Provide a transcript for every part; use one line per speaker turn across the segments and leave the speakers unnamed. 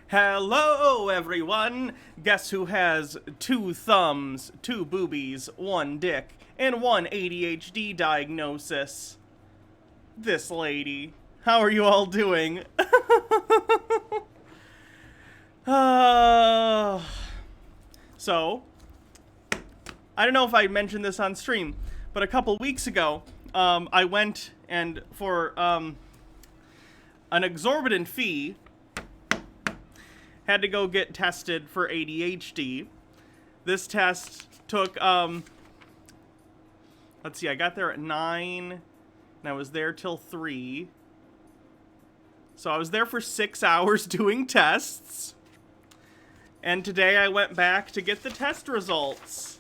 Hello, everyone! Guess who has 2 thumbs, 2 boobies, 1 dick, and 1 ADHD diagnosis? This lady. How are you all doing? So, I don't know if I mentioned this on stream, but a couple weeks ago, I went and for an exorbitant fee, had to go get tested for ADHD. This test took, let's see, I got there at 9, and I was there till 3. So I was there for 6 hours doing tests. And today I went back to get the test results.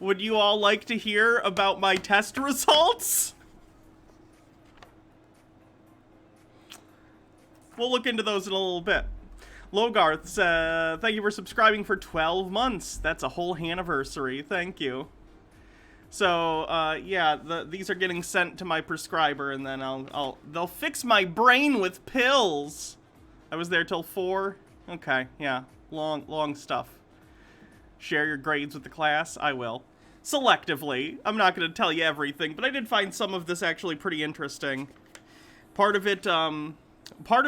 Would you all like to hear about my test results? We'll look into those in a little bit. Logarth, thank you for subscribing for 12 months. That's a whole anniversary. Thank you. So, yeah, these are getting sent to my prescriber, and then they'll fix my brain with pills. I was there till 4. Okay, yeah, long stuff. Share your grades with the class? I will. Selectively. I'm not going to tell you everything, but I did find some of this actually pretty interesting. Part of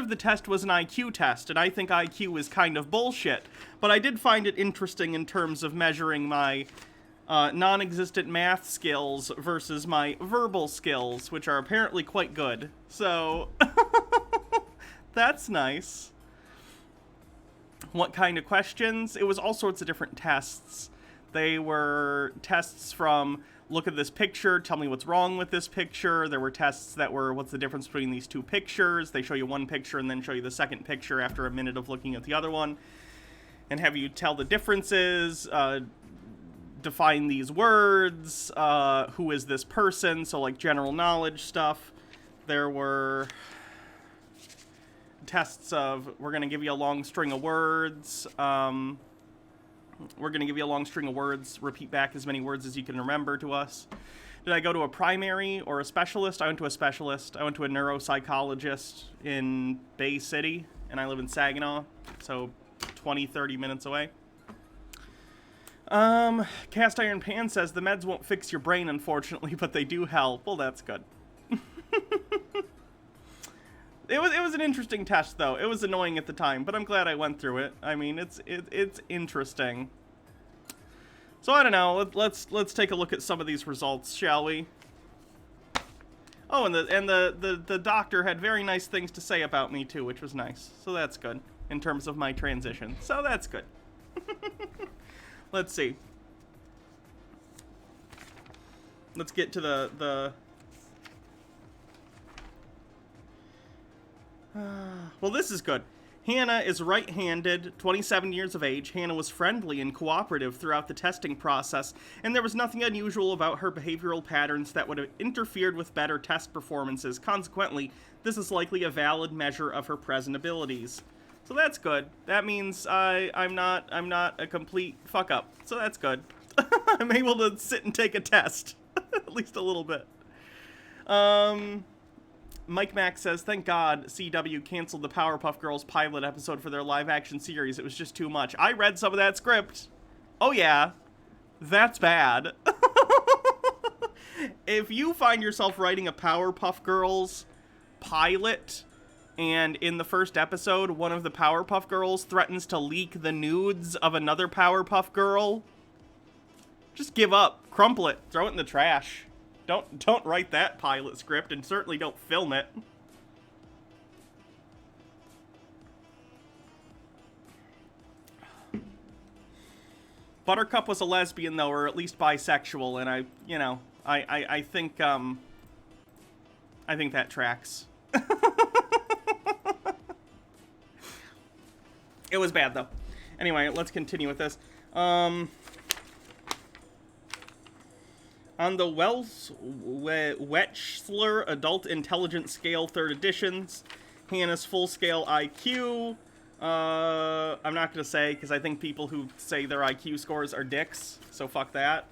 the test was an IQ test, and I think IQ is kind of bullshit. But I did find it interesting in terms of measuring my non-existent math skills versus my verbal skills, which are apparently quite good. So, that's nice. What kind of questions? It was all sorts of different tests. They were tests from, look at this picture, tell me what's wrong with this picture. There were tests that were, what's the difference between these 2 pictures? They show you one picture and then show you the second picture after a minute of looking at the other one. And have you tell the differences, define these words, who is this person, so like general knowledge stuff. There were tests of, we're going to give you a long string of words, repeat back as many words as you can remember to us. Did I go to a primary or a specialist? I went to a specialist. I went to a neuropsychologist in Bay City, and I live in Saginaw, so 20-30 minutes away. Cast Iron Pan says, the meds won't fix your brain, unfortunately, but they do help. Well, that's good. It was an interesting test, though. It was annoying at the time, but I'm glad I went through it. I mean, it's interesting. So I don't know. Let's take a look at some of these results, shall we? Oh, and the doctor had very nice things to say about me too, which was nice. So that's good in terms of my transition. So that's good. Let's see. Let's get to the well, this is good. Hannah is right-handed, 27 years of age. Hannah was friendly and cooperative throughout the testing process, and there was nothing unusual about her behavioral patterns that would have interfered with better test performances. Consequently, this is likely a valid measure of her present abilities. So that's good. That means I'm not a complete fuck-up. So that's good. I'm able to sit and take a test. At least a little bit. Mike Mack says, thank God CW canceled the Powerpuff Girls pilot episode for their live-action series. It was just too much. I read some of that script. Oh, yeah. That's bad. If you find yourself writing a Powerpuff Girls pilot, and in the first episode, one of the Powerpuff Girls threatens to leak the nudes of another Powerpuff Girl, just give up. Crumple it. Throw it in the trash. Don't write that pilot script, and certainly don't film it. Buttercup was a lesbian, though, or at least bisexual, and I think that tracks. It was bad, though. Anyway, let's continue with this. On the Wechsler Adult Intelligence Scale 3rd Editions, Hannah's full-scale IQ, I'm not going to say, because I think people who say their IQ scores are dicks, so fuck that.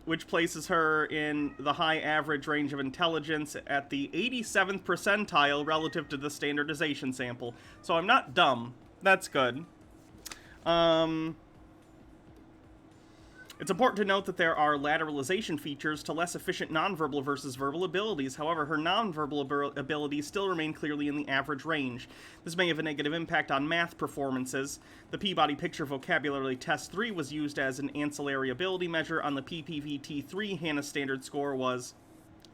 which places her in the high average range of intelligence at the 87th percentile relative to the standardization sample. So I'm not dumb. That's good. It's important to note that there are lateralization features to less efficient nonverbal versus verbal abilities. However, her nonverbal abilities still remain clearly in the average range. This may have a negative impact on math performances. The Peabody Picture Vocabulary Test 3 was used as an ancillary ability measure on the PPVT-3. Hannah's standard score was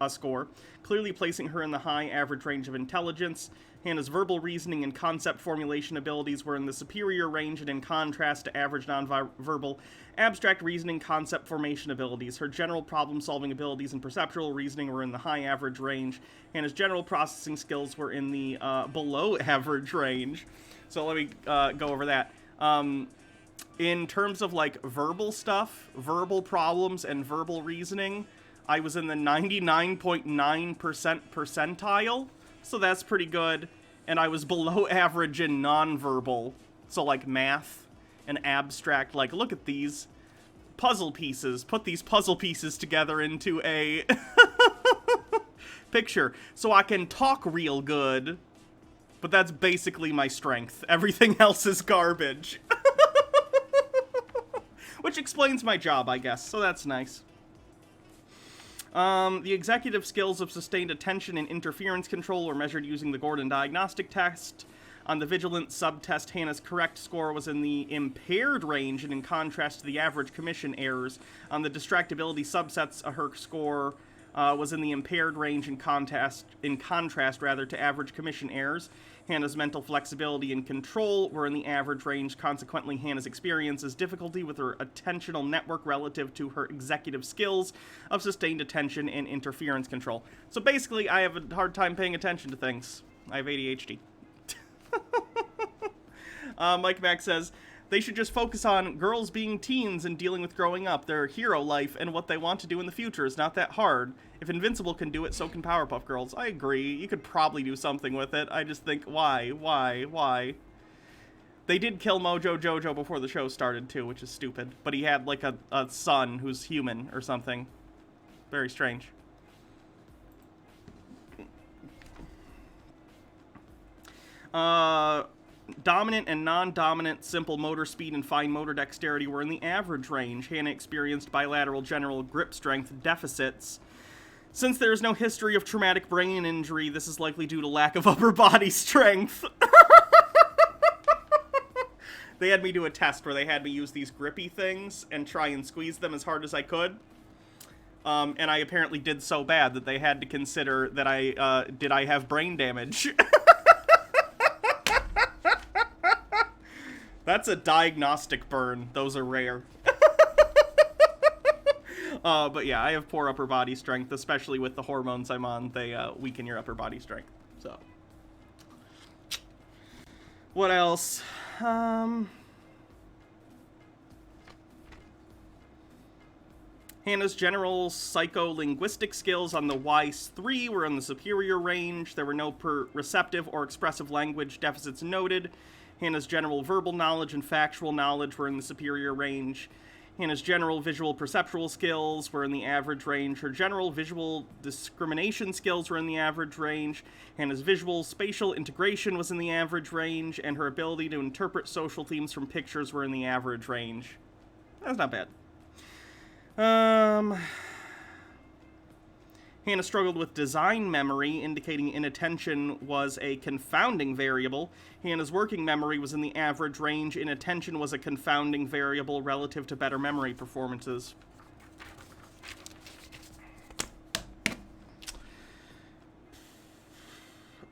a score, clearly placing her in the high average range of intelligence. Hannah's verbal reasoning and concept formulation abilities were in the superior range, and in contrast to average nonverbal abstract reasoning concept formation abilities. Her general problem-solving abilities and perceptual reasoning were in the high average range. Hannah's general processing skills were in the below average range. So let me go over that. In terms of, like, verbal stuff, verbal problems and verbal reasoning, I was in the 99.9% percentile, so that's pretty good. And I was below average in nonverbal, so like math and abstract, like, look at these puzzle pieces, put these puzzle pieces together into a picture, so I can talk real good, but that's basically my strength. Everything else is garbage. Which explains my job, I guess, so that's nice. The executive skills of sustained attention and interference control were measured using the Gordon diagnostic test. On the vigilant subtest, Hannah's correct score was in the impaired range, and in contrast to the average commission errors. On the distractibility subsets, her score was in the impaired range in contrast to average commission errors. Hannah's mental flexibility and control were in the average range. Consequently, Hannah's experiences difficulty with her attentional network relative to her executive skills of sustained attention and interference control. So basically, I have a hard time paying attention to things. I have ADHD. Mike Mack says, they should just focus on girls being teens and dealing with growing up. Their hero life and what they want to do in the future is not that hard. If Invincible can do it, so can Powerpuff Girls. I agree. You could probably do something with it. I just think, why? They did kill Mojo Jojo before the show started, too, which is stupid. But he had, like, a son who's human or something. Very strange. Dominant and non-dominant simple motor speed and fine motor dexterity were in the average range. Hannah experienced bilateral general grip strength deficits. Since there is no history of traumatic brain injury, this is likely due to lack of upper body strength. They had me do a test where they had me use these grippy things and try and squeeze them as hard as I could. And I apparently did so bad that they had to consider that did I have brain damage? That's a diagnostic burn. Those are rare. But yeah, I have poor upper body strength, especially with the hormones I'm on. They weaken your upper body strength. So, what else? Hannah's general psycholinguistic skills on the WISE-3 were in the superior range. There were no receptive or expressive language deficits noted. Hannah's general verbal knowledge and factual knowledge were in the superior range. Hannah's general visual perceptual skills were in the average range. Her general visual discrimination skills were in the average range. Hannah's visual spatial integration was in the average range, and her ability to interpret social themes from pictures were in the average range. That's not bad. Hannah struggled with design memory, indicating inattention was a confounding variable. Hannah's working memory was in the average range. Inattention was a confounding variable relative to better memory performances.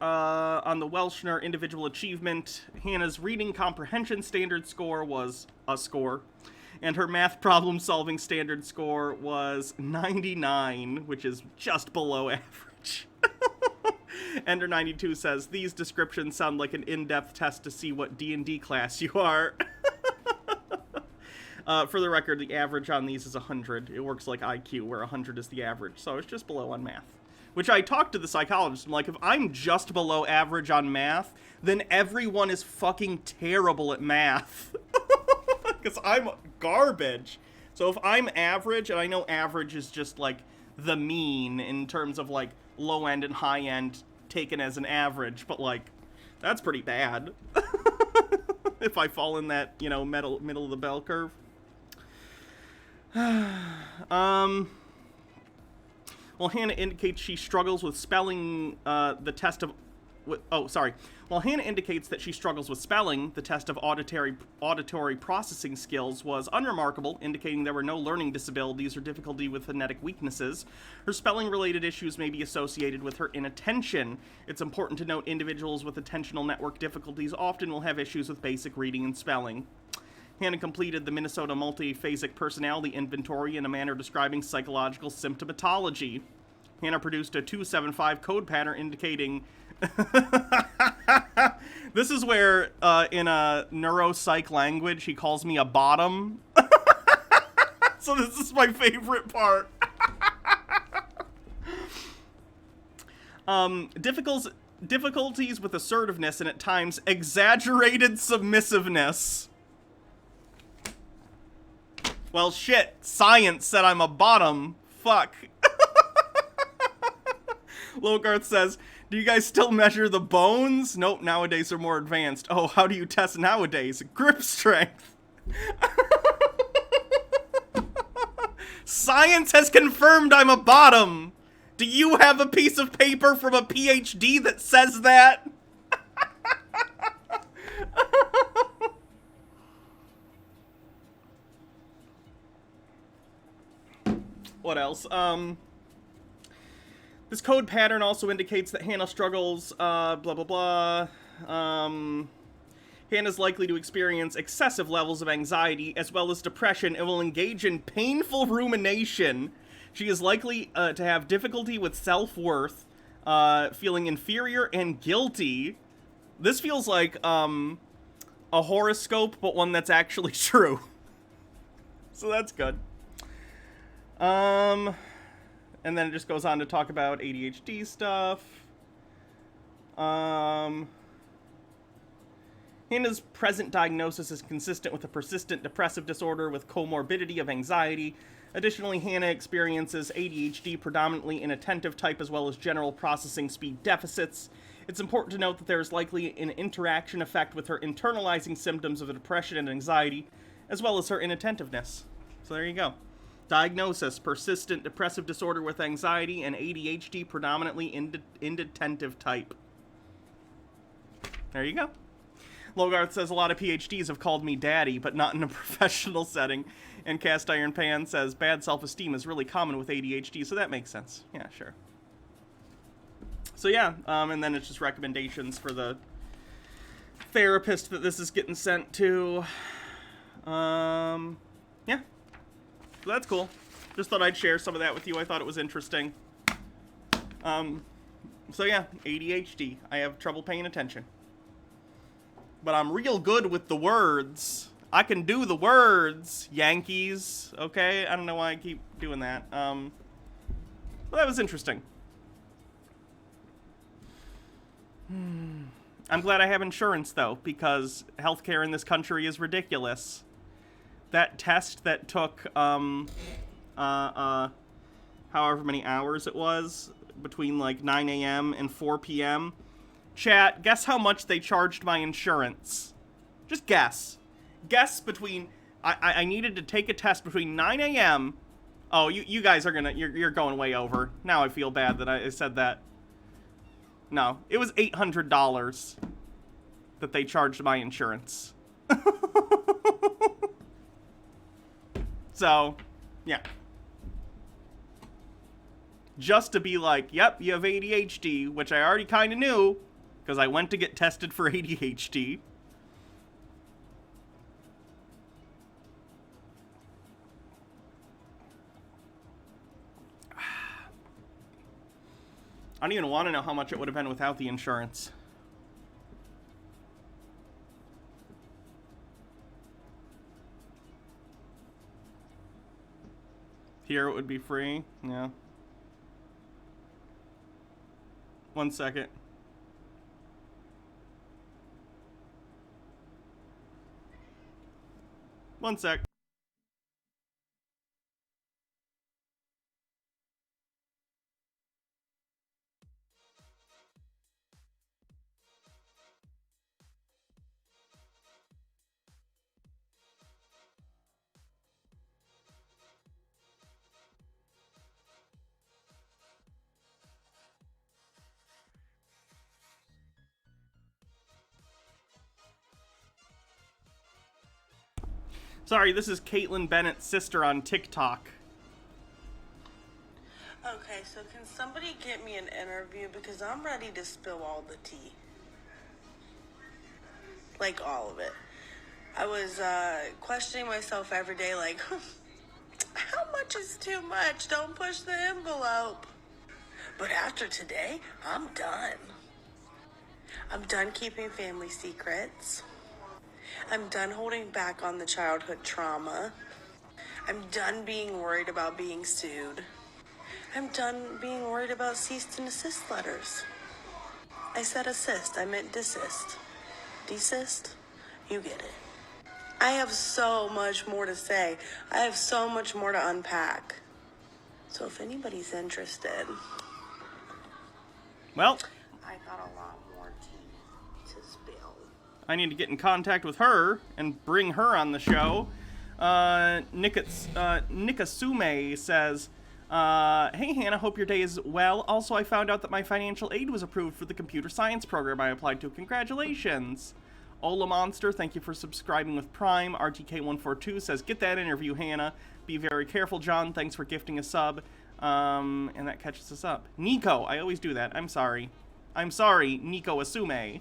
On the Welshner individual achievement, Hannah's reading comprehension standard score was a score. And her math problem-solving standard score was 99, which is just below average. Ender 92 says, these descriptions sound like an in-depth test to see what D&D class you are. For the record, the average on these is 100. It works like IQ, where 100 is the average, so it's just below on math. Which I talked to the psychologist, I'm like, if I'm just below average on math, then everyone is fucking terrible at math. Because I'm garbage. So if I'm average, and I know average is just like the mean in terms of like low end and high end taken as an average, but like that's pretty bad. If I fall in that, you know, middle of the bell curve. Well, Hannah indicates she struggles with spelling the test of... While Hannah indicates that she struggles with spelling, the test of auditory processing skills was unremarkable, indicating there were no learning disabilities or difficulty with phonetic weaknesses. Her spelling-related issues may be associated with her inattention. It's important to note individuals with attentional network difficulties often will have issues with basic reading and spelling. Hannah completed the Minnesota Multiphasic Personality Inventory in a manner describing psychological symptomatology. Hannah produced a 275 code pattern indicating... This is where, in a neuropsych language, he calls me a bottom. So this is my favorite part. Difficulties with assertiveness and, at times, exaggerated submissiveness. Well, shit. Science said I'm a bottom. Fuck. Logarth says, do you guys still measure the bones? Nope, nowadays they're more advanced. Oh, how do you test nowadays? Grip strength. Science has confirmed I'm a bottom. Do you have a piece of paper from a PhD that says that? What else? This code pattern also indicates that Hannah struggles, blah, blah, blah. Hannah's likely to experience excessive levels of anxiety as well as depression and will engage in painful rumination. She is likely to have difficulty with self-worth, feeling inferior and guilty. This feels like a horoscope, but one that's actually true. So that's good. And then it just goes on to talk about ADHD stuff. Hannah's present diagnosis is consistent with a persistent depressive disorder with comorbidity of anxiety. Additionally, Hannah experiences ADHD, predominantly inattentive type, as well as general processing speed deficits. It's important to note that there is likely an interaction effect with her internalizing symptoms of depression and anxiety, as well as her inattentiveness. So there you go. Diagnosis: persistent depressive disorder with anxiety and ADHD, predominantly inattentive type. There you go. Logarth says a lot of PhDs have called me daddy, but not in a professional setting. And Cast Iron Pan says bad self-esteem is really common with ADHD, so that makes sense. Yeah, sure. So yeah, and then it's just recommendations for the therapist that this is getting sent to. Yeah. So that's cool. Just thought I'd share some of that with you. I thought it was interesting. So yeah, ADHD. I have trouble paying attention. But I'm real good with the words. I can do the words, Yankees. Okay? I don't know why I keep doing that. Well, that was interesting. I'm glad I have insurance, though, because healthcare in this country is ridiculous. That test that took, however many hours it was, between, like, 9 a.m. and 4 p.m., chat, guess how much they charged my insurance? Just guess. Guess between... I needed to take a test between 9 a.m. Oh, you guys are gonna... You're going way over. Now I feel bad that I said that. No, it was $800 that they charged my insurance. So, yeah. Just to be like, yep, you have ADHD, which I already kind of knew, because I went to get tested for ADHD. I don't even want to know how much it would have been without the insurance. Here it would be free. Yeah. 1 second. One sec. Sorry, this is Caitlin Bennett's sister on TikTok.
Okay, so can somebody get me an interview because I'm ready to spill all the tea. Like all of it. I was questioning myself every day like, how much is too much? Don't push the envelope. But after today, I'm done. I'm done keeping family secrets. I'm done holding back on the childhood trauma. I'm done being worried about being sued. I'm done being worried about cease and desist letters. I said assist, I meant desist. Desist? You get it. I have so much more to say. I have so much more to unpack. So if anybody's interested...
Well,
I got a lot more tea to spill.
I need to get in contact with her and bring her on the show. Nikasume says, hey Hannah, hope your day is well. Also, I found out that my financial aid was approved for the computer science program I applied to. Congratulations. Ola Monster, thank you for subscribing with Prime. RTK142 says, get that interview, Hannah. Be very careful, John. Thanks for gifting a sub. And that catches us up. Nico, I always do that. I'm sorry. I'm sorry, Nico Asume.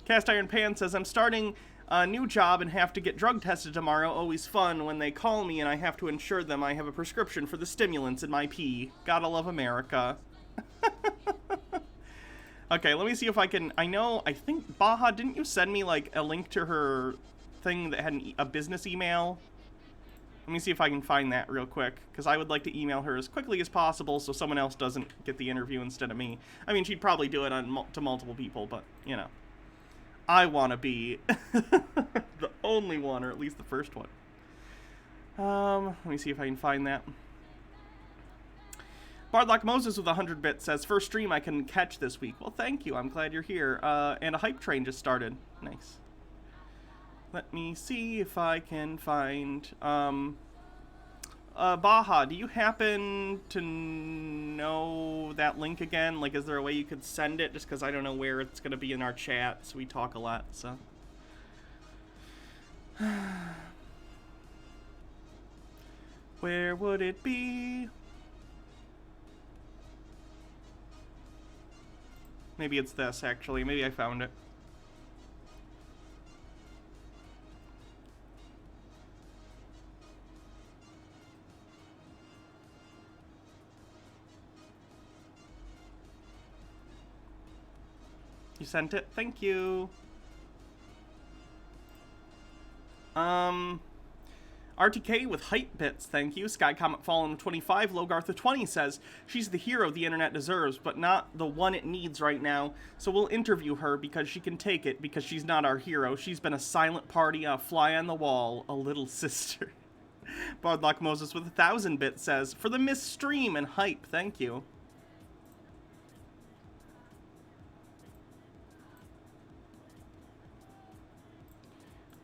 Cast Iron Pan says, I'm starting a new job and have to get drug tested tomorrow. Always fun when they call me and I have to ensure them I have a prescription for the stimulants in my pee. Gotta love America. Okay, let me see if I can... I think, Baha, didn't you send me, like, a link to her thing that had a business email? Let me see if I can find that real quick, because I would like to email her as quickly as possible so someone else doesn't get the interview instead of me. I mean, she'd probably do it to multiple people, but, you know. I want to be the only one, or at least the first one. Let me see if I can find that. Bardlock Moses with 100 bits says, first stream I can catch this week. Well, thank you. I'm glad you're here. And a hype train just started. Nice. Let me see if I can find... Baha, do you happen to know that link again? Like, is there a way you could send it? Just because I don't know where it's going to be in our chat, so we talk a lot, so... Where would it be? Maybe it's this, actually. Maybe I found it. You sent it? Thank you. RTK with hype bits, thank you. Sky Comet Fallen 25, Logartha 20 says, she's the hero the internet deserves, but not the one it needs right now. So we'll interview her because she can take it, because she's not our hero. She's been a silent party, a fly on the wall, a little sister. Bardlock Moses with 1,000 bits says, for the miss stream and hype, thank you.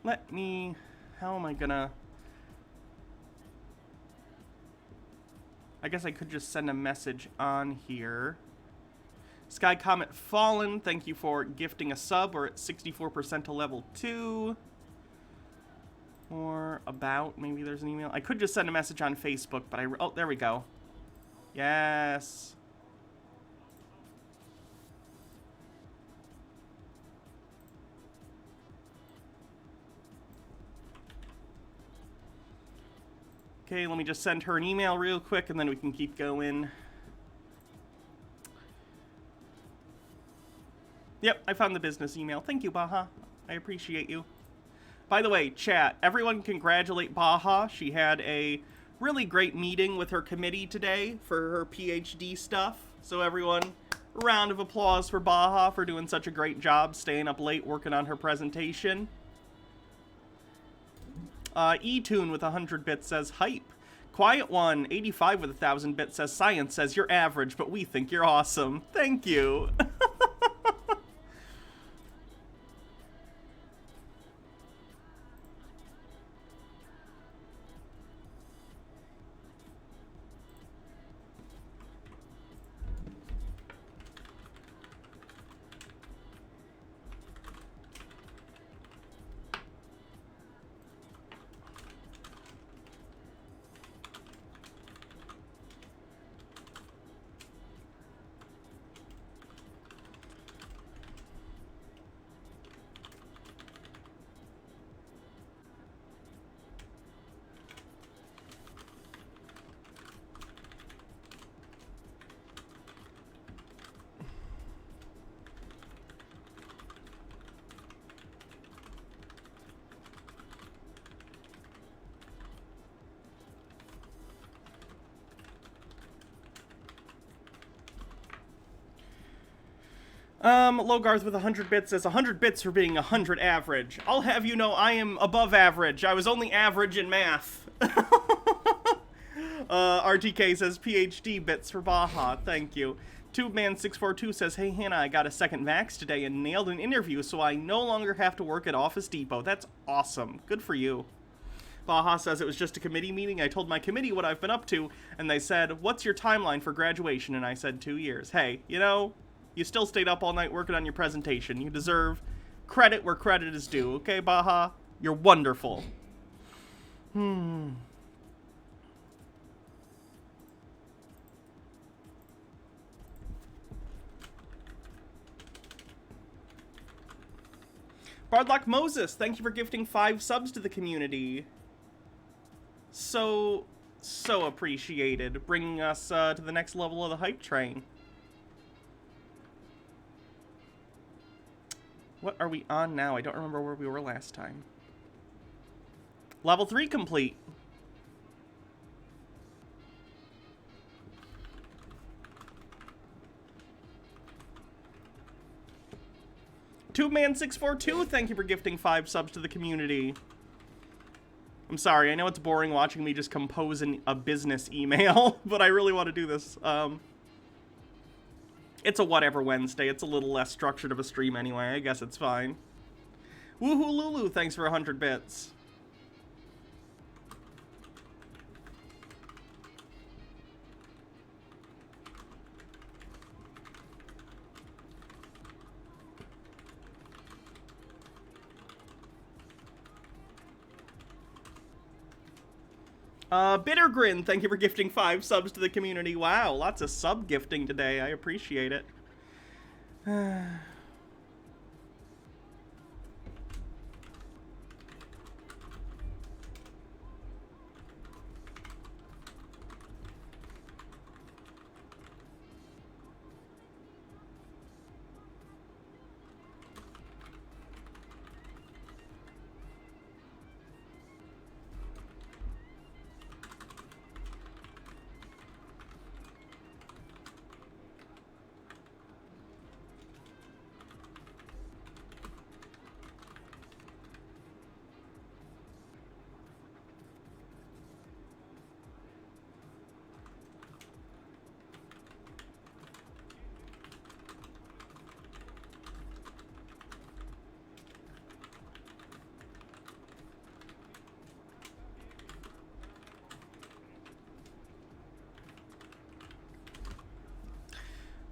Let me... How am I gonna... I guess I could just send a message on here. Sky Comet Fallen, thank you for gifting a sub. We're at 64% to level 2. Or about, maybe there's an email. I could just send a message on Facebook, but oh, there we go. Yes. Okay, let me just send her an email real quick, and then we can keep going. Yep, I found the business email. Thank you, Baha. I appreciate you. By the way, chat, everyone congratulate Baha. She had a really great meeting with her committee today for her PhD stuff. So everyone, a round of applause for Baha for doing such a great job, staying up late working on her presentation. E-Tune with 100 bits says, hype. Quiet One, 85 with 1,000 bits says, science says you're average, but we think you're awesome. Thank you. Logarth with 100 bits says 100 bits for being 100 average. I'll have you know I am above average. I was only average in math. RTK says PhD bits for Baja. Thank you. TubeMan642 says, hey Hannah, I got a second vax today and nailed an interview, so I no longer have to work at Office Depot. That's awesome. Good for you. Baja says, it was just a committee meeting. I told my committee what I've been up to, and they said, what's your timeline for graduation? And I said 2 years. Hey, you know, you still stayed up all night working on your presentation. You deserve credit where credit is due. Okay, Baja? You're wonderful. Bardlock Moses, thank you for gifting 5 subs to the community. So appreciated. Bringing us to the next level of the hype train. What are we on now? I don't remember where we were last time. Level 3 complete. TubeMan642, thank you for gifting 5 subs to the community. I'm sorry, I know it's boring watching me just compose a business email, but I really want to do this. It's a whatever Wednesday. It's a little less structured of a stream anyway. I guess it's fine. Woohoo Lulu, thanks for 100 bits. Bittergrin, thank you for gifting 5 subs to the community. Wow, lots of sub gifting today. I appreciate it.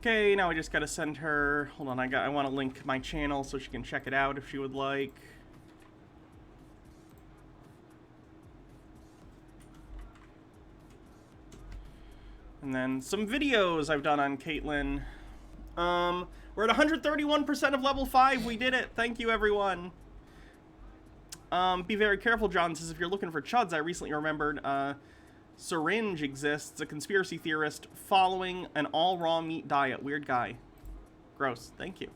Okay, now I just gotta send her. Hold on, I want to link my channel so she can check it out if she would like. And then some videos I've done on Caitlyn. We're at 131% of level 5. We did it. Thank you, everyone. Be very careful, John says, if you're looking for chuds. I recently remembered Syringe exists, a conspiracy theorist following an all-raw meat diet. Weird guy. Gross. Thank you.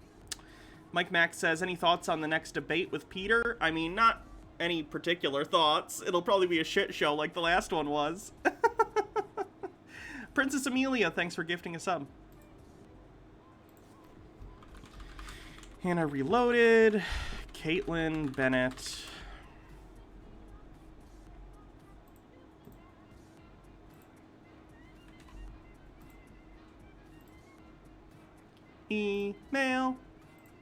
Mike Max says, any thoughts on the next debate with Peter? I mean, not any particular thoughts. It'll probably be a shit show like the last one was. Princess Amelia, thanks for gifting a sub. Hannah Reloaded. Caitlyn Bennett. Email,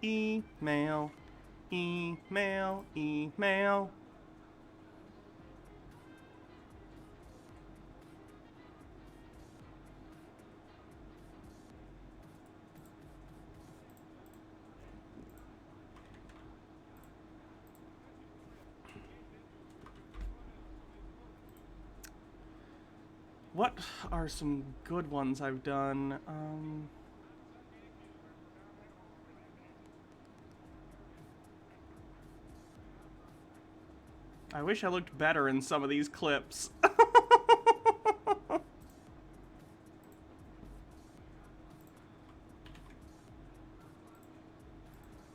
email, email, email. What are some good ones I've done? I wish I looked better in some of these clips.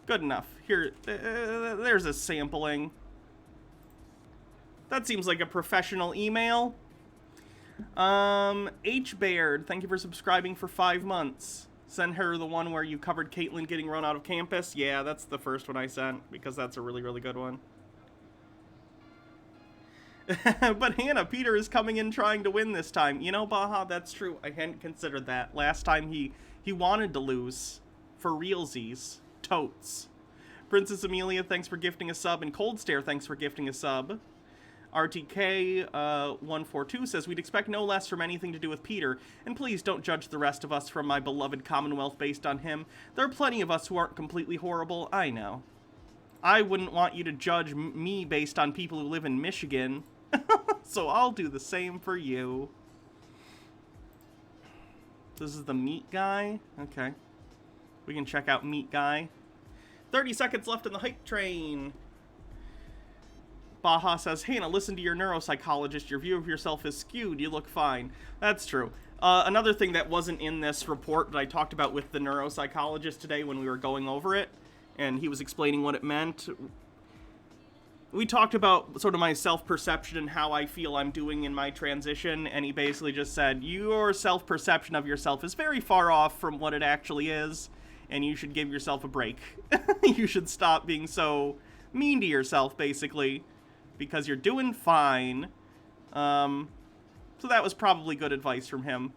Good enough. Here, there's a sampling. That seems like a professional email. H. Baird, thank you for subscribing for 5 months. Send her the one where you covered Caitlyn getting run out of campus. Yeah, that's the first one I sent, because that's a really, really good one. But Hannah, Peter is coming in trying to win this time. You know, Baja, that's true. I hadn't considered that. Last time he wanted to lose. For realsies. Totes. Princess Amelia, thanks for gifting a sub. And Cold Stare, thanks for gifting a sub. RTK142 says, we'd expect no less from anything to do with Peter, and please don't judge the rest of us from my beloved Commonwealth based on him. There are plenty of us who aren't completely horrible, I know. I wouldn't want you to judge me based on people who live in Michigan, so I'll do the same for you. This is the meat guy? Okay. We can check out meat guy. 30 seconds left in the hype train. Baja says, Hannah, listen to your neuropsychologist. Your view of yourself is skewed. You look fine. That's true. Another thing that wasn't in this report that I talked about with the neuropsychologist today when we were going over it, and he was explaining what it meant. We talked about sort of my self-perception and how I feel I'm doing in my transition, and he basically just said, your self-perception of yourself is very far off from what it actually is, and you should give yourself a break. You should stop being so mean to yourself, basically, because you're doing fine. So that was probably good advice from him.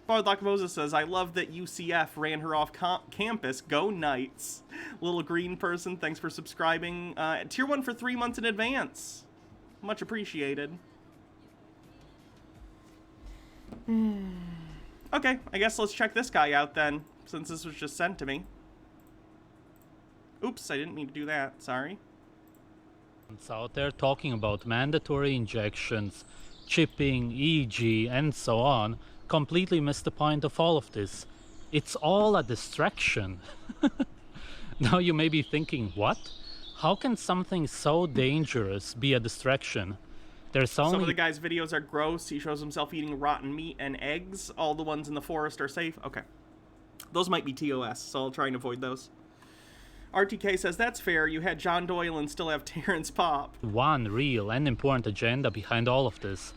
Bardock Moses says, I love that UCF ran her off campus. Go Knights. Little green person, thanks for subscribing. Tier 1 for 3 months in advance. Much appreciated. Okay, I guess let's check this guy out then, since this was just sent to me. Oops, I didn't mean to do that. Sorry.
Out there talking about mandatory injections, chipping, EEG, and so on, completely missed the point of all of this. It's all a distraction. Now you may be thinking, what? How can something so dangerous be a distraction? There's only...
Some of the guy's videos are gross. He shows himself eating rotten meat and eggs. All the ones in the forest are safe. Okay. Those might be TOS, so I'll try and avoid those. RTK says, that's fair. You had John Doyle and still have Terrence Popp.
One real and important agenda behind all of this.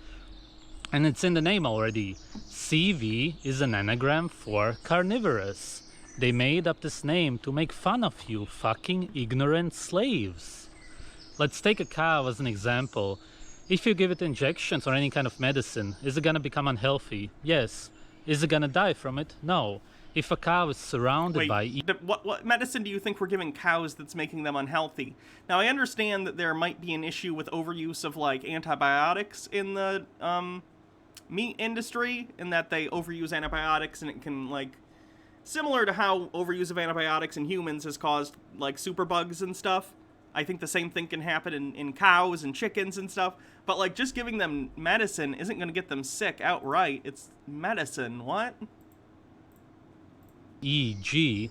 And it's in the name already. CV is an anagram for carnivorous. They made up this name to make fun of you fucking ignorant slaves. Let's take a cow as an example. If you give it injections or any kind of medicine, is it gonna become unhealthy? Yes. Is it gonna die from it? No. If a cow is surrounded by...
What medicine do you think we're giving cows that's making them unhealthy? Now, I understand that there might be an issue with overuse of, like, antibiotics in the, meat industry, in that they overuse antibiotics and it can, like... Similar to how overuse of antibiotics in humans has caused, like, superbugs and stuff. I think the same thing can happen in cows and chickens and stuff. But, like, just giving them medicine isn't going to get them sick outright. It's medicine. What?
EG.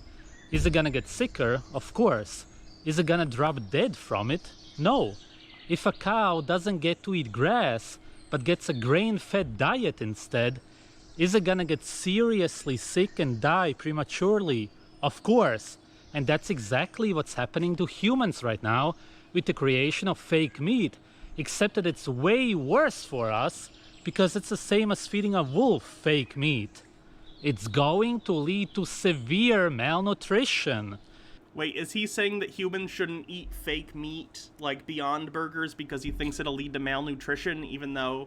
Is it gonna get sicker? Of course. Is it gonna drop dead from it? No. If a cow doesn't get to eat grass, but gets a grain-fed diet instead, is it gonna get seriously sick and die prematurely? Of course. And that's exactly what's happening to humans right now with the creation of fake meat, except that it's way worse for us because it's the same as feeding a wolf fake meat. It's going to lead to severe malnutrition.
Wait, is he saying that humans shouldn't eat fake meat, like Beyond Burgers, because he thinks it'll lead to malnutrition, even though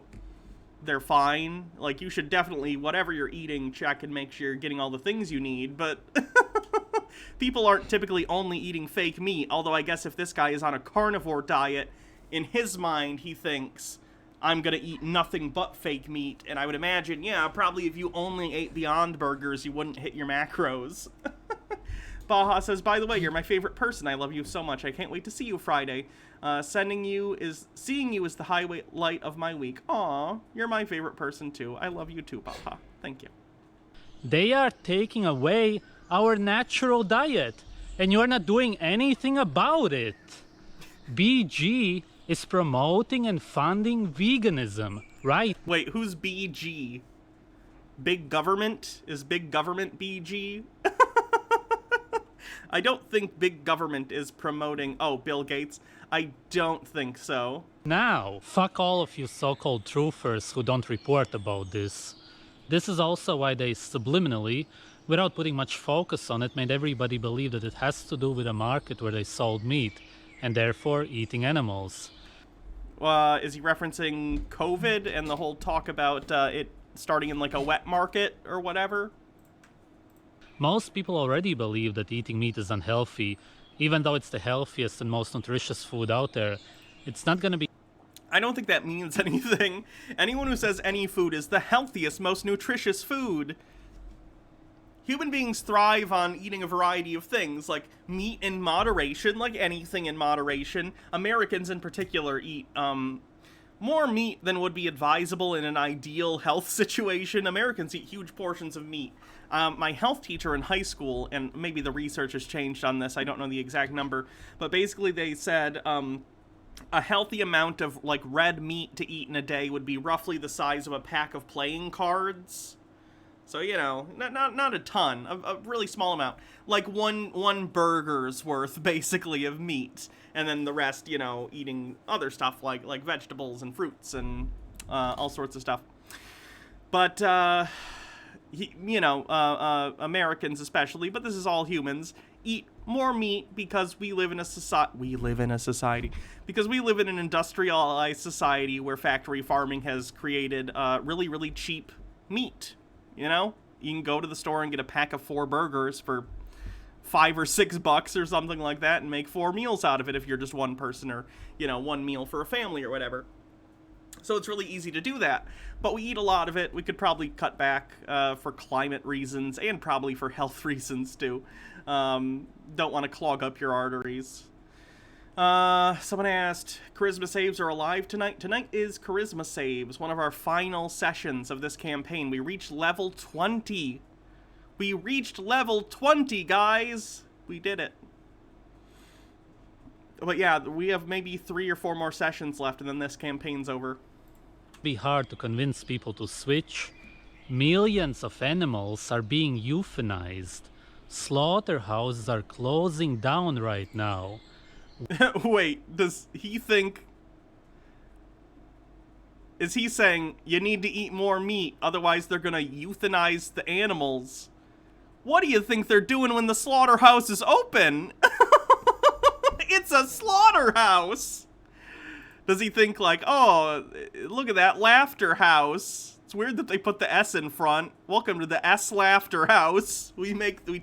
they're fine? Like, you should definitely, whatever you're eating, check and make sure you're getting all the things you need, but... People aren't typically only eating fake meat, although I guess if this guy is on a carnivore diet, in his mind, he thinks... I'm gonna eat nothing but fake meat, and I would imagine, yeah, probably if you only ate Beyond Burgers, you wouldn't hit your macros. Baja says, by the way, you're my favorite person. I love you so much. I can't wait to see you Friday. Seeing you is the highlight of my week. Aw, you're my favorite person too. I love you too, Baja. Thank you.
They are taking away our natural diet, and you're not doing anything about it. BG is promoting and funding veganism, right?
Wait, who's BG? Big Government? Is Big Government BG? I don't think Big Government is promoting... Oh, Bill Gates? I don't think so.
Now, fuck all of you so-called truthers who don't report about this. This is also why they subliminally without putting much focus on it, made everybody believe that it has to do with a market where they sold meat, and therefore eating animals.
Is he referencing COVID and the whole talk about it starting in like a wet market or whatever?
Most people already believe that eating meat is unhealthy, even though it's the healthiest and most nutritious food out there. It's not going to be...
I don't think that means anything. Anyone who says any food is the healthiest, most nutritious food... Human beings thrive on eating a variety of things, like meat in moderation, like anything in moderation. Americans in particular eat more meat than would be advisable in an ideal health situation. Americans eat huge portions of meat. My health teacher in high school, and maybe the research has changed on this, I don't know the exact number, but basically they said a healthy amount of like red meat to eat in a day would be roughly the size of a pack of playing cards. So, you know, not a ton, a really small amount. Like one burger's worth, basically, of meat. And then the rest, you know, eating other stuff like vegetables and fruits and all sorts of stuff. But, Americans especially, but this is all humans, eat more meat because we live in a society. Because we live in an industrialized society where factory farming has created really, really cheap meat. You know, you can go to the store and get a pack of 4 burgers for $5 or $6 or something like that and make 4 meals out of it if you're just one person, or, you know, 1 meal for a family or whatever. So it's really easy to do that. But we eat a lot of it. We could probably cut back for climate reasons and probably for health reasons too. Don't want to clog up your arteries. Someone asked, Charisma Saves are alive tonight? Tonight is Charisma Saves, one of our final sessions of this campaign. We reached level 20. We reached level 20, guys! We did it. But yeah, we have maybe 3 or 4 more sessions left, and then this campaign's over.
Be hard to convince people to switch. Millions of animals are being euthanized. Slaughterhouses are closing down right now.
Wait, does he think... Is he saying you need to eat more meat, otherwise they're gonna euthanize the animals? What do you think they're doing when the slaughterhouse is open? It's a slaughterhouse! Does he think like, oh, look at that laughter house. It's weird that they put the S in front. Welcome to the S Laughter House. We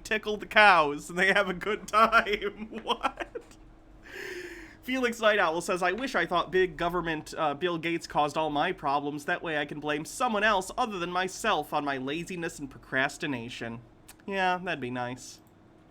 tickle the cows and they have a good time. What? Felix Night Owl says, I wish I thought big government Bill Gates caused all my problems. That way I can blame someone else other than myself on my laziness and procrastination. Yeah, that'd be nice.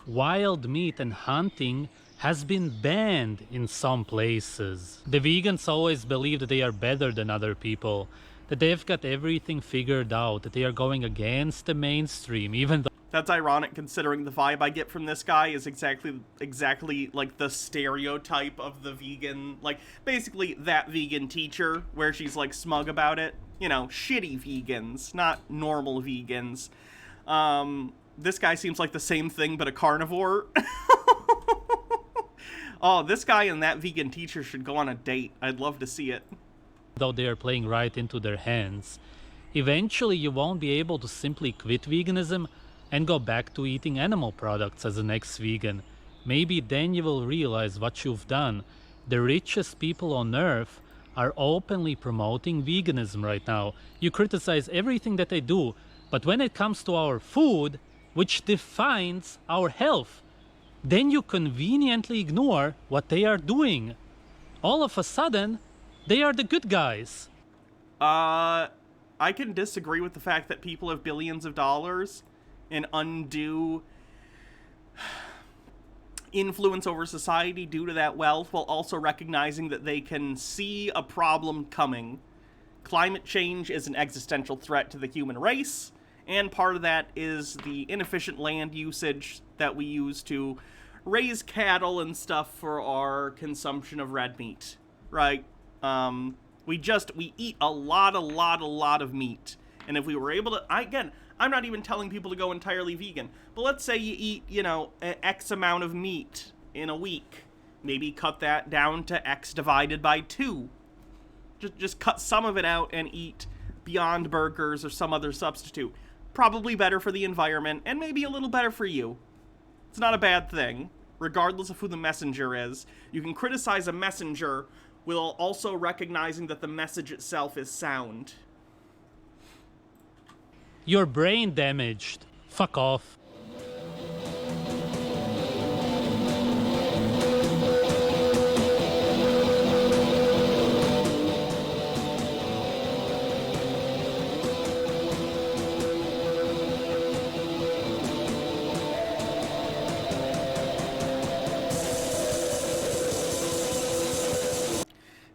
Wild meat and hunting has been banned in some places. The vegans always believe that they are better than other people, that they've got everything figured out, that they are going against the mainstream, even though...
That's ironic considering the vibe I get from this guy is exactly like the stereotype of the vegan, like basically that vegan teacher where she's like smug about it. You know, shitty vegans, not normal vegans. This guy seems like the same thing but a carnivore. Oh, this guy and that vegan teacher should go on a date. I'd love to see it.
Though they are playing right into their hands. Eventually you won't be able to simply quit veganism and go back to eating animal products as an ex-vegan. Maybe then you will realize what you've done. The richest people on earth are openly promoting veganism right now. You criticize everything that they do, but when it comes to our food, which defines our health, then you conveniently ignore what they are doing. All of a sudden, they are the good guys.
I can disagree with the fact that people have billions of dollars and undue influence over society due to that wealth, while also recognizing that they can see a problem coming. Climate change is an existential threat to the human race, and part of that is the inefficient land usage that we use to raise cattle and stuff for our consumption of red meat, right? We eat a lot of meat. And if we were able to, I'm not even telling people to go entirely vegan, but let's say you eat, X amount of meat in a week. Maybe cut that down to X divided by 2. Just cut some of it out and eat Beyond Burgers or some other substitute. probably better for the environment, and maybe a little better for you. It's not a bad thing, regardless of who the messenger is. You can criticize a messenger while also recognizing that the message itself is sound.
Your brain damaged. Fuck off.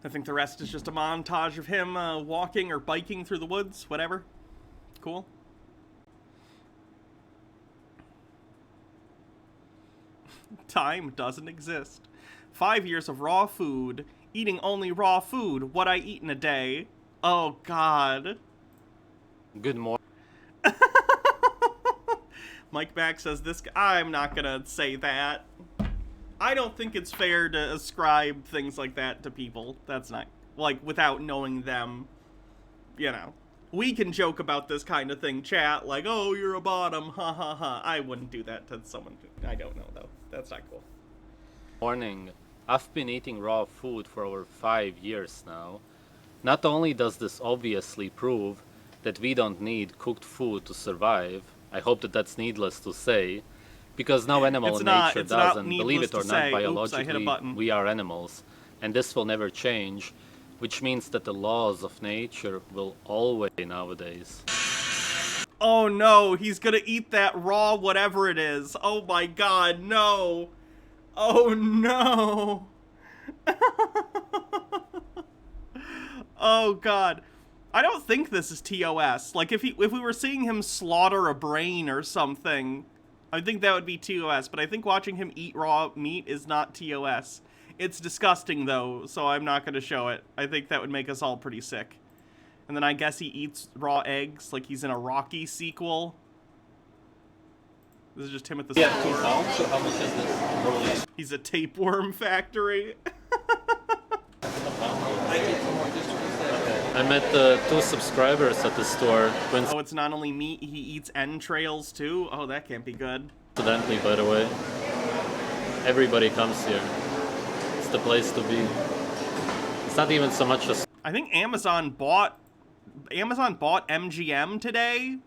I think the rest is just a montage of him walking or biking through the woods, whatever. Cool. Time doesn't exist. 5 years of raw food. Eating only raw food. What I eat in a day. Oh, God.
Good morning.
Mike Mack says this... I'm not gonna say that. I don't think it's fair to ascribe things like that to people. That's not... Like, without knowing them. You know. We can joke about this kind of thing, chat. Like, oh, you're a bottom. Ha, ha, ha. I wouldn't do that to someone. I don't know, though. That's not cool.
Morning. I've been eating raw food for over 5 years now. Not only does this obviously prove that we don't need cooked food to survive, I hope that that's needless to say, because no animal in nature does, and believe it or not, biologically, we are animals, and this will never change, which means that the laws of nature will always nowadays.
Oh no, he's gonna eat that raw whatever it is. Oh my god, no. Oh no. Oh god. I don't think this is TOS. Like, if we were seeing him slaughter a brain or something, I think that would be TOS, but I think watching him eat raw meat is not TOS. It's disgusting, though, so I'm not going to show it. I think that would make us all pretty sick. And then I guess he eats raw eggs like he's in a Rocky sequel. This is just him at the store.
So how much is this?
He's a tapeworm factory.
I met 2 subscribers at the store.
Oh, it's not only meat, he eats entrails, too? Oh, that can't be good.
Coincidentally, by the way. Everybody comes here. It's the place to be. It's not even so much a...
I think Amazon bought MGM today,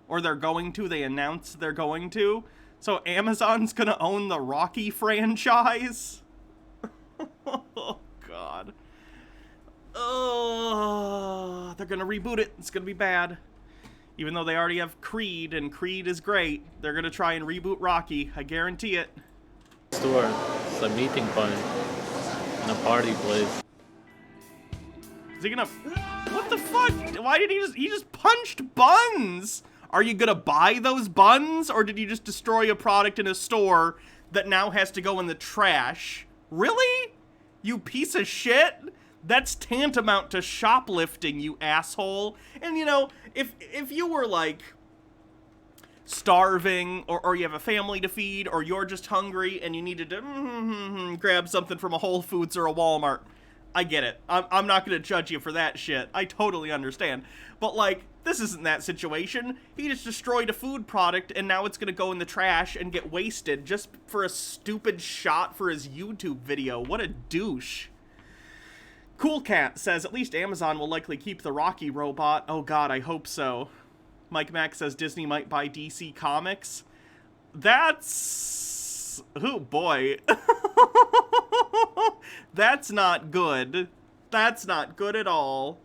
or they're going to. They announced they're going to. So Amazon's gonna own the Rocky franchise. Oh god. Oh, they're gonna reboot it. It's gonna be bad. Even though they already have Creed, and Creed is great, they're gonna try and reboot Rocky. I guarantee it.
Store. It's a meeting point and a party place.
Is he gonna... What the fuck? Why did he just punched buns? Are you gonna buy those buns, or did you just destroy a product in a store that now has to go in the trash? Really? You piece of shit? That's tantamount to shoplifting, you asshole. And you know, if you were like starving, or you have a family to feed, or you're just hungry and you needed to grab something from a Whole Foods or a Walmart, I get it. I'm not gonna judge you for that shit. I totally understand. But like, this isn't that situation. He just destroyed a food product and now it's gonna go in the trash and get wasted just for a stupid shot for his YouTube video. What a douche. Cool Cat says, at least Amazon will likely keep the Rocky robot. Oh god, I hope so. Mike Mack says Disney might buy DC Comics. That's... oh boy. That's not good. That's not good at all.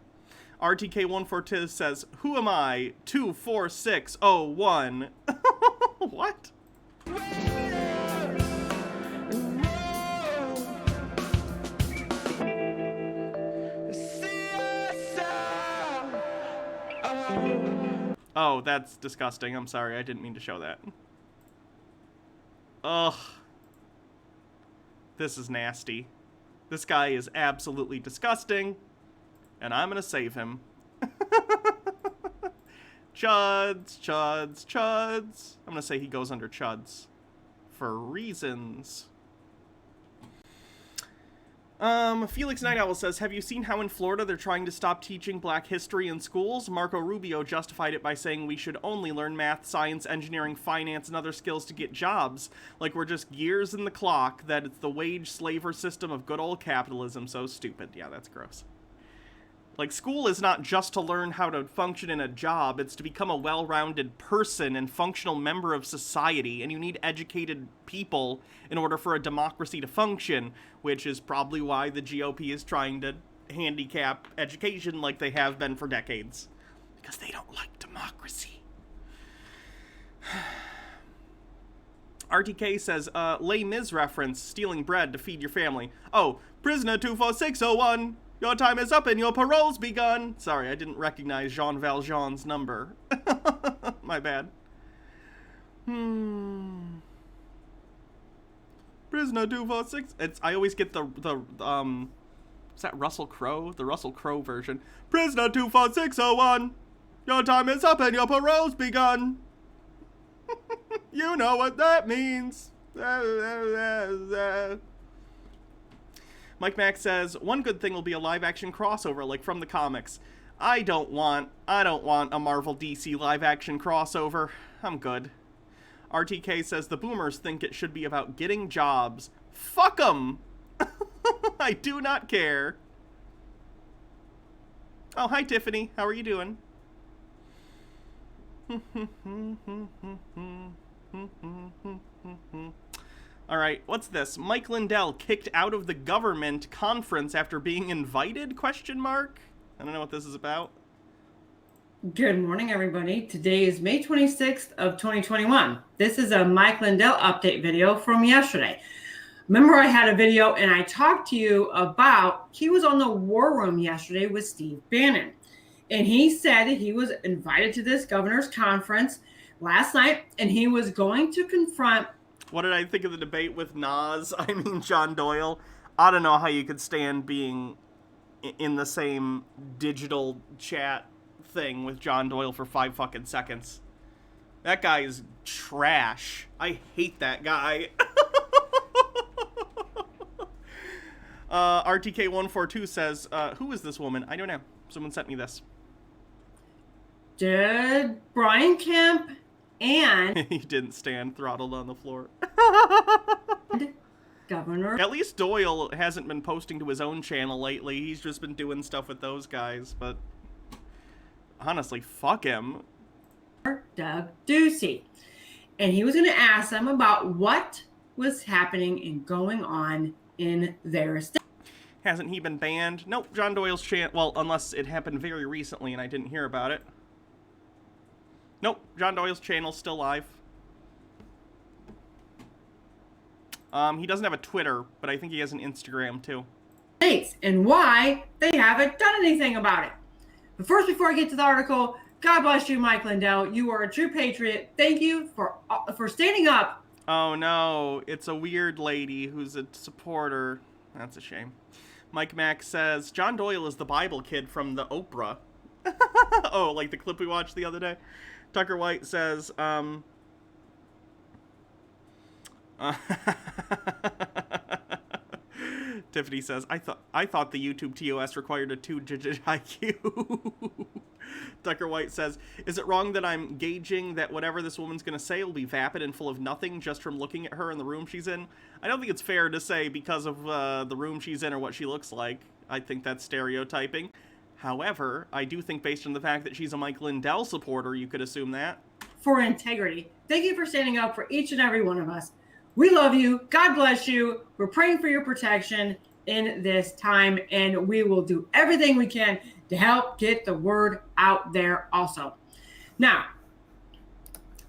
RTK142 says, who am I? 24601. What? Oh, that's disgusting. I'm sorry. I didn't mean to show that. Ugh. This is nasty. This guy is absolutely disgusting, and I'm gonna save him. Chuds, chuds, chuds. I'm gonna say he goes under chuds. For reasons. Felix Night Owl says, have you seen how in Florida they're trying to stop teaching black history in schools? Marco Rubio justified it by saying we should only learn math, science, engineering, finance, and other skills to get jobs. Like we're just gears in the clock, that it's the wage slaver system of good old capitalism. So stupid. Yeah, that's gross. Like, school is not just to learn how to function in a job, it's to become a well-rounded person and functional member of society, and you need educated people in order for a democracy to function, which is probably why the GOP is trying to handicap education like they have been for decades. Because they don't like democracy. RTK says, Les Mis reference, stealing bread to feed your family. Oh, prisoner 24601! Your time is up and your parole's begun. Sorry, I didn't recognize Jean Valjean's number. My bad. Prisoner 246. I always get the is that Russell Crowe? The Russell Crowe version. Prisoner 24601. Your time is up and your parole's begun. You know what that means. Mike Mack says, one good thing will be a live-action crossover, like from the comics. I don't want a Marvel DC live-action crossover. I'm good. RTK says, the boomers think it should be about getting jobs. Fuck 'em! I do not care. Oh, hi, Tiffany. How are you doing? All right, what's this? Mike Lindell kicked out of the government conference after being invited? Question mark. I don't know what this is about.
Good morning, everybody. Today is May 26th of 2021. This is a Mike Lindell update video from yesterday. Remember, I had a video and I talked to you about, he was on the War Room yesterday with Steve Bannon. And he said that he was invited to this governor's conference last night and he was going to confront.
What did I think of the debate with John Doyle? I don't know how you could stand being in the same digital chat thing with John Doyle for 5 fucking seconds. That guy is trash. I hate that guy. RTK142 says, who is this woman? I don't know. Someone sent me this.
Did Brian Kemp and
he didn't stand, throttled on the floor.
Governor.
At least Doyle hasn't been posting to his own channel lately. He's just been doing stuff with those guys, but honestly, fuck him.
Doug Ducey. And he was going to ask them about what was happening and going on in their state.
Hasn't he been banned? Nope, John Doyle's channel, well, unless it happened very recently and I didn't hear about it. Nope, John Doyle's channel's still live. He doesn't have a Twitter, but I think he has an Instagram too.
States and why they haven't done anything about it. But first, before I get to the article, God bless you, Mike Lindell. You are a true patriot. Thank you for standing up.
Oh no, it's a weird lady who's a supporter. That's a shame. Mike Mack says, John Doyle is the Bible kid from the Oprah. Oh, like the clip we watched the other day? Tucker White says, Tiffany says, I thought the YouTube TOS required a 2-digit IQ. Tucker White says, is it wrong that I'm gauging that whatever this woman's going to say will be vapid and full of nothing just from looking at her in the room she's in? I don't think it's fair to say because of the room she's in or what she looks like. I think that's stereotyping. However, I do think based on the fact that she's a Mike Lindell supporter, you could assume that.
For integrity. Thank you for standing up for each and every one of us. We love you. God bless you. We're praying for your protection in this time, and we will do everything we can to help get the word out there also. Now,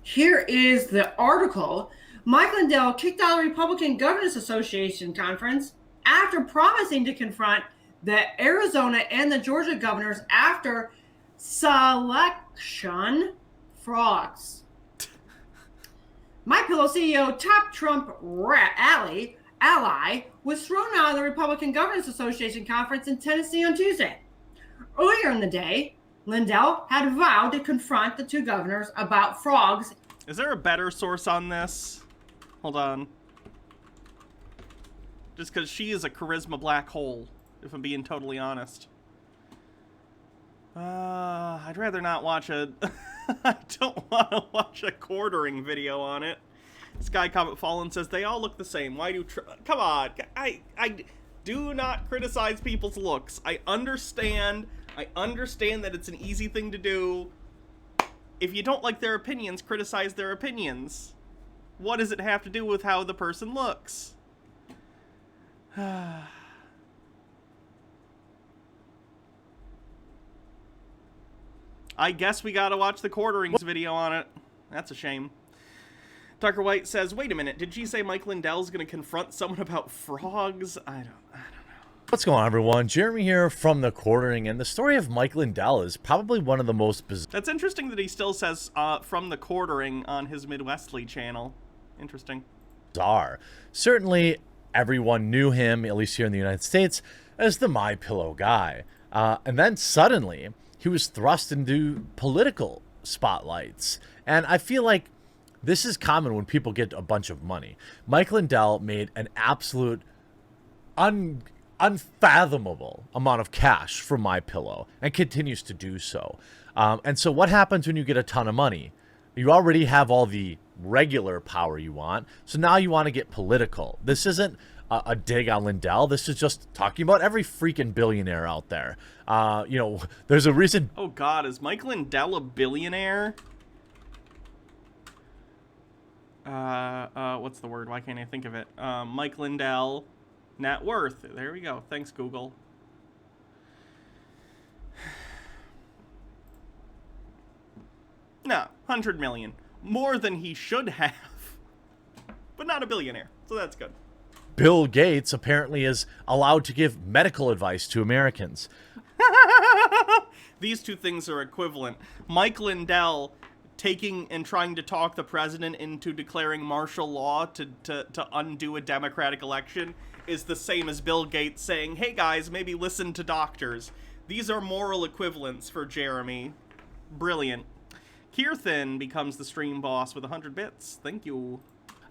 here is the article. Mike Lindell kicked out of the Republican Governors Association conference after promising to confront the Arizona and the Georgia governors after selection frauds. MyPillow CEO, top Trump ally, was thrown out of the Republican Governors Association conference in Tennessee on Tuesday. Earlier in the day, Lindell had vowed to confront the two governors about frogs. Is
there a better source on this? Hold on. Just because she is a charisma black hole, if I'm being totally honest. I'd rather not watch a... I don't want to watch a quartering video on it. Sky Comet Fallen says, they all look the same. Why do... Come on. I do not criticize people's looks. I understand that it's an easy thing to do. If you don't like their opinions, criticize their opinions. What does it have to do with how the person looks? I guess we gotta watch the quarterings video on it. That's a shame. Tucker White says, wait a minute, did she say Mike Lindell's gonna confront someone about frogs? I don't know.
What's going on, everyone? Jeremy here from The Quartering, and the story of Mike Lindell is probably one of the most bizarre.
That's interesting that he still says from The Quartering on his Midwestly channel. Interesting.
Certainly, everyone knew him, at least here in the United States, as the My Pillow guy. And then suddenly, he was thrust into political spotlights. And I feel like this is common when people get a bunch of money. Mike Lindell made an absolute unfathomable amount of cash from My Pillow and continues to do so. And so what happens when you get a ton of money? You already have all the regular power you want, so now you want to get political. This isn't a dig on Lindell. This is just talking about every freaking billionaire out there. You know, there's a reason.
Oh God, is Mike Lindell a billionaire? What's the word? Why can't I think of it? Mike Lindell, net worth. There we go. Thanks, Google. No, 100 million. More than he should have. But not a billionaire, so that's good.
Bill Gates apparently is allowed to give medical advice to Americans.
These two things are equivalent. Mike Lindell taking and trying to talk the president into declaring martial law to undo a democratic election is the same as Bill Gates saying, hey guys, maybe listen to doctors. These are moral equivalents for Jeremy. Brilliant. Kirthan becomes the stream boss with 100 bits. Thank you.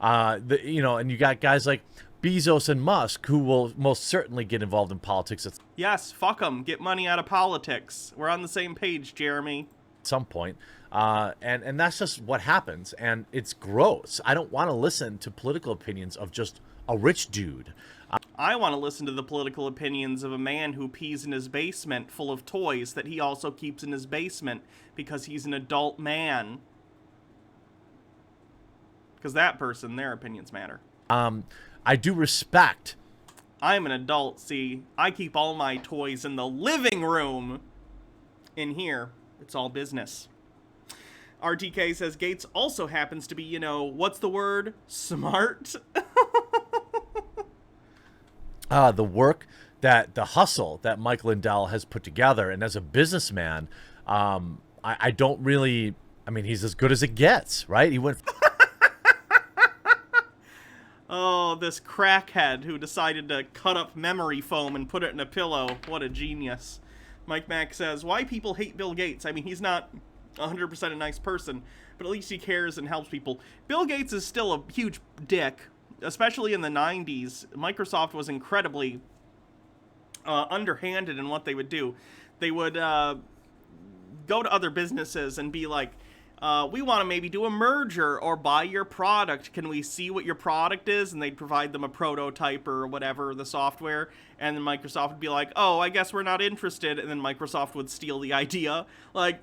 And you got guys like Bezos and Musk who will most certainly get involved in politics at
Yes, fuck them. Get money out of politics. We're on the same page, Jeremy.
some point. And that's just what happens. And it's gross. I don't want to listen to political opinions of just a rich dude.
I want to listen to the political opinions of a man who pees in his basement full of toys that he also keeps in his basement because he's an adult man. Because that person, their opinions matter.
I do respect.
I'm an adult, see. I keep all my toys in the living room. In here, it's all business. RTK says Gates also happens to be, you know, what's the word? Smart?
The work that the hustle that Mike Lindell has put together, and as a businessman, I don't really. I mean, he's as good as it gets, right? He went.
Oh, this crackhead who decided to cut up memory foam and put it in a pillow. What a genius. Mike Mack says, why people hate Bill Gates? I mean, he's not 100% a nice person, but at least he cares and helps people. Bill Gates is still a huge dick. Especially in the 90s, Microsoft was incredibly underhanded in what they would do. They would go to other businesses and be like, we want to maybe do a merger or buy your product. Can we see what your product is? And they'd provide them a prototype or whatever, the software. And then Microsoft would be like, oh, I guess we're not interested. And then Microsoft would steal the idea. Like,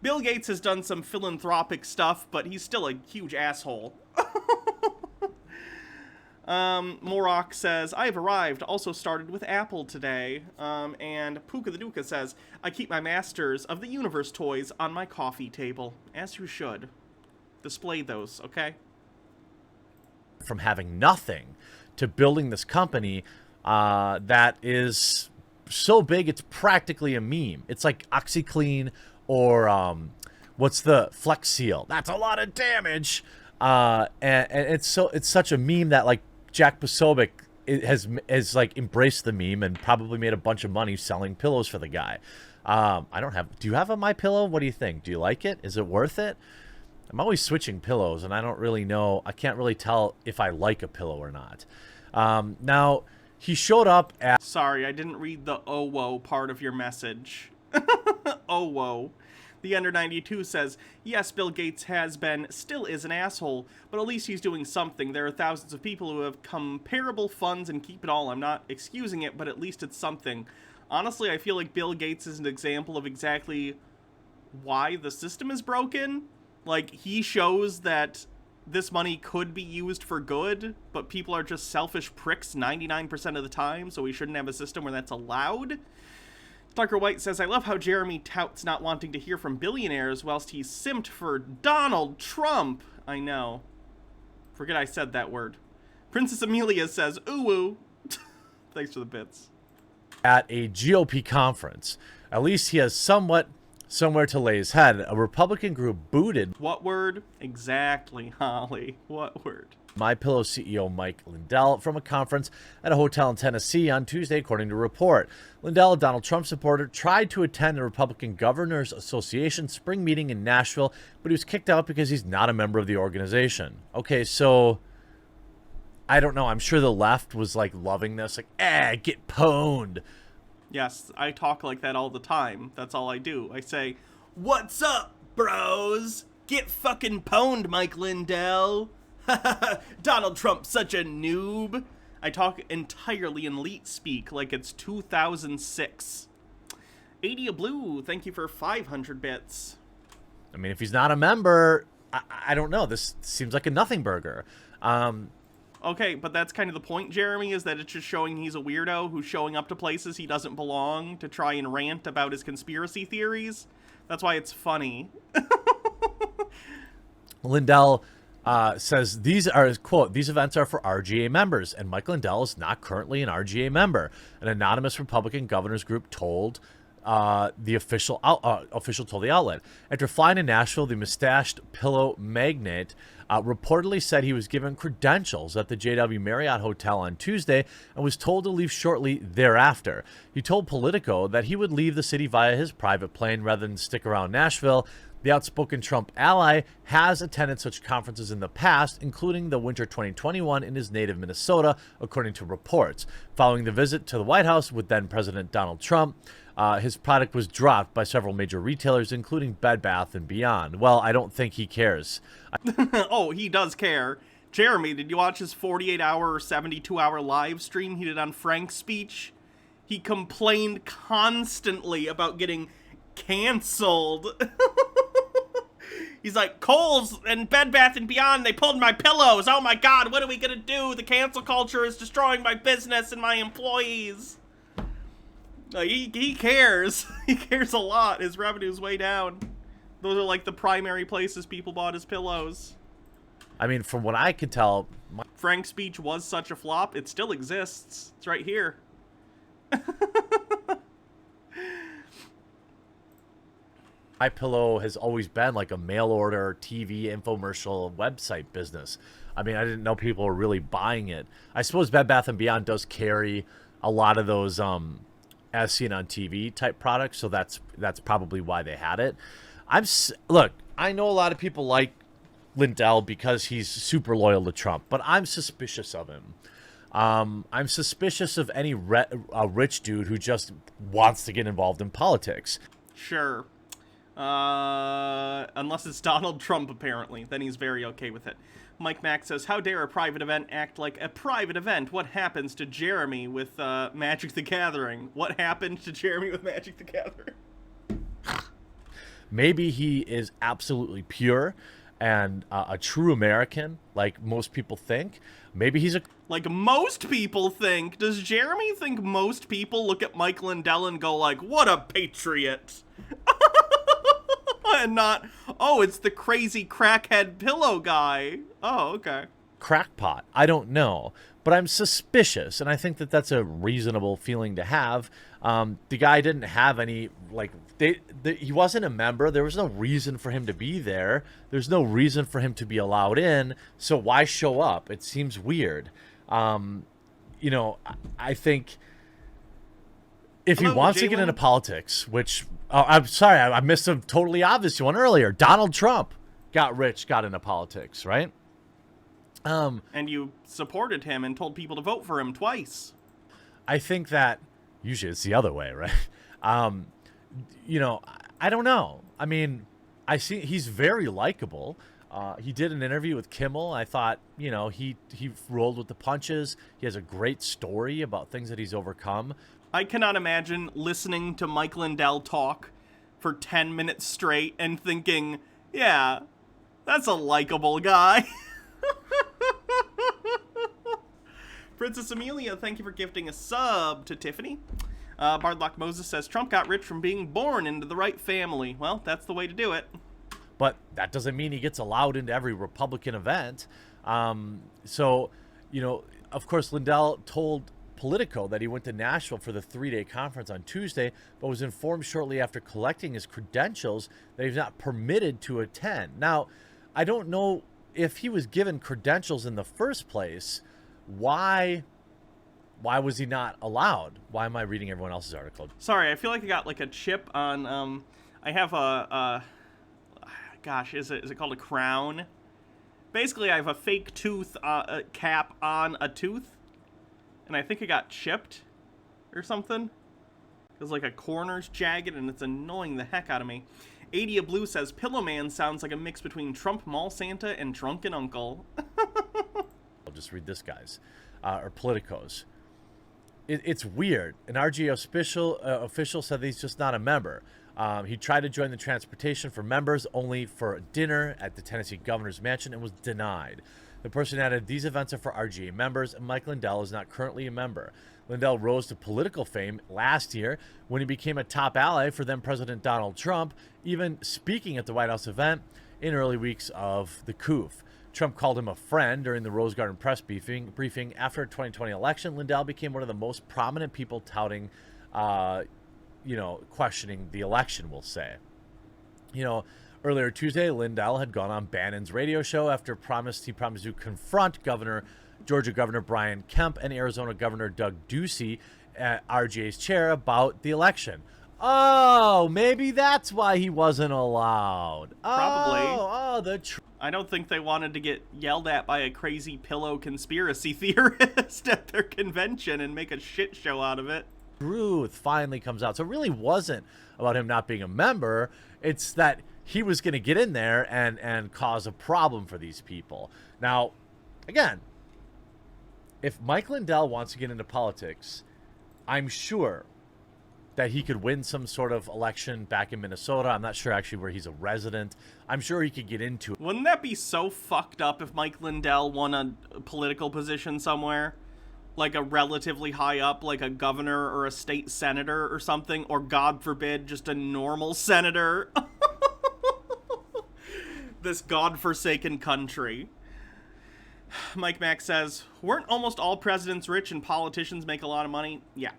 Bill Gates has done some philanthropic stuff, but he's still a huge asshole. Morok says, I have arrived, also started with Apple today. And Puka the Duka says, I keep my Masters of the Universe toys on my coffee table, as you should. Display those, okay?
From having nothing to building this company that is so big it's practically a meme. It's like OxyClean or what's the Flex Seal? That's a lot of damage. And it's such a meme that like Jack Posobiec has like embraced the meme and probably made a bunch of money selling pillows for the guy. Do you have a My Pillow? What do you think? Do you like it? Is it worth it? I'm always switching pillows and I don't really know. I can't really tell if I like a pillow or not. Now, he showed up at...
Sorry, I didn't read the oh whoa part of your message. Oh whoa. The Under 92 says, yes, Bill Gates has been, still is an asshole, but at least he's doing something. There are thousands of people who have comparable funds and keep it all. I'm not excusing it, but at least it's something. Honestly, I feel like Bill Gates is an example of exactly why the system is broken. Like, he shows that this money could be used for good, but people are just selfish pricks 99% of the time, so we shouldn't have a system where that's allowed. Tucker White says, I love how Jeremy touts not wanting to hear from billionaires whilst he's simped for Donald Trump. I know. Forget I said that word. Princess Amelia says, ooh ooh. Thanks for the bits.
At a GOP conference. At least he has somewhere to lay his head. A Republican group booted...
What word? Exactly, Holly. What word?
MyPillow CEO Mike Lindell from a conference at a hotel in Tennessee on Tuesday, according to a report. Lindell, a Donald Trump supporter, tried to attend the Republican Governors Association spring meeting in Nashville, but he was kicked out because he's not a member of the organization. Okay, so I don't know. I'm sure the left was like loving this, like, get pwned.
Yes, I talk like that all the time. That's all I do. I say, what's up, bros? Get fucking pwned, Mike Lindell. Donald Trump's such a noob. I talk entirely in elite speak like it's 2006. 80 Blue, thank you for 500 bits.
I mean, if he's not a member, I don't know. This seems like a nothing burger.
Okay, but that's kind of the point, Jeremy, is that it's just showing he's a weirdo who's showing up to places he doesn't belong to try and rant about his conspiracy theories. That's why it's funny.
Lindell says these are, quote, these events are for RGA members, and Mike Lindell is not currently an RGA member. An anonymous Republican governors group told the official told the outlet. After flying to Nashville, the mustached pillow magnate reportedly said he was given credentials at the JW Marriott Hotel on Tuesday and was told to leave shortly thereafter. He told Politico that he would leave the city via his private plane rather than stick around Nashville. The outspoken Trump ally has attended such conferences in the past, including the winter 2021 in his native Minnesota, according to reports. Following the visit to the White House with then-President Donald Trump, his product was dropped by several major retailers, including Bed Bath & Beyond. Well, I don't think he cares.
Oh, he does care. Jeremy, did you watch his 48-hour or 72-hour live stream he did on Frank's speech? He complained constantly about getting canceled. He's like, Kohl's and Bed Bath & Beyond, they pulled my pillows. Oh my God, what are we gonna do? The cancel culture is destroying my business and my employees. He cares. He cares a lot. His revenue's way down. Those are like the primary places people bought his pillows.
I mean, from what I can tell...
Frank's speech was such a flop. It still exists. It's right here.
MyPillow has always been like a mail order, TV, infomercial, website business. I mean, I didn't know people were really buying it. I suppose Bed Bath & Beyond does carry a lot of those as seen on TV type products, so that's probably why they had it. Look, I know a lot of people like Lindell because he's super loyal to Trump, but I'm suspicious of him. I'm suspicious of any rich dude who just wants to get involved in politics.
Sure. Unless it's Donald Trump, apparently. Then he's very okay with it. Mike Mack says, how dare a private event act like a private event? What happens to Jeremy with Magic the Gathering? What happened to Jeremy with Magic the Gathering?
Maybe he is absolutely pure and a true American, like most people think. Maybe he's a...
Like most people think. Does Jeremy think most people look at Mike Lindell and go like, what a patriot? And not, oh, it's the crazy crackhead pillow guy. Oh, okay.
Crackpot. I don't know. But I'm suspicious, and I think that that's a reasonable feeling to have. The guy didn't have any, like, he wasn't a member. There was no reason for him to be there. There's no reason for him to be allowed in. So why show up? It seems weird. You know, I think if he wants to get into politics, which... Oh, I'm sorry, I missed a totally obvious one earlier. Donald Trump got rich, got into politics, right?
And you supported him and told people to vote for him twice.
I think that usually it's the other way, right? You know, I don't know. I mean, I see he's very likable. He did an interview with Kimmel. I thought, you know, he rolled with the punches. He has a great story about things that he's overcome.
I cannot imagine listening to Mike Lindell talk for 10 minutes straight and thinking, yeah, that's a likable guy. Princess Amelia, thank you for gifting a sub to Tiffany. Bardlock Moses says, Trump got rich from being born into the right family. Well, that's the way to do it.
But that doesn't mean he gets allowed into every Republican event. So, you know, of course, Lindell told Politico that he went to Nashville for the 3-day conference on Tuesday, but was informed shortly after collecting his credentials that he's not permitted to attend. Now, I don't know if he was given credentials in the first place. Why was he not allowed? Why am I reading everyone else's article?
Sorry, I feel like I got like a chip on, I have a gosh, is it called a crown? Basically, I have a fake tooth cap on a tooth, and I think it got chipped or something. It's like a corner's jagged, and it's annoying the heck out of me. Adia Blue says, Pillowman sounds like a mix between Trump Mall Santa and Drunken Uncle.
I'll just read this, guys, or Politico's. It's weird. An RGA official said that he's just not a member. He tried to join the transportation for members only for dinner at the Tennessee governor's mansion and was denied. The person added, these events are for RGA members, and Mike Lindell is not currently a member. Lindell rose to political fame last year when he became a top ally for then President Donald Trump, even speaking at the White House event in early weeks of the coup. Trump called him a friend during the Rose Garden press briefing. After the 2020 election, Lindell became one of the most prominent people touting, questioning the election, we'll say. Earlier Tuesday, Lindell had gone on Bannon's radio show after he promised to confront Georgia Governor Brian Kemp and Arizona Governor Doug Ducey at RGA's chair about the election. Oh, maybe that's why he wasn't allowed.
Probably. I don't think they wanted to get yelled at by a crazy pillow conspiracy theorist at their convention and make a shit show out of it.
Truth finally comes out. So it really wasn't about him not being a member. It's that he was going to get in there and cause a problem for these people. Now, again, if Mike Lindell wants to get into politics, I'm sure that he could win some sort of election back in Minnesota. I'm not sure actually where he's a resident. I'm sure he could get into it.
Wouldn't that be so fucked up if Mike Lindell won a political position somewhere? Like a relatively high up, like a governor or a state senator or something, or God forbid, just a normal senator. This godforsaken country. Mike Mack says, weren't almost all presidents rich and politicians make a lot of money? Yeah.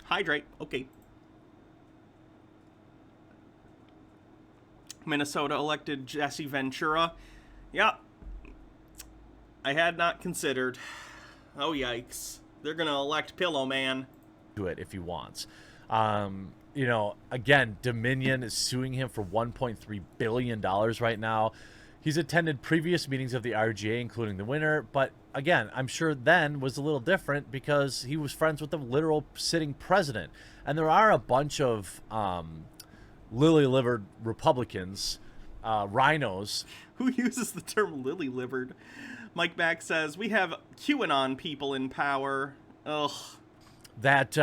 Hydrate. Okay. Minnesota elected Jesse Ventura. Yeah. I had not considered. Oh, yikes. They're going to elect Pillowman.
Do it if he wants. Again, Dominion is suing him for $1.3 billion right now. He's attended previous meetings of the RGA, including the winter, but again, I'm sure then was a little different because he was friends with the literal sitting president. And there are a bunch of lily-livered Republicans, rhinos.
Who uses the term lily-livered? Mike Mack says, we have QAnon people in power. Ugh.
That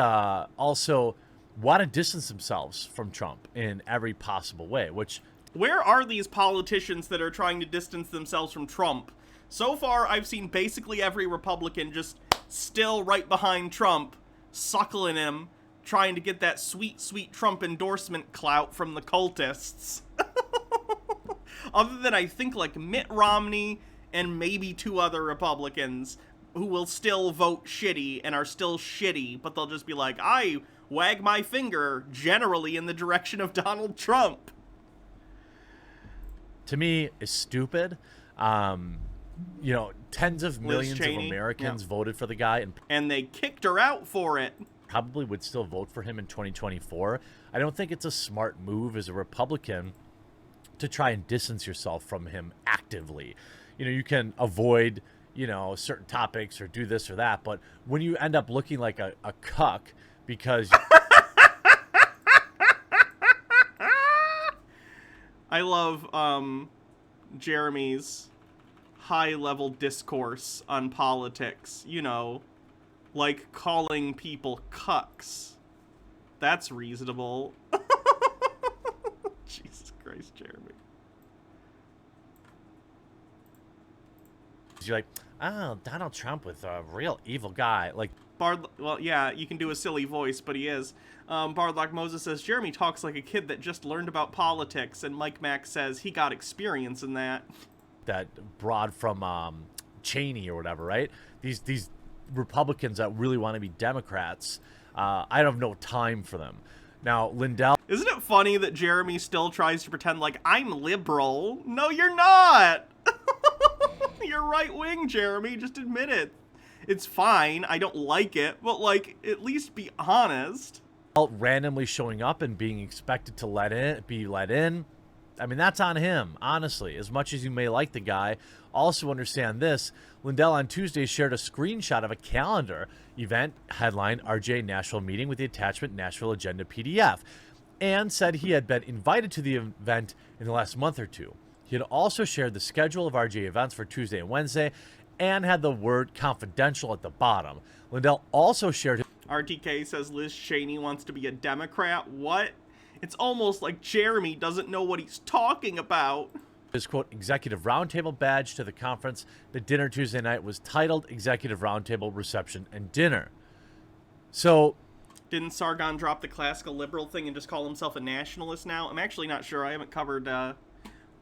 also want to distance themselves from Trump in every possible way, which...
Where are these politicians that are trying to distance themselves from Trump? So far, I've seen basically every Republican just still right behind Trump, suckling him, trying to get that sweet, sweet Trump endorsement clout from the cultists. Other than, I think, like Mitt Romney and maybe 2 other Republicans who will still vote shitty and are still shitty, but they'll just be like, I wag my finger generally in the direction of Donald Trump.
To me, is stupid. Tens of millions of Americans voted for the guy.
And they kicked her out for it.
Probably would still vote for him in 2024. I don't think it's a smart move as a Republican to try and distance yourself from him actively. You can avoid you know, certain topics or do this or that. But when you end up looking like a cuck because
I love Jeremy's high-level discourse on politics. You know, like calling people cucks. That's reasonable. Jesus Christ, Jeremy.
you're like, oh, Donald Trump was a real evil guy. Like,
Well, yeah, you can do a silly voice, but he is. Bardlock Moses says, Jeremy talks like a kid that just learned about politics, and Mike Mack says he got experience in that.
that broad from Cheney or whatever, right? These Republicans that really want to be Democrats, I have no time for them. Now, Lindell...
Isn't it funny that Jeremy still tries to pretend like, I'm liberal? No, you're not! You're right-wing, Jeremy. Just admit it. It's fine. I don't like it. But, like, at least be honest.
randomly showing up and being expected to be let in. I mean, that's on him, honestly. As much as you may like the guy, also understand this. Lindell on Tuesday shared a screenshot of a calendar event headlined RJ Nashville meeting with the attachment Nashville Agenda PDF, and said he had been invited to the event in the last month or two. He had also shared the schedule of RJ events for Tuesday and Wednesday, and had the word confidential at the bottom. Lindell also shared...
RTK says Liz Cheney wants to be a Democrat. What? It's almost like Jeremy doesn't know what he's talking about.
His, quote, executive roundtable badge to the conference. The dinner Tuesday night was titled Executive Roundtable Reception and Dinner. So...
Didn't Sargon drop the classical liberal thing and just call himself a nationalist now? I'm actually not sure. I haven't covered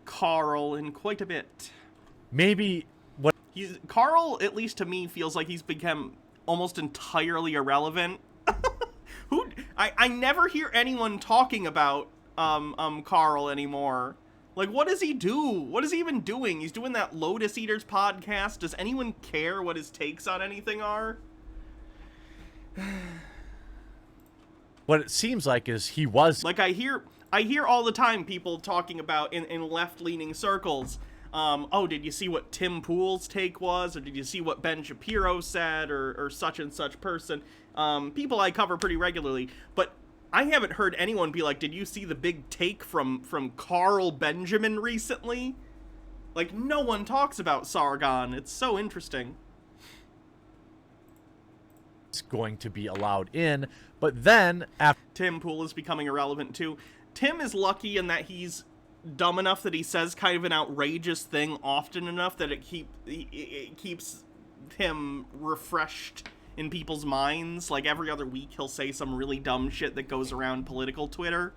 Carl in quite a bit.
Maybe...
Carl, at least to me, feels like he's become almost entirely irrelevant. I never hear anyone talking about Carl anymore. Like, what does he do? What is he even doing? He's doing that Lotus Eaters podcast. Does anyone care what his takes on anything are?
What it seems like is he was...
Like, I hear all the time people talking about in left-leaning circles, oh, did you see what Tim Pool's take was? Or did you see what Ben Shapiro said? Or such and such person? People I cover pretty regularly. But I haven't heard anyone be like, did you see the big take from Carl Benjamin recently? Like, no one talks about Sargon. It's so interesting.
It's going to be allowed in. But then... after
Tim Pool is becoming irrelevant, too. Tim is lucky in that he's dumb enough that he says kind of an outrageous thing often enough that it keeps him refreshed in people's minds. Like, every other week he'll say some really dumb shit that goes around political Twitter,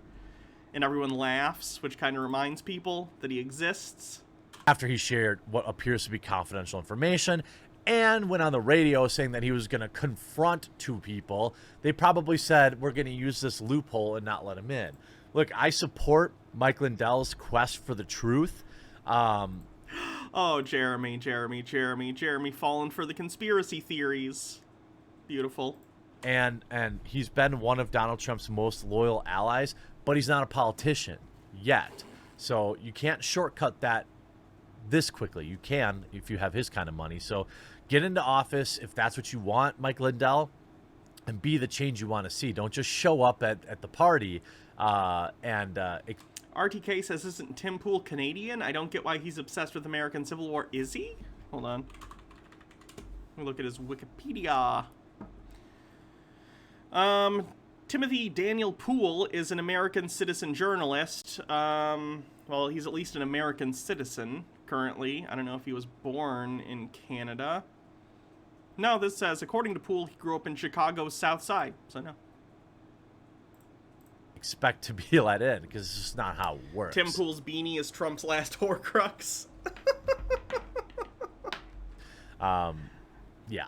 and everyone laughs, which kind of reminds people that he exists.
After he shared what appears to be confidential information and went on the radio saying that he was going to confront two people, they probably said, we're going to use this loophole and not let him in. Look, I support Mike Lindell's quest for the truth.
Oh, Jeremy falling for the conspiracy theories. Beautiful.
And he's been one of Donald Trump's most loyal allies, but he's not a politician yet. So you can't shortcut that this quickly. You can if you have his kind of money. So get into office if that's what you want, Mike Lindell, and be the change you want to see. Don't just show up at the party
RTK says, isn't Tim Pool Canadian? I don't get why he's obsessed with American Civil War. Is he? Hold on. Let me look at his Wikipedia. Timothy Daniel Pool is an American citizen journalist. Well, he's at least an American citizen currently. I don't know if he was born in Canada. No, this says, according to Pool, he grew up in Chicago's South Side. So no.
Expect to be let in, because it's just not how it works.
Tim Pool's beanie is Trump's last Horcrux.
Yeah.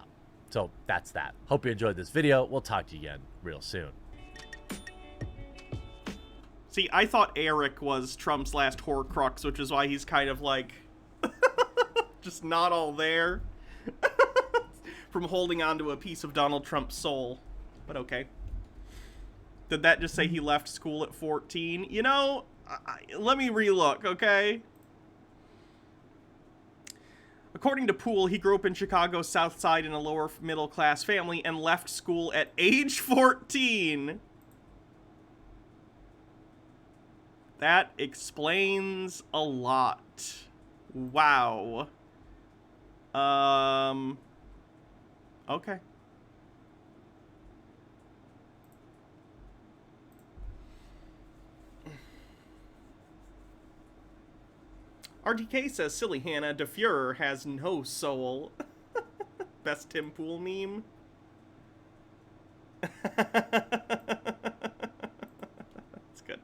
So that's that. Hope you enjoyed this video. We'll talk to you again real soon.
See, I thought Eric was Trump's last Horcrux, which is why he's kind of like just not all there from holding on to a piece of Donald Trump's soul. But okay. Did that just say he left school at 14? You know, let me relook, okay? According to Poole, he grew up in Chicago's South Side in a lower middle class family and left school at age 14. That explains a lot. Wow. Okay. RTK says, silly Hannah, De Fuhrer has no soul. Best Tim Pool meme. That's good.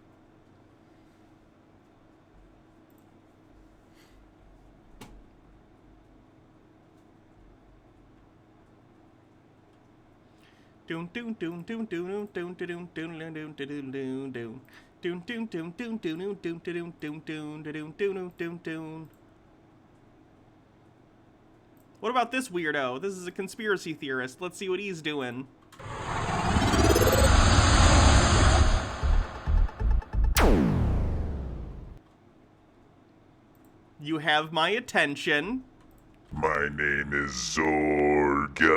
Doon doon doon doon doon doon doon doon doon doon doon doon doon. Doon doon doon doon doon doon doon doon doon doon doon doon doon. What about this weirdo? This is a conspiracy theorist. Let's see what he's doing. You have my attention.
My name is Zorga,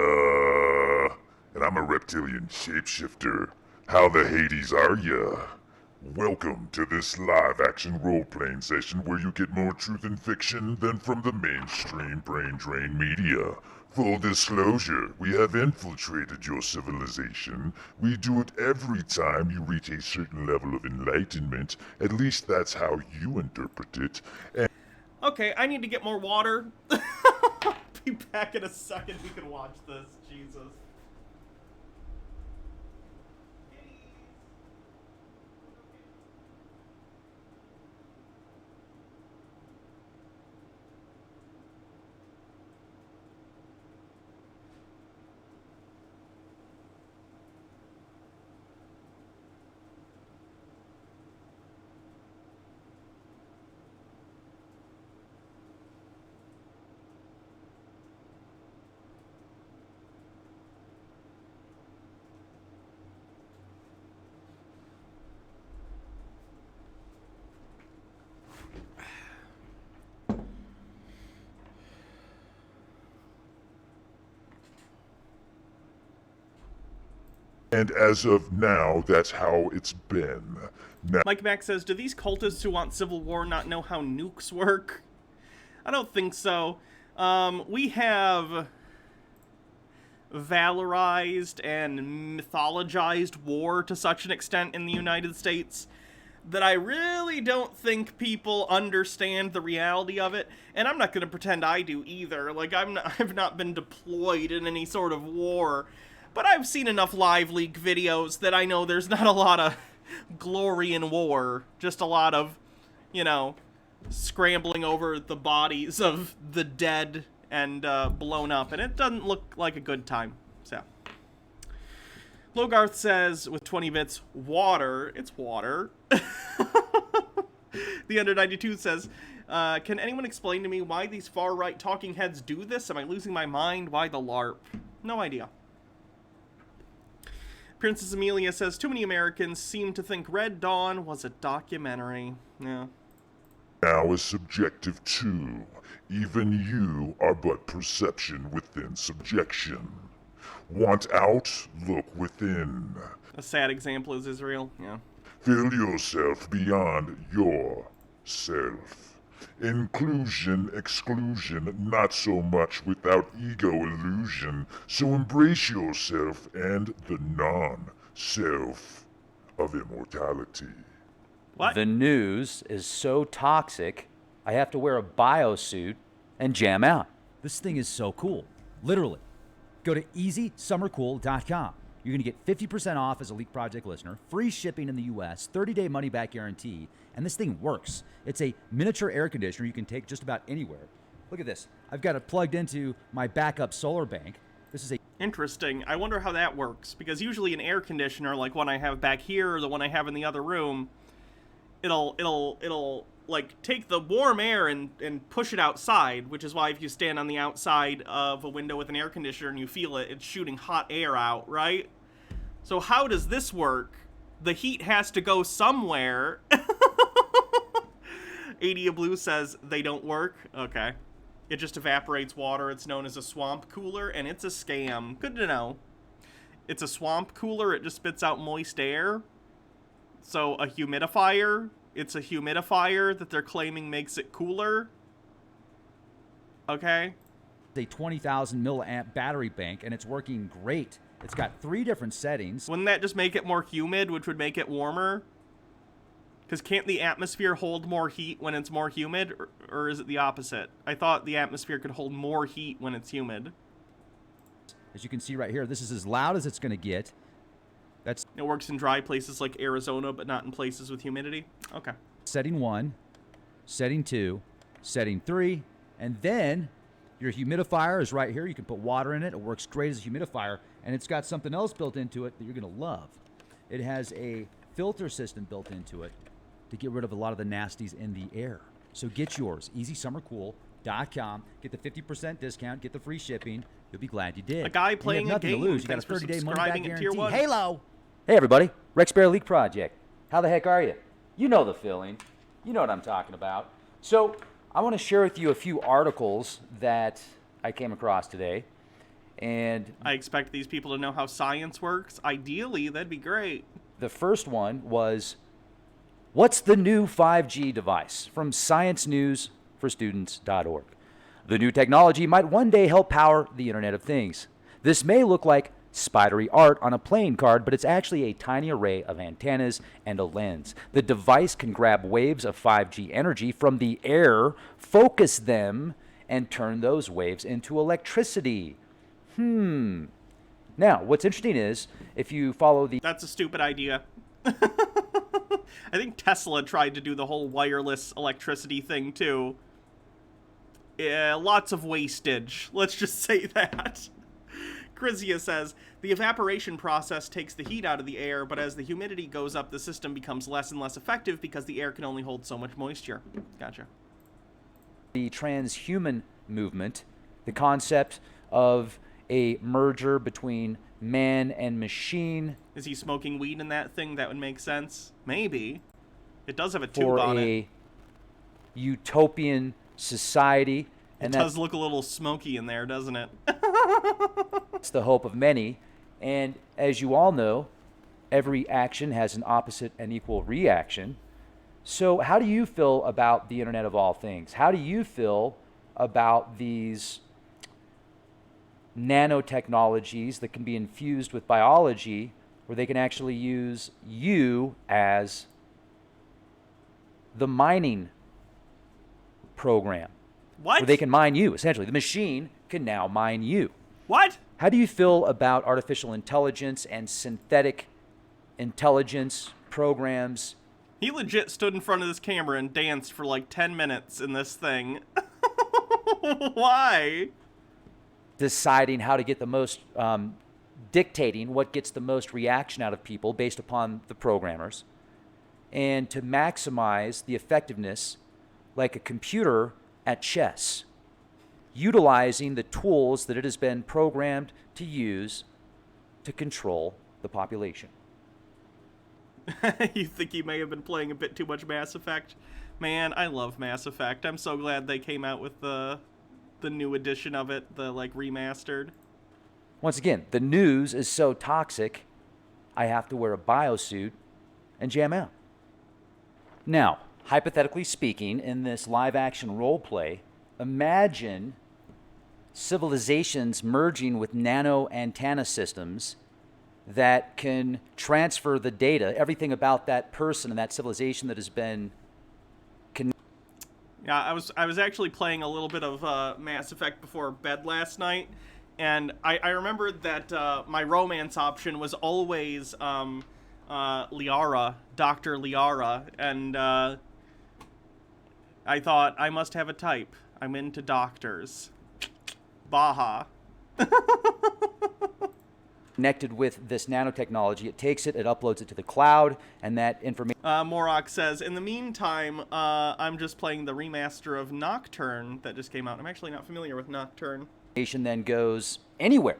and I'm a reptilian shapeshifter. How the Hades are ya? Welcome to this live-action role-playing session where you get more truth in fiction than from the mainstream brain-drain media. Full disclosure, we have infiltrated your civilization. We do it every time you reach a certain level of enlightenment. At least that's how you interpret it. And
Okay, I need to get more water. Be back in a second. We can watch this. Jesus.
as of now, that's how it's been. Now,
Mike Mack says, do these cultists who want civil war not know how nukes work? I don't think so. We have valorized and mythologized war to such an extent in the United States that I really don't think people understand the reality of it, and I'm not going to pretend I do either. Like, I've not been deployed in any sort of war, but I've seen enough Live Leak videos that I know there's not a lot of glory in war, just a lot of, you know, scrambling over the bodies of the dead and blown up, and it doesn't look like a good time, so. Logarth says, with 20 bits, water. It's water. The Under 92 says, can anyone explain to me why these far-right talking heads do this? Am I losing my mind? Why the LARP? No idea. Princess Amelia says, too many Americans seem to think Red Dawn was a documentary. Yeah.
now is subjective too. Even you are but perception within subjection. Want out? Look within.
A sad example is Israel, yeah.
Feel yourself beyond yourself. Inclusion, exclusion, not so much without ego illusion. So embrace yourself and the non-self of immortality.
What?
The news is so toxic, I have to wear a biosuit and jam out.
This thing is so cool. Literally. Go to easysummercool.com. You're going to get 50% off as a Leak Project listener, free shipping in the US, 30-day money-back guarantee, and this thing works. It's a miniature air conditioner you can take just about anywhere. Look at this. I've got it plugged into my backup solar bank. This is a
Interesting. I wonder how that works, because usually an air conditioner, like one I have back here or the one I have in the other room, it'll like take the warm air and push it outside, which is why if you stand on the outside of a window with an air conditioner and you feel it, it's shooting hot air out, right? So how does this work? The heat has to go somewhere. Adia Blue says they don't work. Okay. It just evaporates water. It's known as a swamp cooler, and it's a scam. Good to know. It's a swamp cooler. It just spits out moist air. So a humidifier. It's a humidifier that they're claiming makes it cooler. Okay.
A 20,000 milliamp battery bank, and it's working great. It's got 3 different settings.
Wouldn't that just make it more humid, which would make it warmer? Because can't the atmosphere hold more heat when it's more humid? Or is it the opposite? I thought the atmosphere could hold more heat when it's humid.
As you can see right here, this is as loud as it's going to get. That's
It works in dry places like Arizona, but not in places with humidity? Okay.
setting 1, setting 2, setting 3, and then your humidifier is right here. You can put water in it. It works great as a humidifier, and it's got something else built into it that you're going to love. It has a filter system built into it to get rid of a lot of the nasties in the air. So get yours, easysummercool.com. Get the 50% discount, get the free shipping. You'll be glad you did.
A guy
And
playing
you have
a
nothing
game.
to lose. You got a
Thanks for
30-day money-back
subscribing at Tier
guarantee.
1.
Halo!
Hey everybody, Rex Bear League Project. How the heck are you? You know the feeling. You know what I'm talking about. So I want to share with you a few articles that I came across today. And
I expect these people to know how science works. Ideally, that'd be great.
the first one was, what's the new 5G device? From sciencenewsforstudents.org. The new technology might one day help power the Internet of Things. This may look like spidery art on a playing card, but it's actually a tiny array of antennas and a lens. The device can grab waves of 5G energy from the air, focus them, and turn those waves into electricity. Now, what's interesting is, if you follow the
That's a stupid idea. I think Tesla tried to do the whole wireless electricity thing, too. Yeah, lots of wastage. Let's just say that. Chrysia says, the evaporation process takes the heat out of the air, but as the humidity goes up, the system becomes less and less effective because the air can only hold so much moisture. Gotcha.
the transhuman movement, the concept of a merger between man and machine
Is he smoking weed in that thing? That would make sense. Maybe. It does have a tube
for
on it.
a utopian society. And
It does look a little smoky in there, doesn't it?
that's the hope of many. And as you all know, every action has an opposite and equal reaction. So how do you feel about the Internet of all things? How do you feel about these nanotechnologies that can be infused with biology, where they can actually use you as the mining program?
What?
Where they can mine you, essentially. The machine can now mine you.
What?
How do you feel about artificial intelligence and synthetic intelligence programs?
He legit stood in front of this camera and danced for like 10 minutes in this thing. Why?
Deciding how to get the most, dictating what gets the most reaction out of people based upon the programmers, and to maximize the effectiveness like a computer at chess, utilizing the tools that it has been programmed to use to control the population.
You think he may have been playing a bit too much Mass Effect? Man, I love Mass Effect. I'm so glad they came out with the new edition of it, the like remastered.
Once again, the news is so toxic, I have to wear a biosuit and jam out. Now, hypothetically speaking, in this live-action role play, imagine civilizations merging with nano antenna systems that can transfer the data, everything about that person and that civilization that has been
Yeah, I was actually playing a little bit of Mass Effect before bed last night, and I remembered that my romance option was always Liara, Dr. Liara, and I thought, I must have a type. I'm into doctors. Baja.
connected with this nanotechnology. It takes it, it uploads it to the cloud, and that information
Morok says, in the meantime, I'm just playing the remaster of Nocturne that just came out. I'm actually not familiar with Nocturne.
then goes anywhere,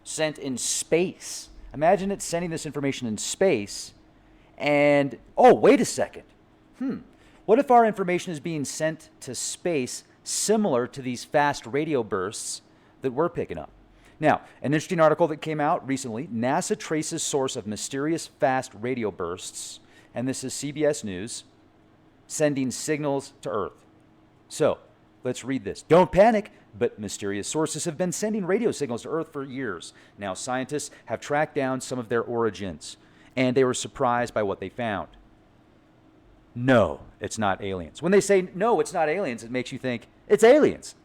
sent in space. Imagine it sending this information in space, and, oh, wait a second. What if our information is being sent to space similar to these fast radio bursts that we're picking up. Now, an interesting article that came out recently, NASA traces source of mysterious fast radio bursts, and this is CBS News, sending signals to Earth. So, let's read this. Don't panic, but mysterious sources have been sending radio signals to Earth for years. Now, scientists have tracked down some of their origins, and they were surprised by what they found. No, it's not aliens. When they say, no, it's not aliens, it makes you think, it's aliens.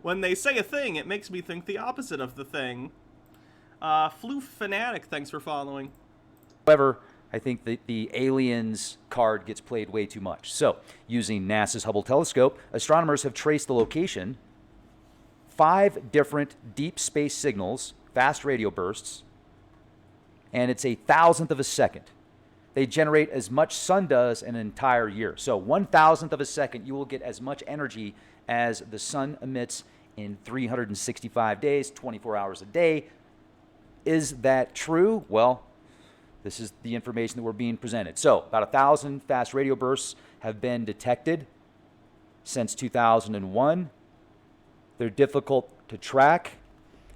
When they say a thing, it makes me think the opposite of the thing. Floof Fanatic, thanks for following.
However, I think that the aliens card gets played way too much. So, using NASA's Hubble telescope, astronomers have traced the location, 5 different deep space signals, fast radio bursts, and it's 1,000th of a second. They generate as much sun does in an entire year. So 1,000th of a second, you will get as much energy as the sun emits in 365 days, 24 hours a day. Is that true? Well, this is the information that we're being presented. So about 1,000 fast radio bursts have been detected since 2001. They're difficult to track.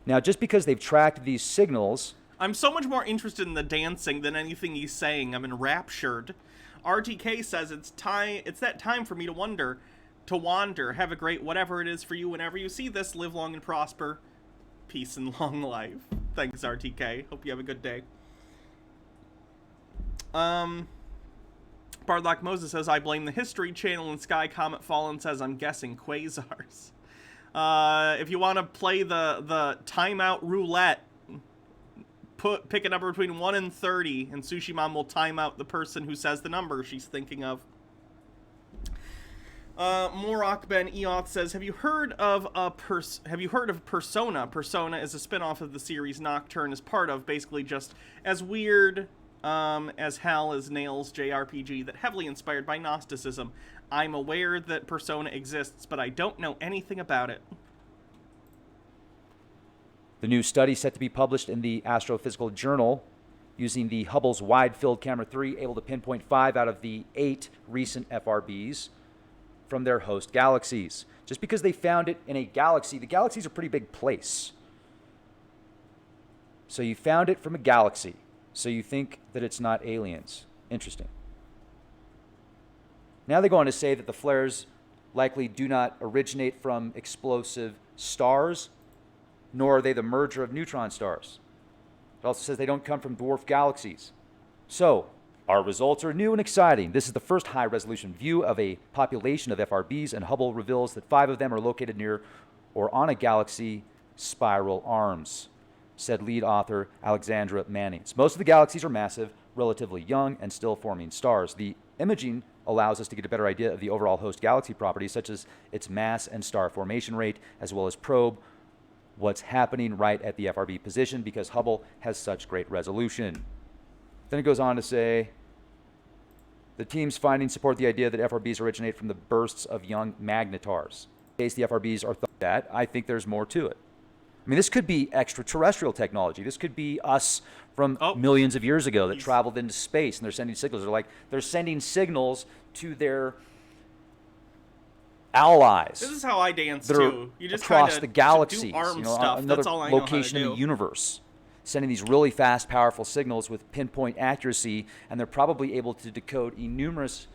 Now, just because they've tracked these signals...
I'm so much more interested in the dancing than anything he's saying. I'm enraptured. RTK says it's that time for me to wander. Have a great whatever it is for you whenever you see this. Live long and prosper. Peace and long life. Thanks, RTK. Hope you have a good day. Bardlock Moses says, I blame the History Channel, and Sky Comet Fallen says, I'm guessing quasars. If you want to play the timeout roulette, pick a number between 1 and 30, and Sushi Mom will time out the person who says the number she's thinking of. Morok Ben Eoth says, have you heard of Persona? Persona is a spin-off of the series Nocturne is part of, basically just as weird as hell as Nails JRPG that heavily inspired by Gnosticism. I'm aware that Persona exists, but I don't know anything about it.
The new study set to be published in the Astrophysical Journal using the Hubble's Wide Field Camera 3, able to pinpoint 5 out of the 8 recent FRBs from their host galaxies. Just because they found it in a galaxy, the galaxy's a pretty big place. So you found it from a galaxy, so you think that it's not aliens. Interesting. Now they go on to say that the flares likely do not originate from explosive stars, nor are they the merger of neutron stars. It also says they don't come from dwarf galaxies. So, our results are new and exciting. This is the first high-resolution view of a population of FRBs, and Hubble reveals that 5 of them are located near or on a galaxy spiral arms, said lead author Alexandra Mannings. Most of the galaxies are massive, relatively young, and still forming stars. The imaging allows us to get a better idea of the overall host galaxy properties, such as its mass and star formation rate, as well as probe what's happening right at the FRB position because Hubble has such great resolution. Then it goes on to say, the team's findings support the idea that FRBs originate from the bursts of young magnetars. In case the FRBs are thought that, I think there's more to it. I mean, this could be extraterrestrial technology. This could be us from millions of years ago that traveled into space, and they're sending signals. They're sending signals to their allies.
This is how I dance
that
too.
Are
You just
across the galaxies,
do arm
you know,
stuff.
another
That's all I know
location
how to
in the
do.
universe, sending these really fast, powerful signals with pinpoint accuracy, and they're probably able to decode enormous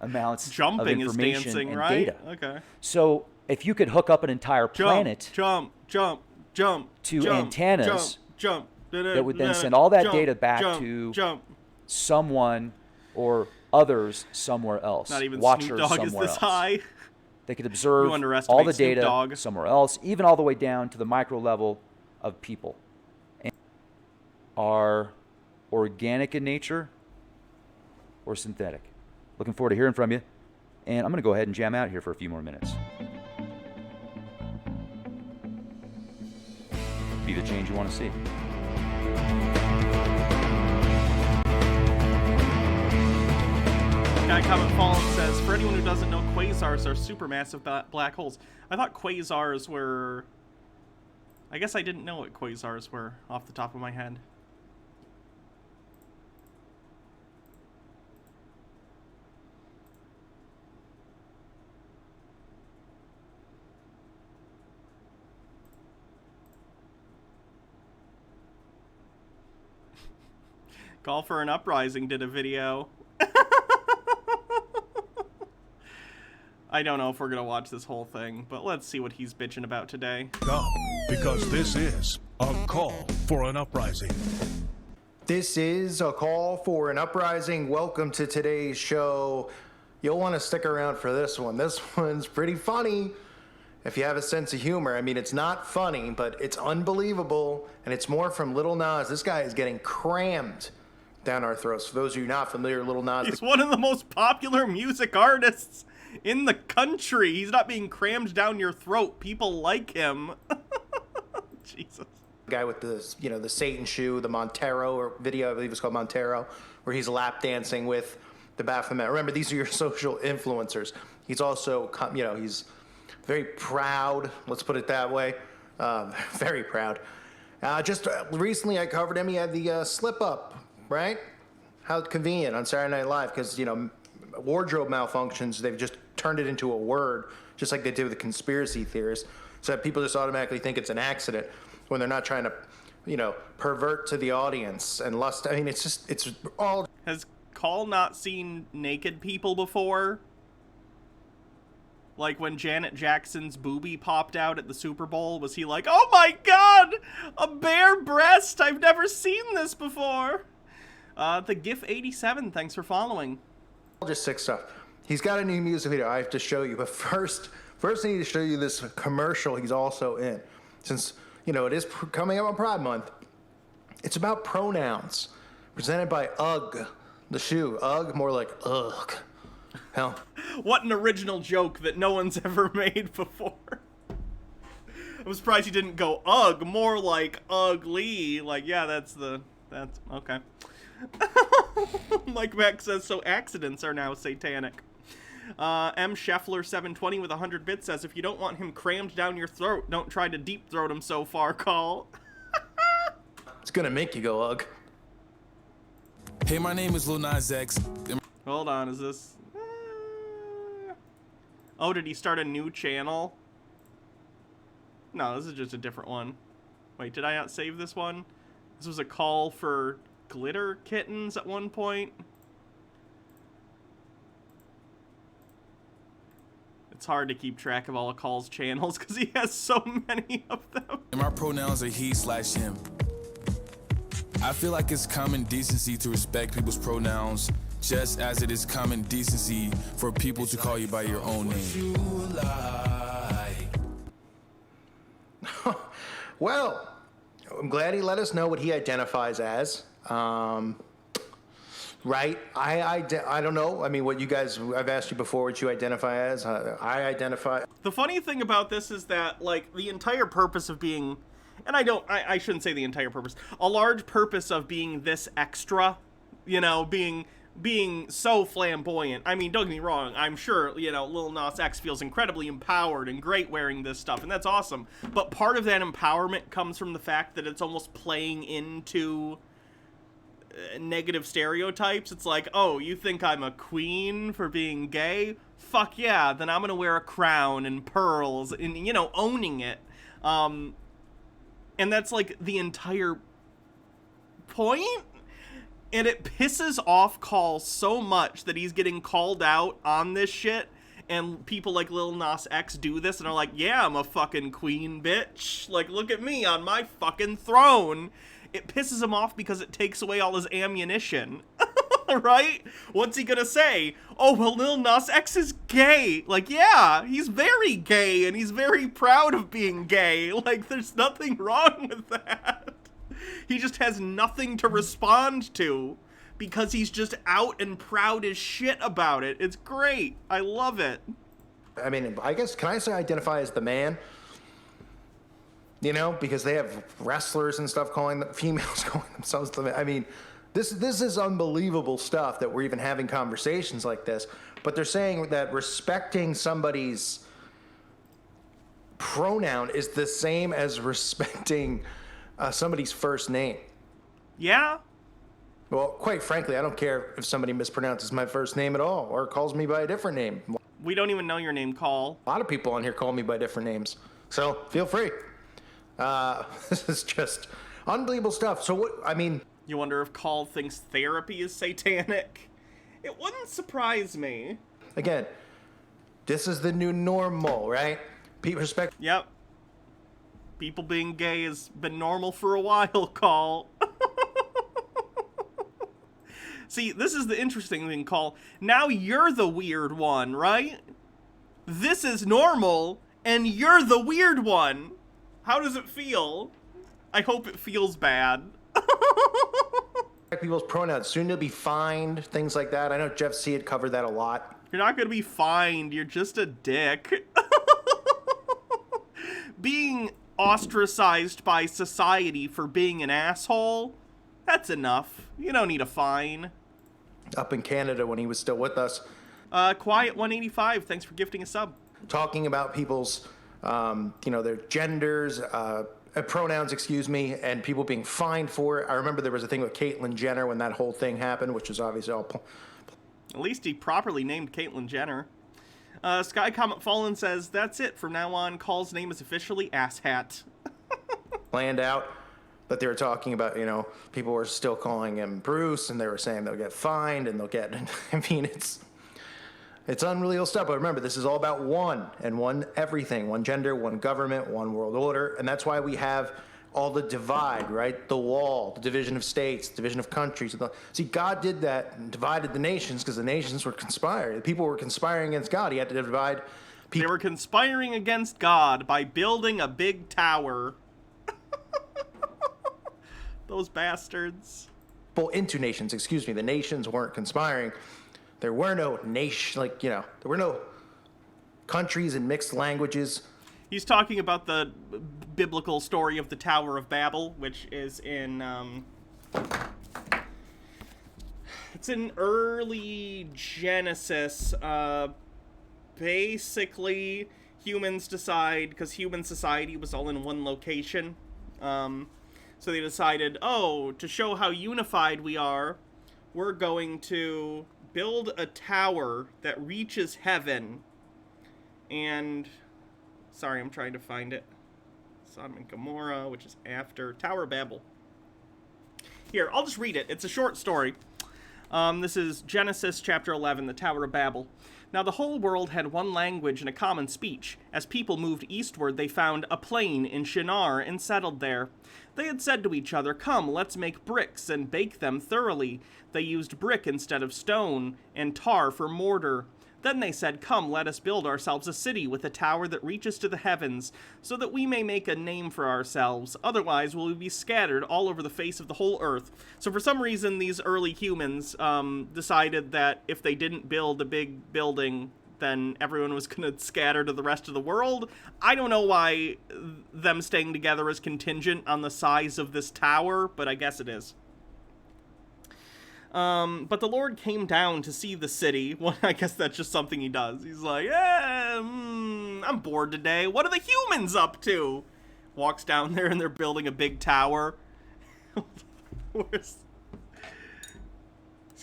amounts
Jumping
of information
is dancing,
and
right?
data.
Okay.
So if you could hook up an entire planet
jump
to antennas
jump,
that would then send all that data back to someone or others somewhere else.
Not even
watchers
Snoop Dogg
somewhere
is this
else.
high.
They could observe
You underestimate
all the
Snoop
data
Dogg.
somewhere else, even all the way down to the micro level of people. And are organic in nature or synthetic? Looking forward to hearing from you. And I'm going to go ahead and jam out here for a few more minutes. Be the change you want to see.
Guy Comment Fallen says, for anyone who doesn't know, quasars are supermassive black holes. I thought quasars were... I guess I didn't know what quasars were off the top of my head. Call for an Uprising did a video. I don't know if we're gonna watch this whole thing, but let's see what he's bitching about today.
Come, because this is a call for an uprising.
This is a call for an uprising. Welcome to today's show. You'll want to stick around for this one. This one's pretty funny if you have a sense of humor. I mean, it's not funny, but it's unbelievable, and it's more from Lil Nas. This guy is getting crammed down our throats. For those of you not familiar, Lil Nas...
He's one of the most popular music artists in the country. He's not being crammed down your throat. People like him. Jesus.
Guy with the, you know, the Satan shoe, the Montero or video, I believe it's called Montero, where he's lap dancing with the Baphomet. Remember, these are your social influencers. He's also, you know, he's very proud. Let's put it that way. Very proud. Just recently, I covered him. He had the slip up, right? How convenient on Saturday Night Live, because, you know, wardrobe malfunctions, they've just turned it into a word, just like they did with the conspiracy theorists, so that people just automatically think it's an accident when they're not trying to, you know, pervert to the audience and lust. I mean, it's just, it's all...
Has Call not seen naked people before? Like when Janet Jackson's boobie popped out at the Super Bowl, was he like, oh my god, a bare breast, I've never seen this before? The GIF87, thanks for following.
Just sick stuff. He's got a new music video I have to show you, but first I need to show you this commercial he's also in. Since, you know, it is coming up on Pride Month, it's about pronouns, presented by UGG, the shoe. UGG, more like ugh. Hell.
What an original joke that no one's ever made before. I'm surprised he didn't go ugh, more like ugly. Like, yeah, that's okay. Mike Beck says, so accidents are now satanic. M. Scheffler 720 with 100 bits says, if you don't want him crammed down your throat, don't try to deep throat him so far, Call.
It's gonna make you go ugh.
Hey, my name is Lil Nas X.
Hold on, is this... Oh, did he start a new channel? No, this is just a different one. Wait, did I not save this one? This was a call for glitter kittens at one point. It's hard to keep track of all of Call's channels because he has so many of them.
And my pronouns are he/him. I feel like it's common decency to respect people's pronouns, just as it is common decency for people to call you by your own name.
Well, I'm glad he let us know what he identifies as. Right? I don't know. I mean, what you guys, I've asked you before what you identify as. I identify...
The funny thing about this is that, like, the entire purpose of being... And I shouldn't say the entire purpose. A large purpose of being this extra, you know, being so flamboyant. I mean, don't get me wrong. I'm sure, you know, Lil Nas X feels incredibly empowered and great wearing this stuff, and that's awesome. But part of that empowerment comes from the fact that it's almost playing into negative stereotypes. It's like, oh, you think I'm a queen for being gay? Fuck yeah, then I'm gonna wear a crown and pearls and, you know, owning it. And that's like the entire point. And it pisses off Call so much that he's getting called out on this shit. And people like Lil Nas X do this and are like, yeah, I'm a fucking queen, bitch. Like, look at me on my fucking throne. It pisses him off because it takes away all his ammunition. Right? What's he gonna say? Oh, well, Lil Nas X is gay. Like, yeah, he's very gay, and he's very proud of being gay. Like, there's nothing wrong with that. He just has nothing to respond to because he's just out and proud as shit about it. It's great. I love it.
I mean, I guess, can I say identify as the man? You know, because they have wrestlers and stuff females calling themselves the man. I mean, this is unbelievable stuff that we're even having conversations like this. But they're saying that respecting somebody's pronoun is the same as respecting somebody's first name.
Yeah.
Well, quite frankly, I don't care if somebody mispronounces my first name at all or calls me by a different name.
We don't even know your name, Call.
A lot of people on here call me by different names. So feel free. This is just unbelievable stuff. So what, I mean,
You wonder if Call thinks therapy is satanic? It wouldn't surprise me.
Again, this is the new normal, right? Respect.
Yep. People being gay has been normal for a while, Call. See, this is the interesting thing, Call. Now you're the weird one, right? This is normal, and you're the weird one. How does it feel? I hope it feels bad.
People's pronouns, soon to be fined, things like that. I know Jeff C. had covered that a lot.
You're not gonna be fined, you're just a dick. Being ostracized by society for being an asshole, that's enough. You don't need a fine.
Up in Canada when he was still with us.
Quiet 185, thanks for gifting a sub.
Talking about people's, their genders, pronouns, and people being fined for it. I remember there was a thing with Caitlyn Jenner when that whole thing happened, which was obviously all...
At least he properly named Caitlyn Jenner. Sky Comet Fallen says, that's it. From now on, Call's name is officially Asshat.
Planned out, but they were talking about, people were still calling him Bruce, and they were saying they'll get fined, and they'll get... I mean, it's unreal stuff, but remember, this is all about one everything, one gender, one government, one world order, and that's why we have all the divide, right? The wall, the division of states, division of countries. See, God did that and divided the nations because the nations were conspiring. The people were conspiring against God. He had to divide people.
They were conspiring against God by building a big tower. Those bastards.
Into nations, excuse me. The nations weren't conspiring. There were no there were no countries and mixed languages.
He's talking about the biblical story of the Tower of Babel, which is in, it's in early Genesis. Basically, humans decide, because human society was all in one location, so they decided, to show how unified we are, we're going to build a tower that reaches heaven, and... Sorry, I'm trying to find it. Sodom and Gomorrah, which is after Tower of Babel. Here, I'll just read it. It's a short story. This is Genesis chapter 11, the Tower of Babel. Now the whole world had one language and a common speech. As people moved eastward, they found a plain in Shinar and settled there. They had said to each other, "Come, let's make bricks and bake them thoroughly." They used brick instead of stone and tar for mortar. Then they said, "Come, let us build ourselves a city with a tower that reaches to the heavens, so that we may make a name for ourselves. Otherwise, we'll be scattered all over the face of the whole earth." So for some reason, these early humans decided that if they didn't build a big building, then everyone was going to scatter to the rest of the world. I don't know why them staying together is contingent on the size of this tower, but I guess it is. But the Lord came down to see the city. Well, I guess that's just something he does. He's like, I'm bored today. What are the humans up to? Walks down there and they're building a big tower. He's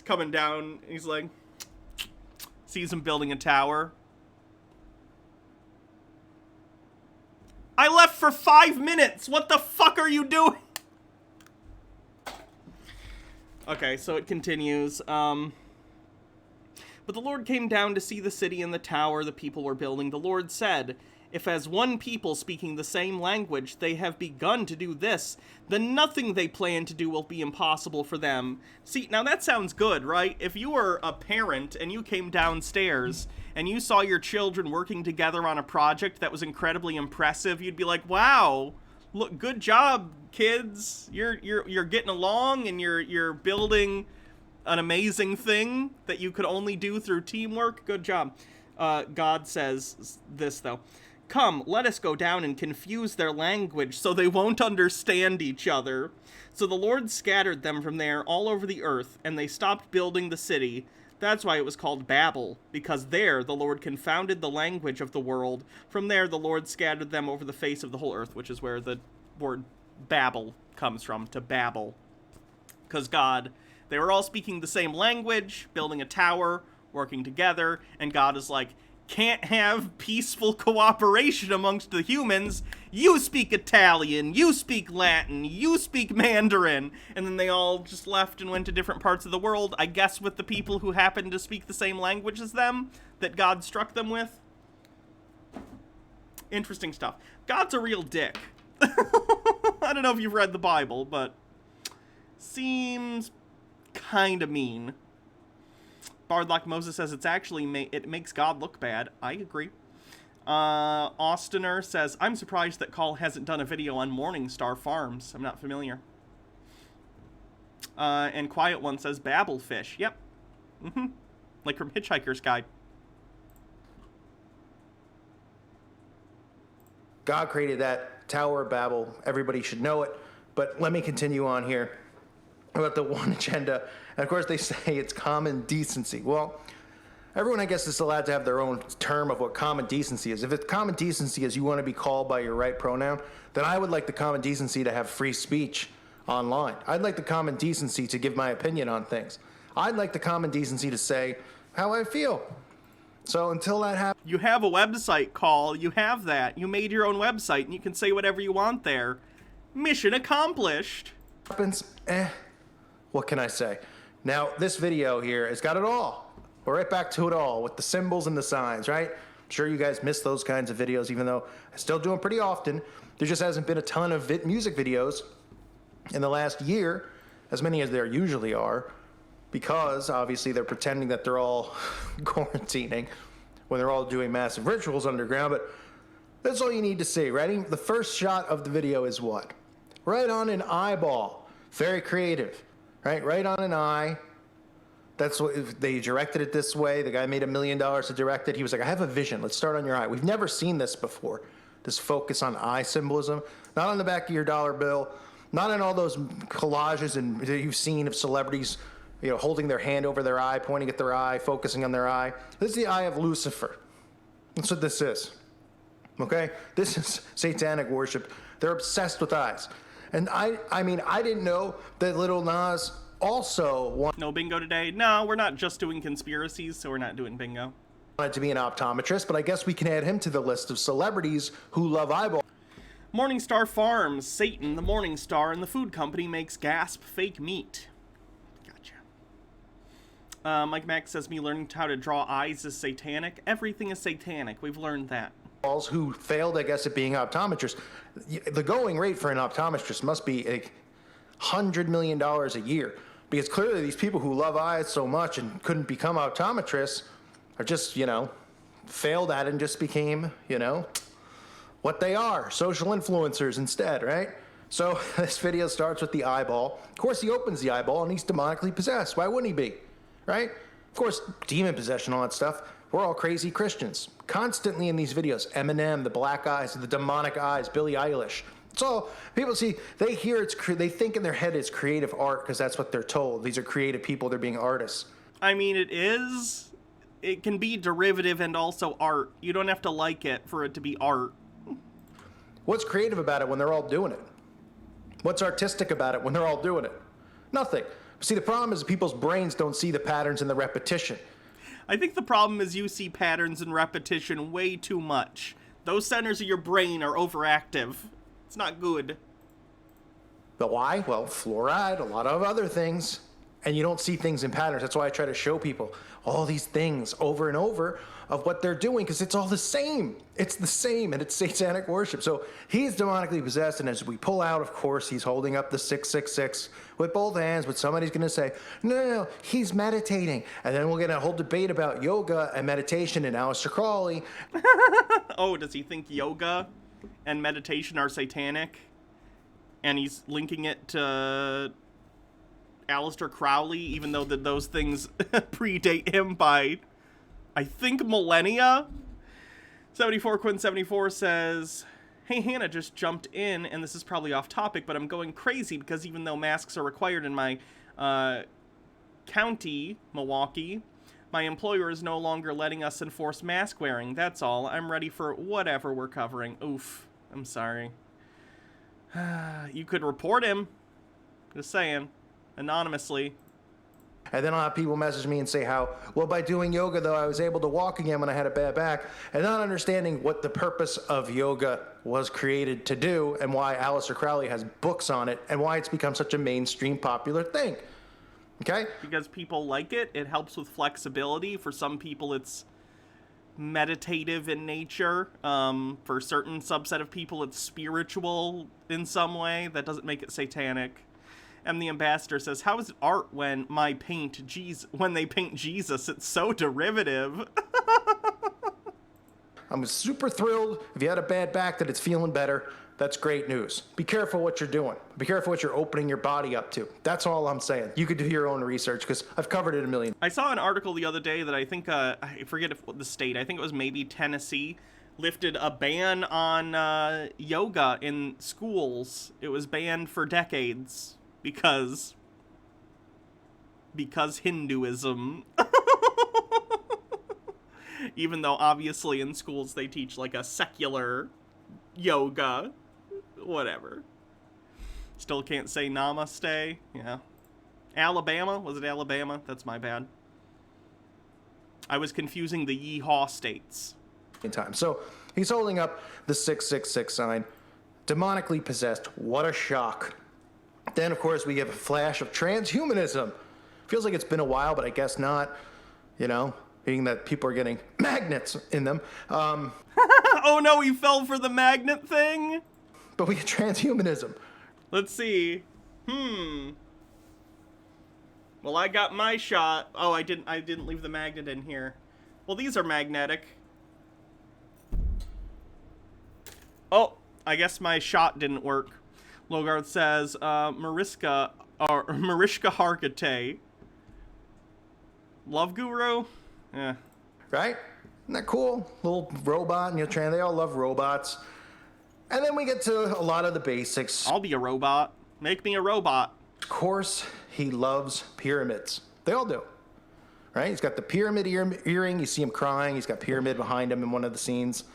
coming down and he's like, sees him building a tower. I left for 5 minutes. What the fuck are you doing? Okay, so it continues. But the Lord came down to see the city and the tower the people were building. The Lord said, "If as one people speaking the same language they have begun to do this, then nothing they plan to do will be impossible for them." See, now that sounds good, right? If you were a parent and you came downstairs and you saw your children working together on a project that was incredibly impressive, you'd be like, "Wow, look, good job, kids. You're getting along and you're building an amazing thing that you could only do through teamwork. Good job." God says this, though. "Come, let us go down and confuse their language so they won't understand each other." So the Lord scattered them from there all over the earth, and they stopped building the city. That's why it was called Babel, because there the Lord confounded the language of the world. From there the Lord scattered them over the face of the whole earth, which is where the word Babel comes from, to babble. Because they were all speaking the same language, building a tower, working together, and God is like, can't have peaceful cooperation amongst the humans. You speak Italian, you speak Latin, you speak Mandarin. And then they all just left and went to different parts of the world, I guess with the people who happened to speak the same language as them that God struck them with. Interesting stuff. God's a real dick. I don't know if you've read the Bible, but seems kind of mean. Bard Like Moses says it's actually it makes God look bad. I agree. Austiner says, I'm surprised that Call hasn't done a video on Morningstar Farms. I'm not familiar. And Quiet One says Babel fish. Yep. Like from Hitchhiker's Guide.
God created that Tower of Babel. Everybody should know it. But let me continue on here about the one agenda. And of course, they say it's common decency. Well, everyone, I guess, is allowed to have their own term of what common decency is. If it's common decency is you want to be called by your right pronoun, then I would like the common decency to have free speech online. I'd like the common decency to give my opinion on things. I'd like the common decency to say how I feel. So until that happens...
You have a website, Call. You have that. You made your own website, and you can say whatever you want there. Mission accomplished.
What can I say? Now, this video here has got it all. We're right back to it all with the symbols and the signs, right? I'm sure you guys miss those kinds of videos, even though I still do them pretty often. There just hasn't been a ton of music videos in the last year, as many as there usually are, because obviously they're pretending that they're all quarantining when they're all doing massive rituals underground. But that's all you need to see. Ready? The first shot of the video is what? Right on an eyeball. Very creative, right? Right on an eye. That's what they directed it this way. The guy made $1 million to direct it. He was like, I have a vision. Let's start on your eye. We've never seen this before. This focus on eye symbolism. Not on the back of your dollar bill. Not in all those collages that you've seen of celebrities, you know, holding their hand over their eye, pointing at their eye, focusing on their eye. This is the eye of Lucifer. That's what this is. Okay? This is satanic worship. They're obsessed with eyes. And I mean, I didn't know that Little Nas also wanted...
No bingo today? No, we're not just doing conspiracies, so we're not doing bingo.
...wanted to be an optometrist, but I guess we can add him to the list of celebrities who love eyeballs.
Morningstar Farms, Satan, the Morningstar, and the food company makes gasp fake meat. Gotcha. Mike Max says, me learning how to draw eyes is satanic. Everything is satanic. We've learned that.
Who failed, I guess, at being optometrists. The going rate for an optometrist must be $100 million a year, because clearly these people who love eyes so much and couldn't become optometrists are just, you know, failed at it and just became, you know, what they are, social influencers instead, right? So this video starts with the eyeball. Of course, he opens the eyeball and he's demonically possessed. Why wouldn't he be, right? Of course, demon possession, all that stuff. We're all crazy Christians. Constantly in these videos, Eminem, the black eyes, the demonic eyes, Billie Eilish. It's all, people see, they hear they think in their head it's creative art because that's what they're told. These are creative people, they're being artists.
I mean, it can be derivative and also art. You don't have to like it for it to be art.
What's creative about it when they're all doing it? What's artistic about it when they're all doing it? Nothing. See, the problem is people's brains don't see the patterns and the repetition.
I think the problem is you see patterns and repetition way too much. Those centers of your brain are overactive. It's not good.
But why? Well, fluoride, a lot of other things. And you don't see things in patterns. That's why I try to show people all these things over and over of what they're doing, because it's all the same. It's the same, and it's satanic worship. So he's demonically possessed, and as we pull out, of course, he's holding up the 666 with both hands, but somebody's going to say, no, he's meditating. And then we'll get a whole debate about yoga and meditation and Aleister Crowley.
Oh, does he think yoga and meditation are satanic? And he's linking it to Aleister Crowley, even though those things predate him by, I think, millennia? 74 Quinn 74 says, hey, Hannah just jumped in, and this is probably off topic, but I'm going crazy because even though masks are required in my county, Milwaukee, my employer is no longer letting us enforce mask wearing. That's all. I'm ready for whatever we're covering. Oof. I'm sorry. You could report him. Just saying. Anonymously.
And then I'll have people message me and say how, well, by doing yoga, though, I was able to walk again when I had a bad back, and not understanding what the purpose of yoga was created to do and why Aleister Crowley has books on it and why it's become such a mainstream popular thing. Okay?
Because people like it. It helps with flexibility. For some people, it's meditative in nature. For a certain subset of people, it's spiritual in some way. That doesn't make it satanic. And the ambassador says, how is it art when they paint Jesus? It's so derivative.
I'm super thrilled if you had a bad back that it's feeling better. That's great news. Be careful what you're doing. Be careful what you're opening your body up to. That's all I'm saying. You could do your own research because I've covered it a million.
I saw an article the other day that I think, I forget the state, I think it was maybe Tennessee, lifted a ban on yoga in schools. It was banned for decades. Because Hinduism. Even though obviously in schools they teach like a secular yoga. Whatever. Still can't say namaste. Yeah. Alabama? Was it Alabama? That's my bad. I was confusing the yeehaw states.
In time. So he's holding up the 666 sign. Demonically possessed. What a shock. Then, of course, we get a flash of transhumanism. Feels like it's been a while, but I guess not. You know, being that people are getting magnets in them.
Oh no, he fell for the magnet thing?
But we get transhumanism.
Let's see. Well, I got my shot. Oh, I didn't leave the magnet in here. Well, these are magnetic. Oh, I guess my shot didn't work. Logarth says, Mariska Hargitay. Love Guru? Yeah.
Right? Isn't that cool? Little robot, and they all love robots. And then we get to a lot of the basics.
I'll be a robot. Make me a robot.
Of course, he loves pyramids. They all do. Right? He's got the pyramid earring. You see him crying. He's got pyramid behind him in one of the scenes.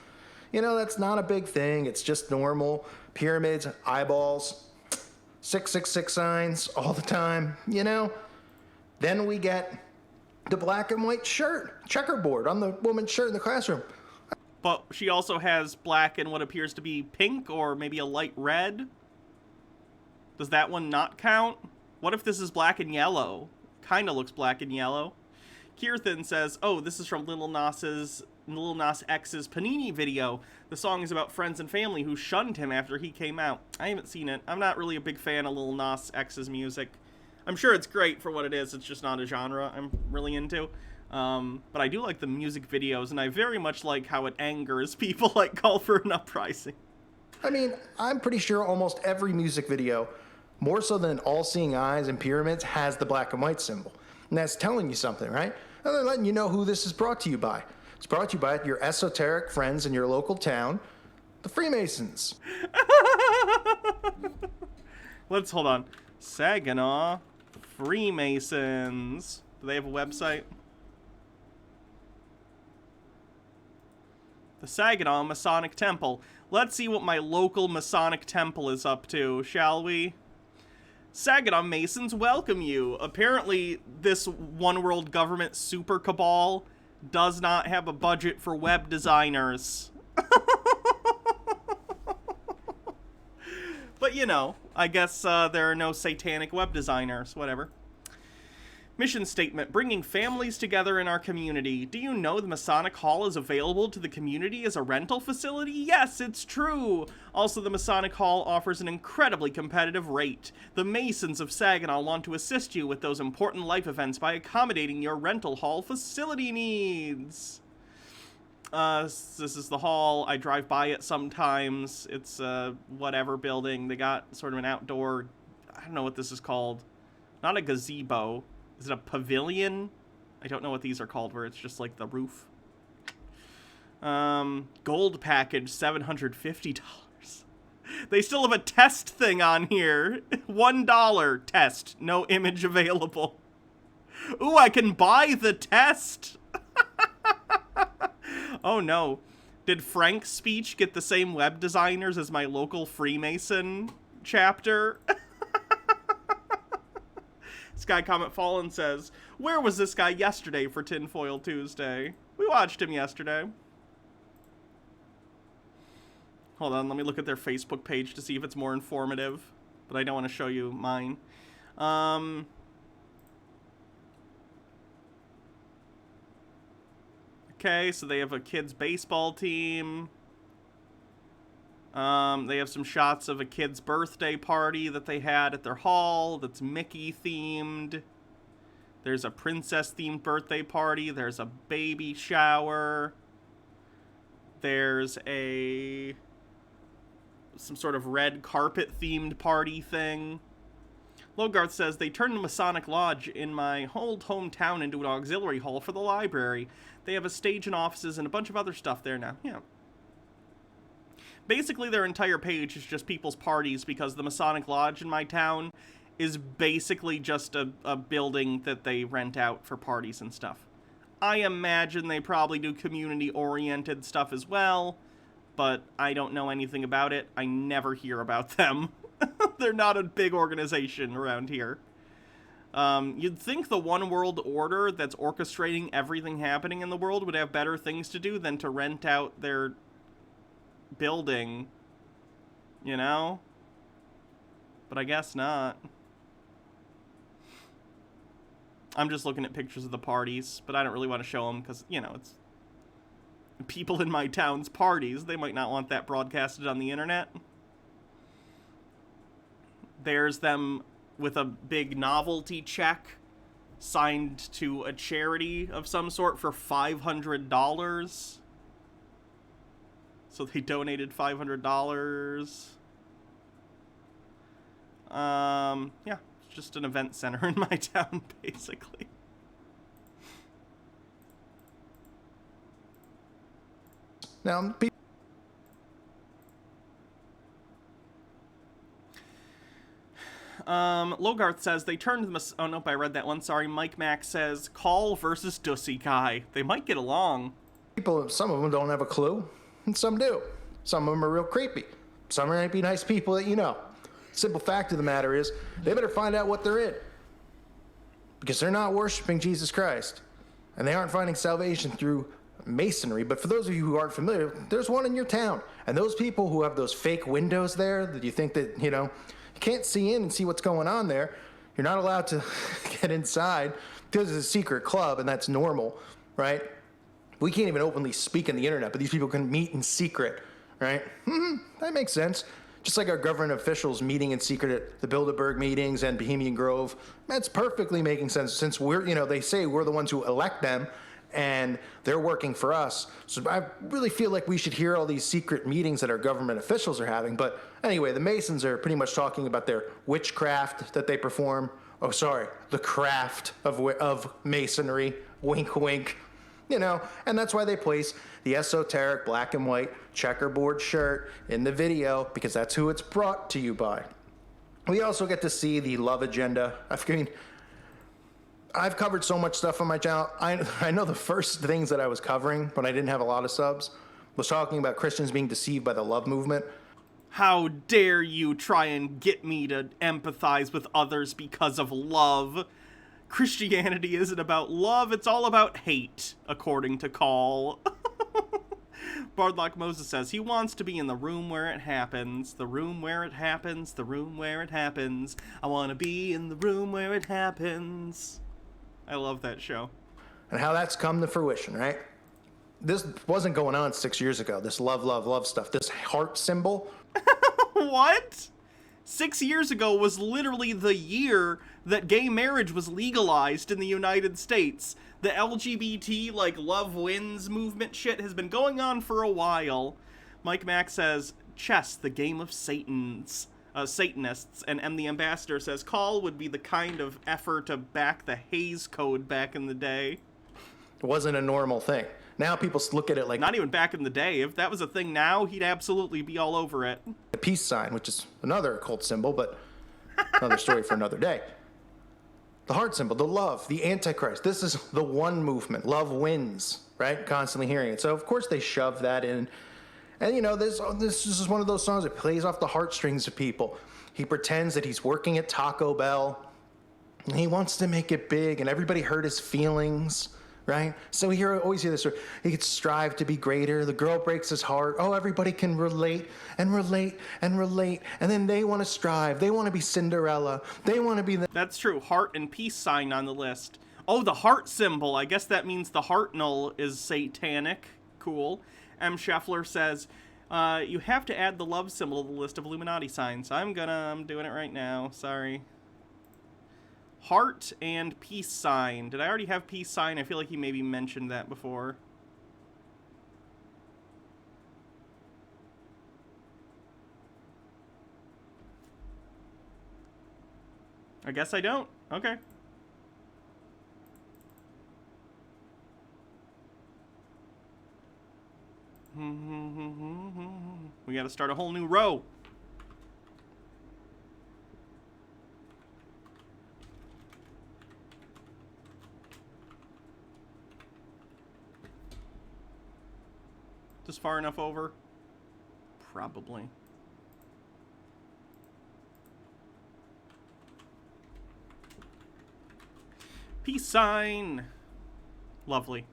You know, that's not a big thing. It's just normal. Pyramids, eyeballs, 666 signs all the time, you know? Then we get the black and white shirt, checkerboard on the woman's shirt in the classroom.
But she also has black and what appears to be pink or maybe a light red. Does that one not count? What if this is black and yellow? Kinda looks black and yellow. Kirthan says, oh, this is from Lil Nas X's Panini video. The song is about friends and family who shunned him after he came out. I haven't seen it. I'm not really a big fan of Lil Nas X's music. I'm sure it's great for what it is. It's just not a genre I'm really into. But I do like the music videos, and I very much like how it angers people like Call for an Uprising.
I mean, I'm pretty sure almost every music video, more so than All Seeing Eyes and Pyramids, has the black and white symbol. And that's telling you something, right? And they're letting you know who this is brought to you by. It's brought to you by your esoteric friends in your local town, the Freemasons.
Let's hold on. Saginaw Freemasons. Do they have a website? The Saginaw Masonic Temple. Let's see what my local Masonic temple is up to, shall we? Saginaw Masons welcome you. Apparently, this one world government super cabal does not have a budget for web designers. But, you know, I guess there are no satanic web designers, whatever. Mission statement, bringing families together in our community. Do you know the Masonic Hall is available to the community as a rental facility? Yes, it's true! Also, the Masonic Hall offers an incredibly competitive rate. The Masons of Saginaw want to assist you with those important life events by accommodating your rental hall facility needs. This is the hall. I drive by it sometimes. It's a whatever building. They got sort of an outdoor, I don't know what this is called. Not a gazebo. Is it a pavilion? I don't know what these are called, where it's just like the roof. Gold package, $750. They still have a test thing on here. $1 test, no image available. Ooh, I can buy the test. Oh no. Did Frank's speech get the same web designers as my local Freemason chapter? Sky Comet Fallen says, where was this guy yesterday for Tinfoil Tuesday? We watched him yesterday. Hold on, let me look at their Facebook page to see if it's more informative. But I don't want to show you mine. Okay, so they have a kids' baseball team. They have some shots of a kid's birthday party that they had at their hall that's Mickey themed. There's a princess themed birthday party. There's a baby shower. There's some sort of red carpet themed party thing. Logarth says, they turned the Masonic Lodge in my old hometown into an auxiliary hall for the library. They have a stage and offices and a bunch of other stuff there now. Yeah. Basically, their entire page is just people's parties because the Masonic Lodge in my town is basically just a building that they rent out for parties and stuff. I imagine they probably do community-oriented stuff as well, but I don't know anything about it. I never hear about them. They're not a big organization around here. You'd think the One World Order that's orchestrating everything happening in the world would have better things to do than to rent out their building, you know? But I guess not. I'm just looking at pictures of the parties, but I don't really want to show them because, you know, it's people in my town's parties. They might not want that broadcasted on the internet. There's them with a big novelty check signed to a charity of some sort for $500. So they donated $500. Yeah, it's just an event center in my town, basically.
Now,
Logarth says they turned the oh nope, I read that one, sorry. Mike Mack says Call versus Dussy Kai. They might get along.
people, some of them don't have a clue, and some do. Some of them are real creepy. Some might be nice people that you know. Simple fact of the matter is, they better find out what they're in. Because they're not worshiping Jesus Christ. And they aren't finding salvation through masonry. But for those of you who aren't familiar, there's one in your town. And those people who have those fake windows there that you think that, you know, you can't see in and see what's going on there, you're not allowed to get inside because it's a secret club, and that's normal, right? We can't even openly speak on the internet, but these people can meet in secret, right? That makes sense. Just like our government officials meeting in secret at the Bilderberg meetings and Bohemian Grove. That's perfectly making sense since we're, you know, they say we're the ones who elect them and they're working for us. So I really feel like we should hear all these secret meetings that our government officials are having. But anyway, the Masons are pretty much talking about their witchcraft that they perform. Oh, sorry, the craft of masonry. Wink, wink. You know, and that's why they place the esoteric black and white checkerboard shirt in the video, because that's who it's brought to you by. We also get to see the love agenda. I mean, I've covered so much stuff on my channel. I know the first things that I was covering when I didn't have a lot of subs was talking about Christians being deceived by the love movement.
How dare you try and get me to empathize with others because of love? Christianity isn't about love, it's all about hate, according to Call. Bardlock Moses says he wants to be in the room where it happens, the room where it happens, the room where it happens. I want to be in the room where it happens. I love that show.
And how that's come to fruition, right? This wasn't going on 6 years ago, this love, love, love stuff. This heart symbol.
What? 6 years ago was literally the year that gay marriage was legalized in the United States. The LGBT, like, love wins movement shit has been going on for a while. Mike Mack says, chess, the game of Satanists. And M. the Ambassador says, Call would be the kind of effort to back the Hays Code back in the day.
It wasn't a normal thing. Now people look at it like...
Not even back in the day. If that was a thing now, he'd absolutely be all over it.
The peace sign, which is another occult symbol, but another story for another day. The heart symbol, the love, the Antichrist. This is the one movement. Love wins, right? Constantly hearing it. So, of course, they shove that in. And, you know, this is one of those songs that plays off the heartstrings of people. He pretends that he's working at Taco Bell, And he wants to make it big, and everybody hurt his feelings, right? So we always hear this, he could strive to be greater. The girl breaks his heart. Oh, everybody can relate and relate and relate. And then they want to strive. They want to be Cinderella. They want to be the...
That's true. Heart and peace sign on the list. Oh, the heart symbol. I guess that means the heart null is satanic. Cool. M. Scheffler says, you have to add the love symbol to the list of Illuminati signs. I'm doing it right now. Sorry. Heart and peace sign. Did I already have peace sign? I feel like he maybe mentioned that before. I guess I don't. Okay. We gotta start a whole new row. Just far enough over? Probably. Peace sign. Lovely.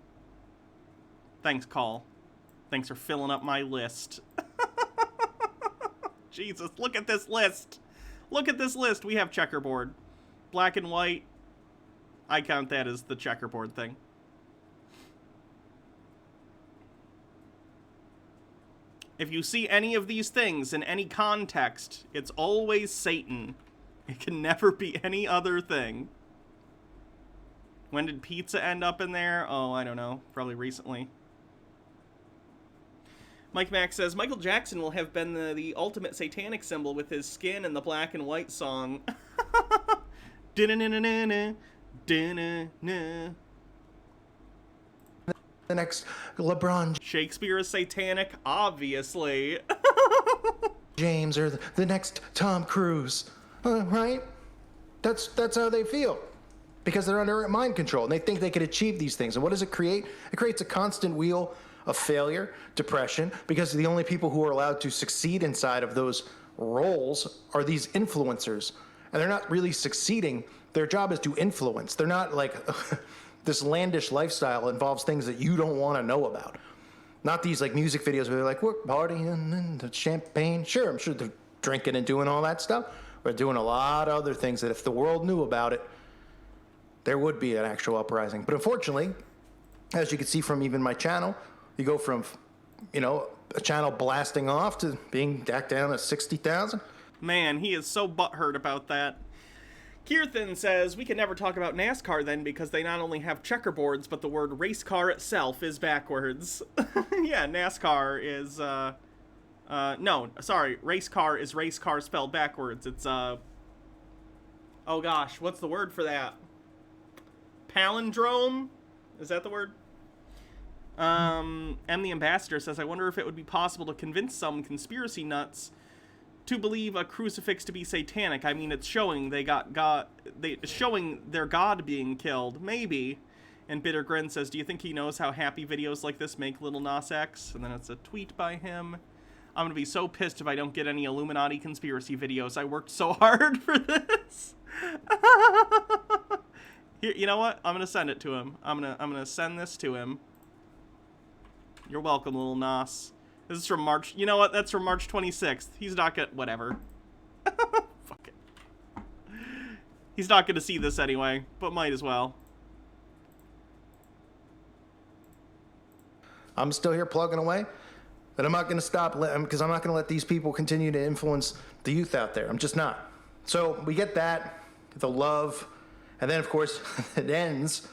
Thanks, Call. Thanks for filling up my list. Jesus, look at this list. Look at this list. We have checkerboard. Black and white. I count that as the checkerboard thing. If you see any of these things in any context, it's always Satan. It can never be any other thing. When did pizza end up in there? Oh, I don't know. Probably recently. Mike Mack says, Michael Jackson will have been the ultimate satanic symbol with his skin and the black and white song. The
next LeBron
Shakespeare is satanic, obviously.
James or the next Tom Cruise, right? That's how they feel. Because they're under mind control, and they think they could achieve these things. And what does it create? It creates a constant wheel of failure, depression, because the only people who are allowed to succeed inside of those roles are these influencers. And they're not really succeeding. Their job is to influence. They're not like, this landish lifestyle involves things that you don't want to know about. Not these like music videos where they're like, we're partying and the champagne. Sure, I'm sure they're drinking and doing all that stuff. We're doing a lot of other things that if the world knew about it, there would be an actual uprising. But unfortunately, as you can see from even my channel, you go from, a channel blasting off to being back down at 60,000.
Man, he is so butthurt about that. Kirthan says, we can never talk about NASCAR then because they not only have checkerboards, but the word race car itself is backwards. Yeah, NASCAR is, no, sorry, race car is race car spelled backwards. It's, oh gosh, what's the word for that? Palindrome? Is that the word? M. the Ambassador says, I wonder if it would be possible to convince some conspiracy nuts to believe a crucifix to be satanic. I mean, it's showing showing their God being killed. Maybe. And Bitter Grin says, do you think he knows how happy videos like this make Little Nas X? And then it's a tweet by him. I'm gonna be so pissed if I don't get any Illuminati conspiracy videos. I worked so hard for this. Here, you know what? I'm gonna send it to him. I'm gonna send this to him. You're welcome, Little Nas. This is from March. You know what? That's from March 26th. He's not gonna... Whatever. Fuck it. He's not gonna see this anyway, but might as well.
I'm still here plugging away, but I'm not going to stop because I'm not going to let these people continue to influence the youth out there. I'm just not. So we get that, the love, and then, of course, it ends.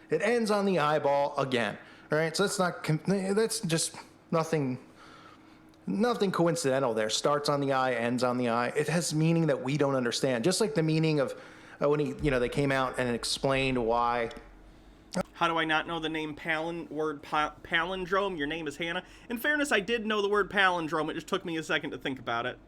It ends on the eyeball again. All right? So that's just nothing coincidental there. Starts on the eye, ends on the eye. It has meaning that we don't understand. Just like the meaning of when they came out and explained why.
How do I not know the name palindrome? Your name is Hannah. In fairness, I did know the word palindrome. It just took me a second to think about it.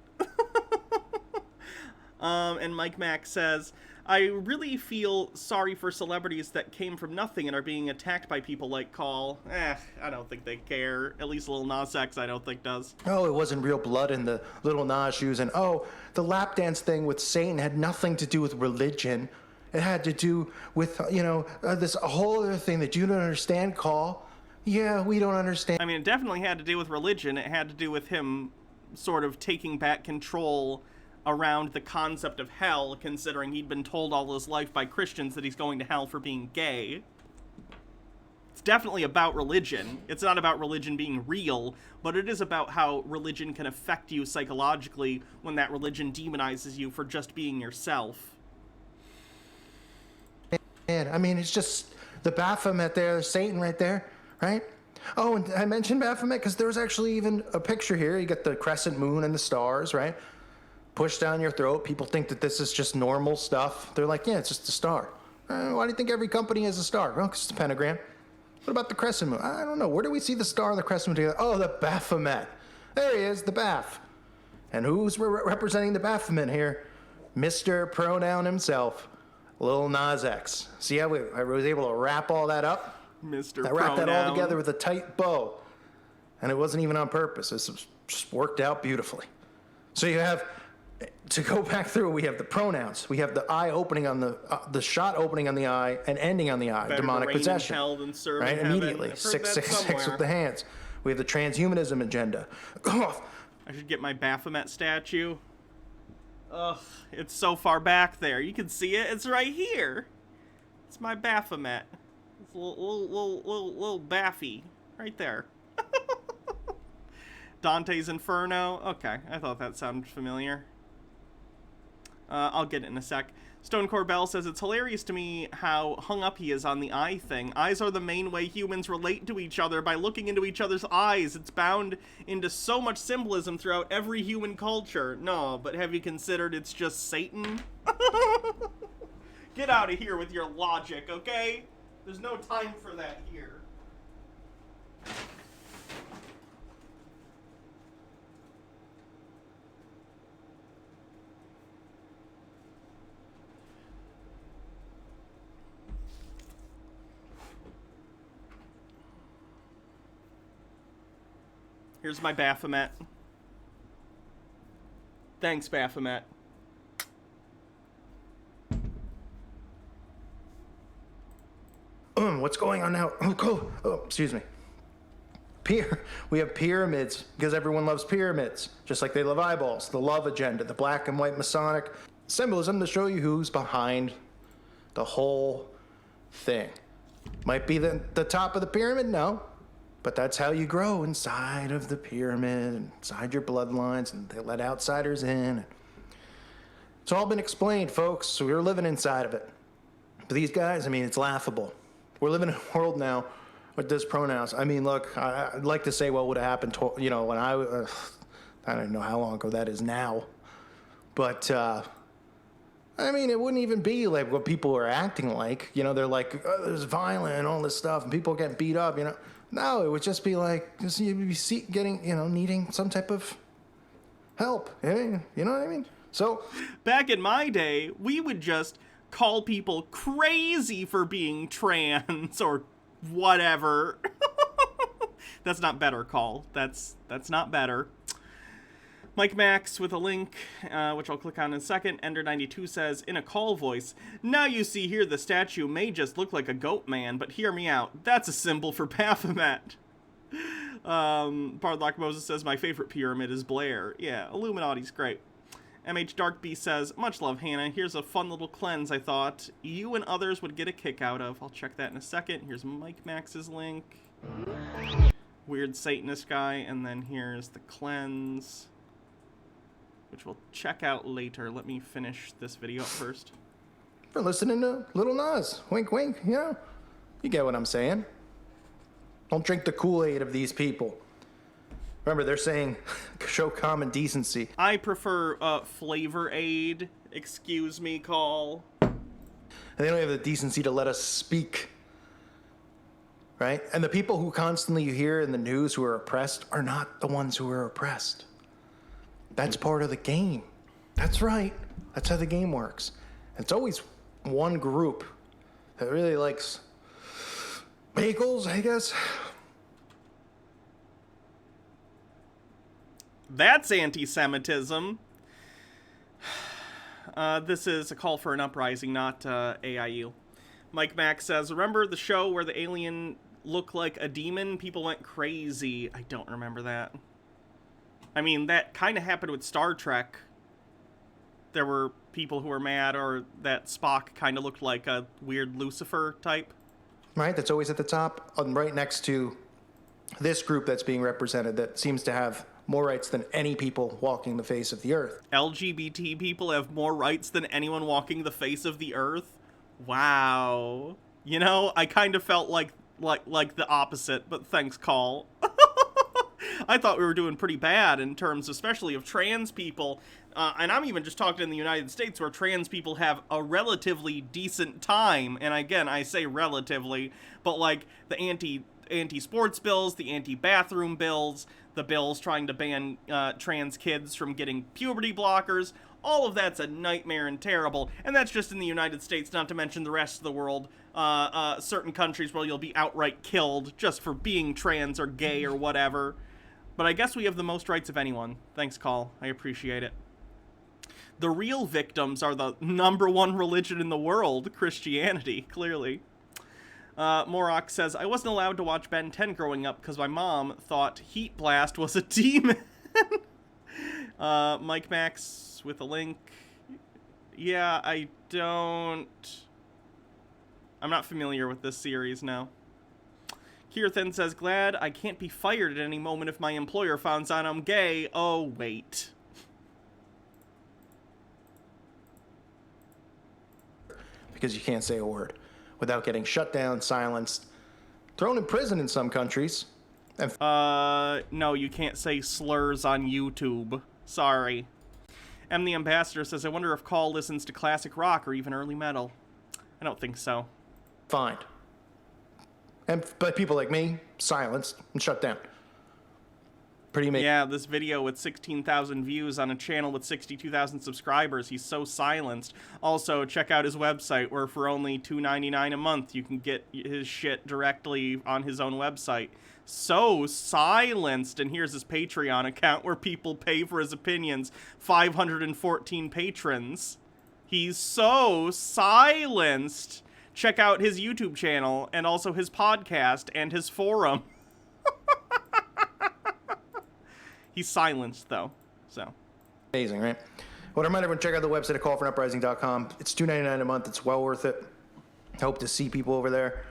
And Mike Mack says, I really feel sorry for celebrities that came from nothing and are being attacked by people like Call. I don't think they care. At least Lil Nas X, I don't think does.
Oh, it wasn't real blood in the Little Nas shoes. And, the lap dance thing with Satan had nothing to do with religion. It had to do with, this whole other thing that you don't understand, Call. Yeah, we don't understand.
I mean, it definitely had to do with religion. It had to do with him sort of taking back control around the concept of hell, considering he'd been told all his life by Christians that he's going to hell for being gay. It's definitely about religion. It's not about religion being real, but it is about how religion can affect you psychologically when that religion demonizes you for just being yourself.
Man, I mean, it's just the Baphomet there, Satan right there, right? Oh, and I mentioned Baphomet because there's actually even a picture here. You got the crescent moon and the stars, right? Pushed down your throat. People think that this is just normal stuff. They're like, yeah, it's just a star. Why do you think every company has a star? Well, 'cause it's a pentagram. What about the crescent moon? I don't know. Where do we see the star and the crescent moon together? Oh, the Baphomet. There he is, the Baph. And who's representing the Baphomet here? Mr. Pronoun himself, Lil Nas X. See how I was able to wrap all that up?
Mr.
I wrapped that all
Pronoun.
together with a tight bow. And it wasn't even on purpose. This just worked out beautifully. So you have, to go back through, we have the pronouns. We have the eye opening on the shot opening on the eye and ending on the eye.
Better
Demonic
to reign in
possession.
hell than serve
Right?
in heaven.
Immediately.
I've heard that
666
somewhere.
with the hands. We have the transhumanism agenda.
I should get my Baphomet statue. Ugh, it's so far back there. You can see it. It's right here. It's my Baphomet. It's a little Baffy right there. Dante's Inferno. Okay, I thought that sounded familiar. I'll get it in a sec. Stone Corbell says, it's hilarious to me how hung up he is on the eye thing. Eyes are the main way humans relate to each other, by looking into each other's eyes. It's bound into so much symbolism throughout every human culture. No, but have you considered it's just Satan? Get out of here with your logic, okay? There's no time for that here. Here's my Baphomet. Thanks, Baphomet.
What's going on now? Oh, excuse me. We have pyramids because everyone loves pyramids, just like they love eyeballs. The love agenda, the black and white Masonic symbolism to show you who's behind the whole thing. Might be the top of the pyramid, no. But that's how you grow inside of the pyramid, inside your bloodlines, and they let outsiders in. It's all been explained, folks, so we're living inside of it. But these guys, I mean, it's laughable. We're living in a world now with this pronouns. I mean, look, I'd like to say what would have happened to, when I don't know how long ago that is now. But, I mean, it wouldn't even be like what people are acting like. They're like, oh, there's violent and all this stuff, and people getting beat up, No, it would just be like, you'd be getting, needing some type of help. You know what I mean? So,
back in my day, we would just call people crazy for being trans or whatever. That's not better, Call. That's not better. Mike Max with a link, which I'll click on in a second. Ender92 says, in a Call voice, now you see here the statue may just look like a goat man, but hear me out. That's a symbol for Baphomet. Pardlock Moses says, my favorite pyramid is Blair. Yeah, Illuminati's great. MH Darkbeast says, much love, Hannah. Here's a fun little cleanse I thought you and others would get a kick out of. I'll check that in a second. Here's Mike Max's link. Weird Satanist guy. And then here's the cleanse, which we'll check out later. Let me finish this video up first.
For listening to Little Nas. Wink, wink, You get what I'm saying. Don't drink the Kool-Aid of these people. Remember, they're saying, show common decency.
I prefer Flavor Aid. Excuse me, Call.
And they don't have the decency to let us speak. Right? And the people who constantly you hear in the news who are oppressed are not the ones who are oppressed. That's part of the game. That's right. That's how the game works. It's always one group that really likes bagels, I guess.
That's anti-Semitism. This is a call for an uprising, not AIU. Mike Mack says, remember the show where the alien looked like a demon? People went crazy. I don't remember that. I mean, that kind of happened with Star Trek. There were people who were mad, or that Spock kind of looked like a weird Lucifer type.
Right, that's always at the top, right next to this group that's being represented that seems to have more rights than any people walking the face of the earth.
LGBT people have more rights than anyone walking the face of the earth? Wow. You know, I kind of felt like the opposite, but thanks, Call. I thought we were doing pretty bad in terms, especially of trans people. And I'm even just talking in the United States, where trans people have a relatively decent time. And again, I say relatively, but like the anti-sports bills, the anti-bathroom bills, the bills trying to ban trans kids from getting puberty blockers, all of that's a nightmare and terrible. And that's just in the United States, not to mention the rest of the world. Certain countries where you'll be outright killed just for being trans or gay or whatever. But I guess we have the most rights of anyone. Thanks, Call. I appreciate it. The real victims are the #1 religion in the world, Christianity, clearly. Morok says, I wasn't allowed to watch Ben 10 growing up because my mom thought Heat Blast was a demon. Mike Max with a link. Yeah, I'm not familiar with this series now. Kirthan says, glad I can't be fired at any moment if my employer finds out I'm gay. Oh, wait.
Because you can't say a word without getting shut down, silenced, thrown in prison in some countries. And
no, you can't say slurs on YouTube. Sorry. M. the Ambassador says, I wonder if Call listens to classic rock or even early metal. I don't think so.
Fine. But people like me, silenced and shut down. Pretty amazing.
Yeah, this video with 16,000 views on a channel with 62,000 subscribers. He's so silenced. Also, check out his website, where for only $2.99 a month, you can get his shit directly on his own website. So silenced. And here's his Patreon account, where people pay for his opinions. 514 patrons. He's so silenced. Check out his YouTube channel, and also his podcast, and his forum. He's silenced, though, so.
Amazing, right? Well, I remind everyone, check out the website at callforuprising.com. It's $2.99 a month. It's well worth it. I hope to see people over there.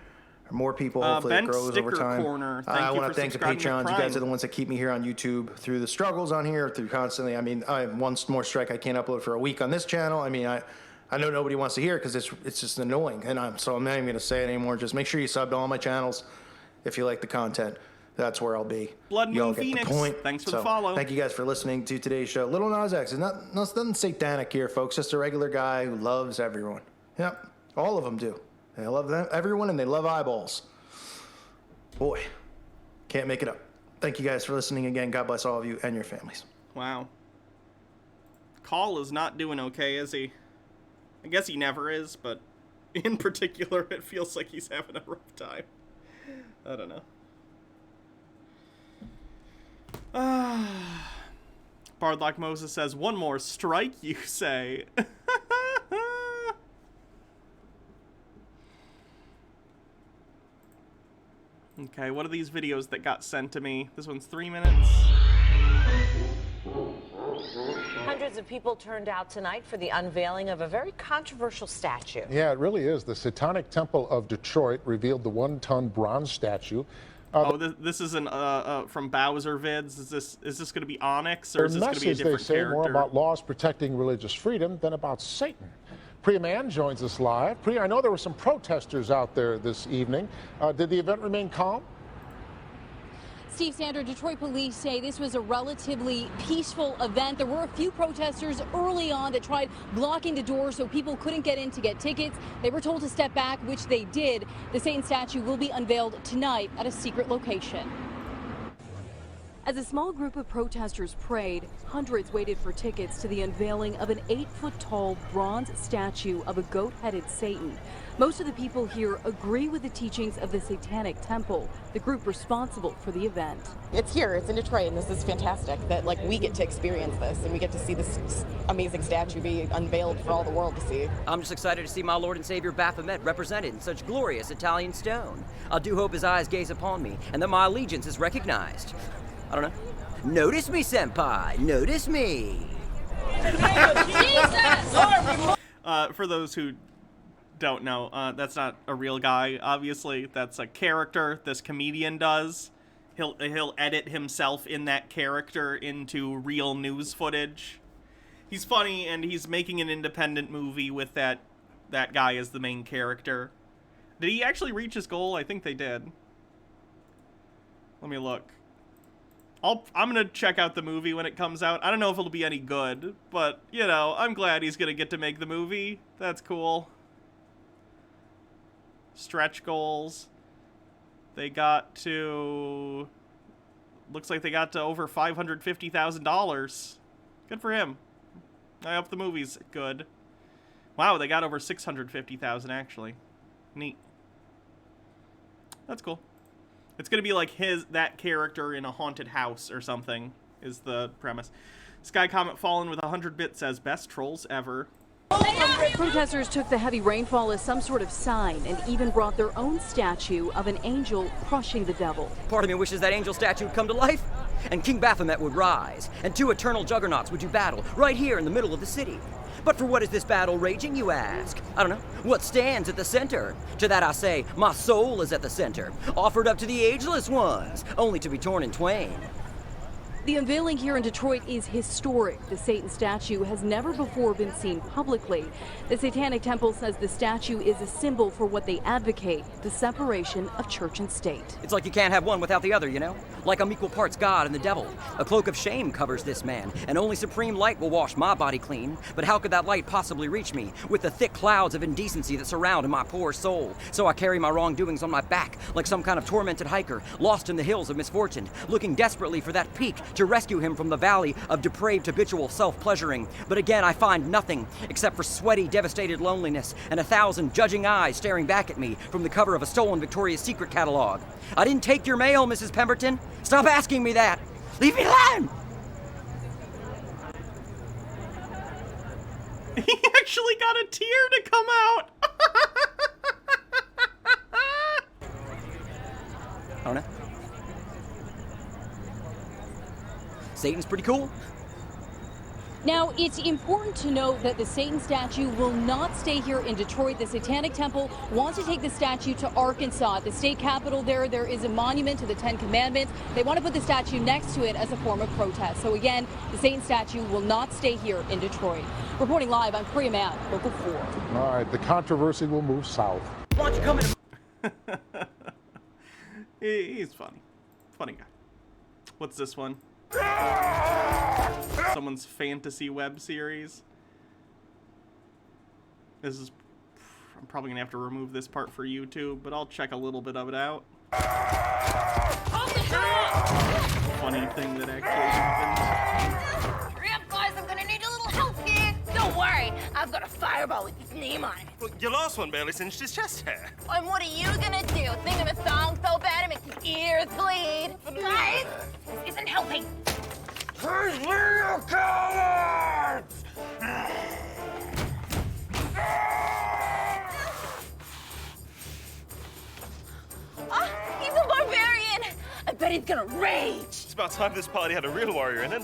Or more people. Hopefully it grows over time.
Corner.
I want to thank the Patreons. You guys are the ones that keep me here on YouTube through the struggles on here, through constantly. I mean, I have one more strike. I can't upload for a week on this channel. I mean, I know nobody wants to hear it because it's just annoying. And I'm not even going to say it anymore. Just make sure you sub to all my channels if you like the content. That's where I'll be.
Blood Moon Phoenix. Thanks for the follow.
Thank you guys for listening to today's show. Little Nas X is nothing satanic here, folks. Just a regular guy who loves everyone. Yep, all of them do. They love everyone, and they love eyeballs. Boy, can't make it up. Thank you guys for listening again. God bless all of you and your families.
Wow. Call is not doing okay, is he? I guess he never is, but in particular, it feels like he's having a rough time. I don't know. Bardlock Moses says, one more strike, you say. Okay, what are these videos that got sent to me? This one's 3 minutes.
Hundreds of people turned out tonight for the unveiling of a very controversial statue.
Yeah, it really is. The Satanic Temple of Detroit revealed the 1-ton bronze statue.
This isn't from Bowser vids. Is this going to be Onyx, or is this going to be a different
they say,
character?
more about laws protecting religious freedom than about Satan. Priya Mann joins us live. Priya, I know there were some protesters out there this evening. Did the event remain calm?
Steve Sander, Detroit police say this was a relatively peaceful event. There were a few protesters early on that tried blocking the doors so people couldn't get in to get tickets. They were told to step back, which they did. The Satan statue will be unveiled tonight at a secret location. As a small group of protesters prayed, hundreds waited for tickets to the unveiling of an 8-foot-tall bronze statue of a goat-headed Satan. Most of the people here agree with the teachings of the Satanic Temple, the group responsible for the event.
It's here, it's in Detroit, and this is fantastic that we get to experience this and we get to see this amazing statue be unveiled for all the world to see.
I'm just excited to see my Lord and Savior Baphomet represented in such glorious Italian stone. I do hope his eyes gaze upon me and that my allegiance is recognized. I don't know. Notice me, senpai. Notice me.
For those who don't know, that's not a real guy, obviously. That's a character this comedian does. He'll edit himself in that character into real news footage. He's funny, and he's making an independent movie with that guy as the main character. Did he actually reach his goal? I think they did. Let me look. I'm gonna check out the movie when it comes out. I don't know if it'll be any good, but, you know, I'm glad he's gonna get to make the movie. That's cool. Stretch goals. They got to... Looks like they got to over $550,000. Good for him. I hope the movie's good. Wow, they got over $650,000 actually. Neat. That's cool. It's gonna be like that character in a haunted house or something, is the premise. Sky Comet Fallen with 100 bits says, best trolls ever.
Protesters took the heavy rainfall as some sort of sign and even brought their own statue of an angel crushing the devil.
Part of me wishes that angel statue would come to life, and King Baphomet would rise, and 2 eternal juggernauts would do battle right here in the middle of the city. But for what is this battle raging, you ask? I don't know. What stands at the center? To that I say, my soul is at the center, offered up to the ageless ones, only to be torn in twain.
The unveiling here in Detroit is historic. The Satan statue has never before been seen publicly. The Satanic Temple says the statue is a symbol for what they advocate, the separation of church and state.
It's like you can't have one without the other, you know? Like I'm equal parts God and the devil. A cloak of shame covers this man, and only supreme light will wash my body clean. But how could that light possibly reach me with the thick clouds of indecency that surround my poor soul? So I carry my wrongdoings on my back like some kind of tormented hiker, lost in the hills of misfortune, looking desperately for that peak to rescue him from the valley of depraved habitual self-pleasuring. But again, I find nothing except for sweaty, devastated loneliness and 1,000 judging eyes staring back at me from the cover of a stolen Victoria's Secret catalog. I didn't take your mail, Mrs. Pemberton. Stop asking me that. Leave me alone!
He actually got a tear to come out!
Oh no. Satan's pretty cool.
Now, it's important to note that the Satan statue will not stay here in Detroit. The Satanic Temple wants to take the statue to Arkansas. At the state capitol there is a monument to the 10 Commandments. They want to put the statue next to it as a form of protest. So again, the Satan statue will not stay here in Detroit. Reporting live, I'm Priya Mann, Local 4.
All right, the controversy will move south.
Why don't you come in?
He's funny. Funny guy. What's this one? Someone's fantasy web series. This is... I'm probably gonna have to remove this part for YouTube, but I'll check a little bit of it out. Funny thing that actually happened.
Hurry up, guys, I'm gonna need a little help here. Don't worry, I've got a fireball with his name on it.
Well, your last one barely singed his chest hair.
And what are you gonna do? Think of a song so bad it makes your ears bleed? Guys, this isn't helping.
Where's your cowards?
He's a barbarian. I bet he's gonna rage.
It's about time this party had a real warrior in it.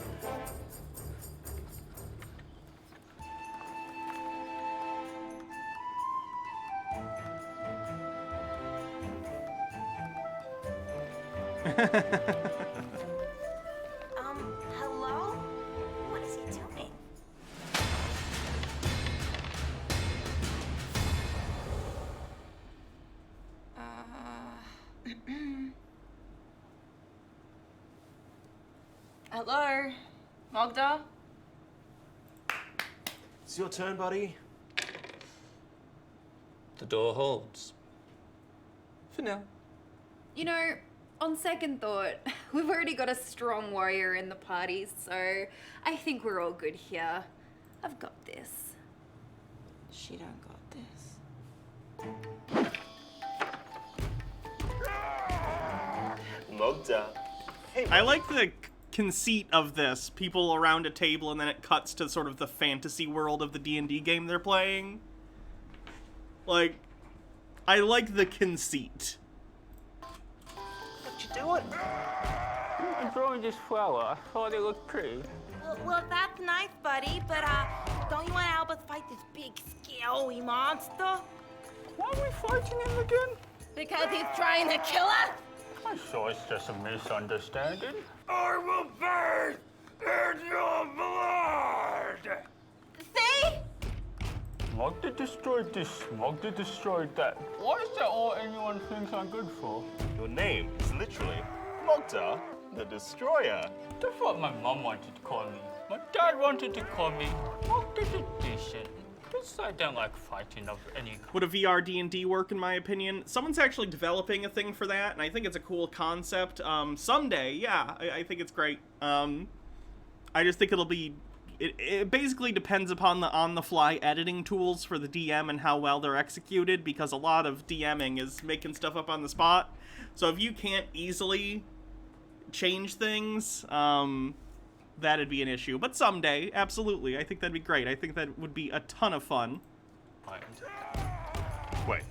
Hello? What is he doing? Hello? Magda?
It's your turn, buddy.
The door holds. For now.
You know,
On second thought, we've already got a strong warrior in the party, so I think we're all good here. I've got this.
She done got this.
Mogda. Hey,
I like the conceit of this. People around a table, and then it cuts to sort of the fantasy world of the D&D game they're playing. Like, I like the conceit.
What you doing?
I'm drawing this flower. I thought it looked pretty.
Well, that's nice, buddy, but don't you want to help us fight this big, scary monster?
Why are we fighting him again?
Because he's trying to kill us?
I'm sure it's just a misunderstanding.
I will bathe in your blood! See?
Mogda destroyed this, Mogda destroyed that. Why is that all anyone thinks I'm good for?
Your name is literally Mogda the Destroyer.
That's what my mom wanted to call me. My dad wanted to call me Mogda the Decent. Because I don't like fighting of any kind.
Would a VR D&D work, in my opinion? Someone's actually developing a thing for that, and I think it's a cool concept. Someday, yeah, I think it's great. I just think it'll be... It basically depends upon the on-the-fly editing tools for the DM and how well they're executed, because a lot of DMing is making stuff up on the spot. So if you can't easily change things, that'd be an issue. But someday, absolutely, I think that'd be great. I think that would be a ton of fun.
Wait,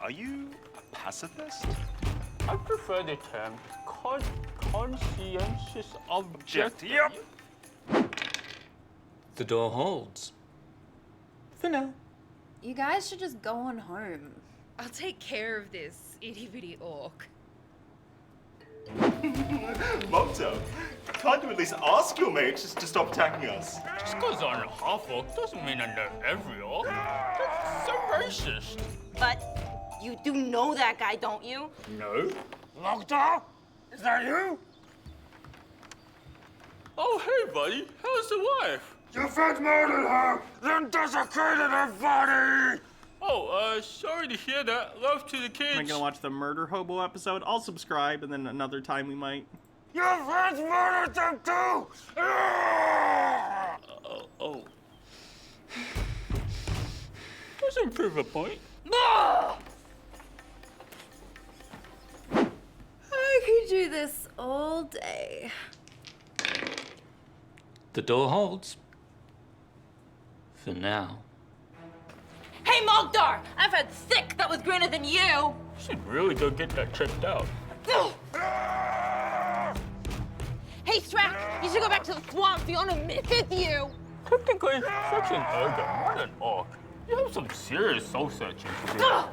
are you a pacifist?
I prefer the term conscientious objective.
Yep.
The door holds. For now.
You guys should just go on home.
I'll take care of this itty-bitty orc.
Mogda, can't you at least ask your mates to stop attacking us?
Just because I'm a half-orc doesn't mean I know every orc. That's so racist.
But you do know that guy, don't you?
No.
Mogda? Is that you?
Oh, hey, buddy. How's the wife?
You first murdered her, then desecrated her body!
Oh, sorry to hear that. Love to the kids.
Am I gonna watch the Murder Hobo episode? I'll subscribe, and then another time we might.
Your friends murdered them too!
Oh. Doesn't prove a point.
I could do this all day.
The door holds. For now.
Hey, Mogdar! I've had sick that was greener than you!
Should really go get that checked out.
Hey, Strack, you should go back to the swamp. Fiona misses you.
Technically, such an ogre, not an orc. You have some serious soul searching to do.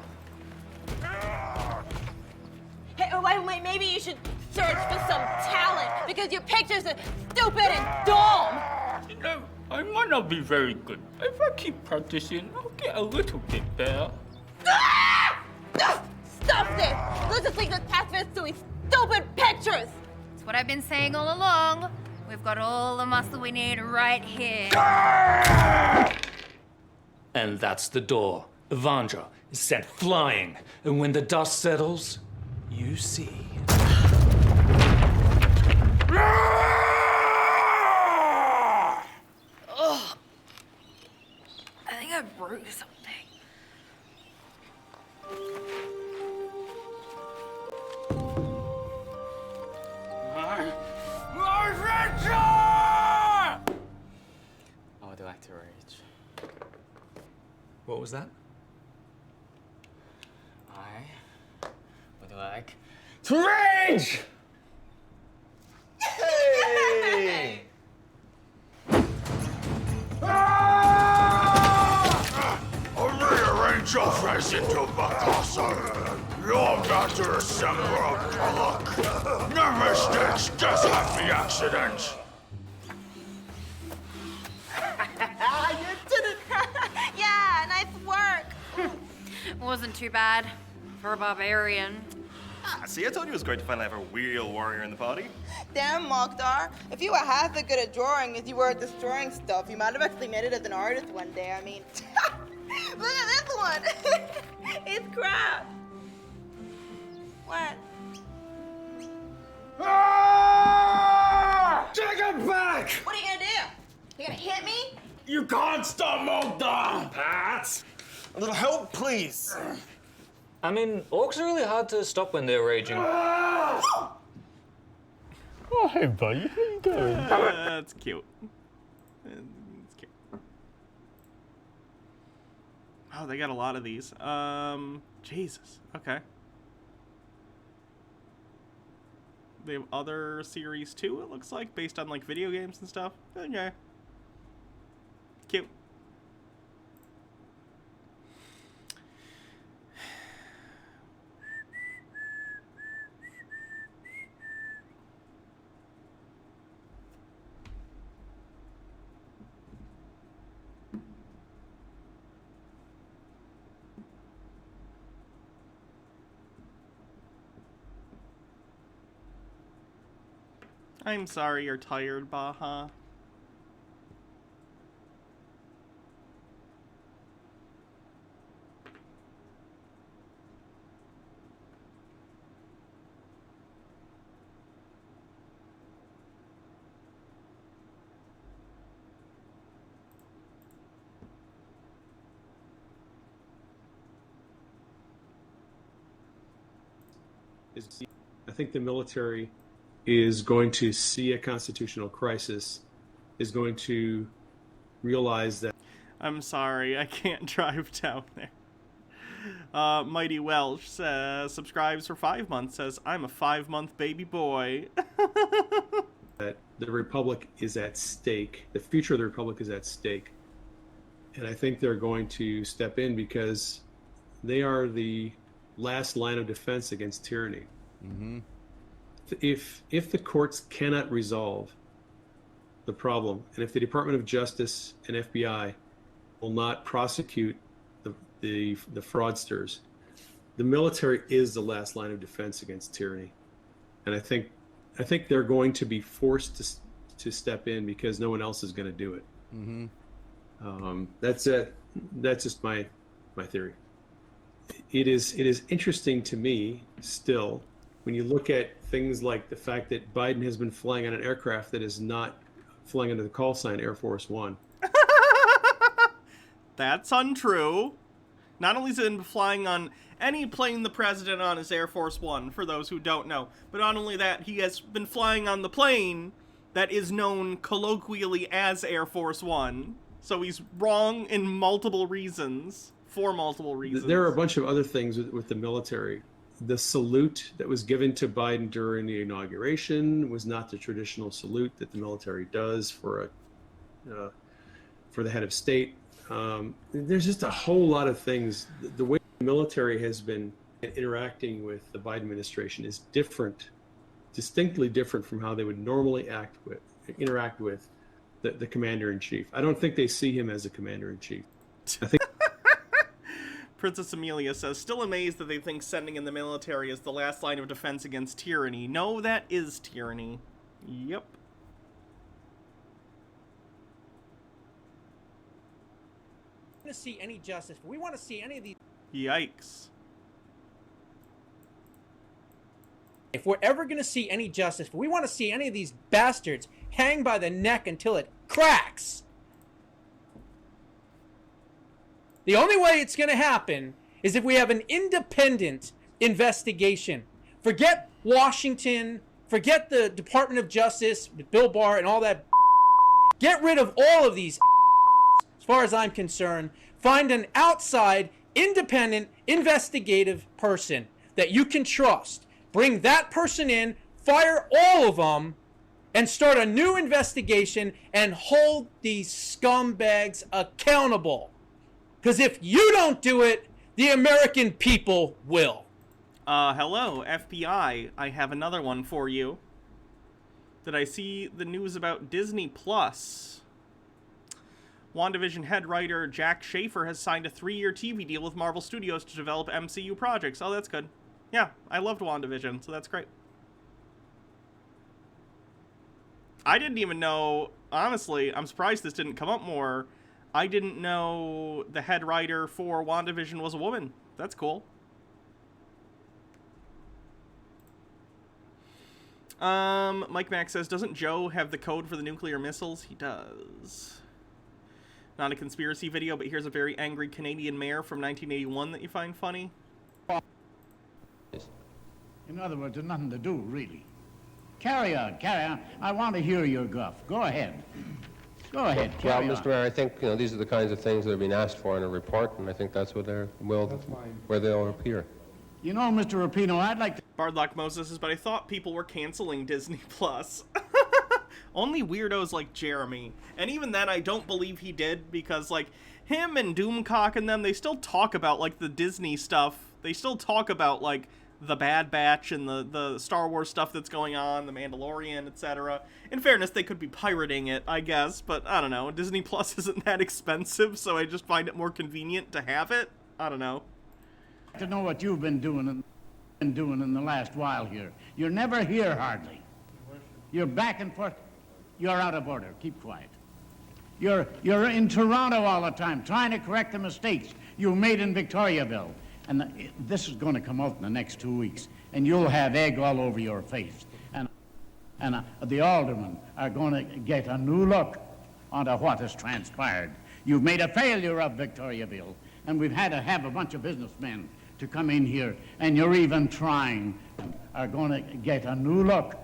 Hey, wait, maybe you should search for some talent because your pictures are stupid and dumb.
You know, I might not be very good. If I keep practicing, I'll get a little bit better.
Stop this! Let's just leave this pacifist to his stupid pictures!
That's what I've been saying all along. We've got all the muscle we need right here.
And that's the door. Evandra is sent flying. And when the dust settles, you see.
Ugh. I think I broke something.
My adventure!
I would like to rage. What was that? I would like to rage!
Hey!
Rearrange your face into Bakasa. You're about to assemble a clock. No mistakes, just happy accidents.
You did it! Yeah, nice work.
Wasn't too bad for a barbarian.
See, I told you it was great to finally have a real warrior in the party.
Damn, Mogdar. If you were half as good at drawing as you were at destroying stuff, you might have actually made it as an artist one day. I mean, look at this one. It's crap. What?
Take it back!
What are you gonna do? You gonna hit me?
You can't stop Mogda! Pat!
A little help, please.
I mean, orcs are really hard to stop when they're raging.
Oh, hey, buddy. How you doing?
That's cute. It's cute. Oh, they got a lot of these. Jesus. Okay. They have other series too, it looks like, based on like video games and stuff. Okay. Cute. I'm sorry you're tired, Baha.
I think the military is going to see a constitutional crisis, is going to realize that...
I'm sorry, I can't drive down there. Mighty Welsh says, subscribes for 5 months, says, I'm a 5-month baby boy.
that the Republic is at stake. The future of the Republic is at stake. And I think they're going to step in because they are the last line of defense against tyranny.
Mm-hmm.
If the courts cannot resolve the problem, and if the Department of Justice and FBI will not prosecute the fraudsters, the military is the last line of defense against tyranny. And I think they're going to be forced to step in because no one else is going to do it.
Mm-hmm.
That's it. That's just my theory. It is interesting to me still when you look at things like the fact that Biden has been flying on an aircraft that is not flying under the call sign Air Force One.
That's untrue. Not only has he been flying on any plane the president on is Air Force One, for those who don't know, but not only that, he has been flying on the plane that is known colloquially as Air Force One. So he's wrong in multiple reasons, for multiple reasons.
There are a bunch of other things with the military. The salute that was given to Biden during the inauguration was not the traditional salute that the military does for the head of state. There's just a whole lot of things. The way the military has been interacting with the Biden administration is different, distinctly different from how they would normally interact with the commander-in-chief. I don't think they see him as a commander-in-chief. I think
Princess Amelia says, still amazed that they think sending in the military is the last line of defense against tyranny. No, that is tyranny. Yep.
To see any justice. We want to see any of these.
Yikes.
If we're ever going to see any justice, we want to see any of these bastards hang by the neck until it cracks. The only way it's going to happen is if we have an independent investigation. Forget Washington, forget the Department of Justice with Bill Barr and all that. Get rid of all of these. As far as I'm concerned, find an outside, independent, investigative person that you can trust. Bring that person in, fire all of them, and start a new investigation and hold these scumbags accountable. Because if you don't do it, the American people will.
Hello, FBI. I have another one for you. Did I see the news about Disney Plus? WandaVision head writer Jack Schaefer has signed a 3-year TV deal with Marvel Studios to develop MCU projects. Oh, that's good. Yeah, I loved WandaVision, so that's great. I didn't even know, honestly, I'm surprised this didn't come up more. I didn't know the head writer for WandaVision was a woman. That's cool. Mike Mack says, doesn't Joe have the code for the nuclear missiles? He does. Not a conspiracy video, but here's a very angry Canadian mayor from 1981 that you find funny.
In other words, there's nothing to do, really. Carry on, carry on. I want to hear your guff. Go ahead. Go ahead,
Well,
carry
Mr. Mayor, I think these are the kinds of things that are being asked for in a report, and I think that's what where they'll appear.
You know, Mr. Rapino, I'd like to...
Bardlock Moses says, but I thought people were canceling Disney Plus. Only weirdos like Jeremy. And even then, I don't believe he did, because, like, him and Doomcock and them, they still talk about, like, the Disney stuff. They still talk about, like, the Bad Batch and the Star Wars stuff that's going on, the Mandalorian, etc. In fairness, they could be pirating it, I guess, but I don't know. Disney Plus isn't that expensive, so I just find it more convenient to have it. I don't know.
To know what you've been doing in the last while here. You're never here, hardly. You're back and forth. You're out of order. Keep quiet. You're in Toronto all the time, trying to correct the mistakes you made in Victoriaville. And this is going to come out in the next 2 weeks, and you'll have egg all over your face. And the aldermen are going to get a new look onto what has transpired. You've made a failure of Victoriaville, and we've had to have a bunch of businessmen to come in here, and you're even are going to get a new look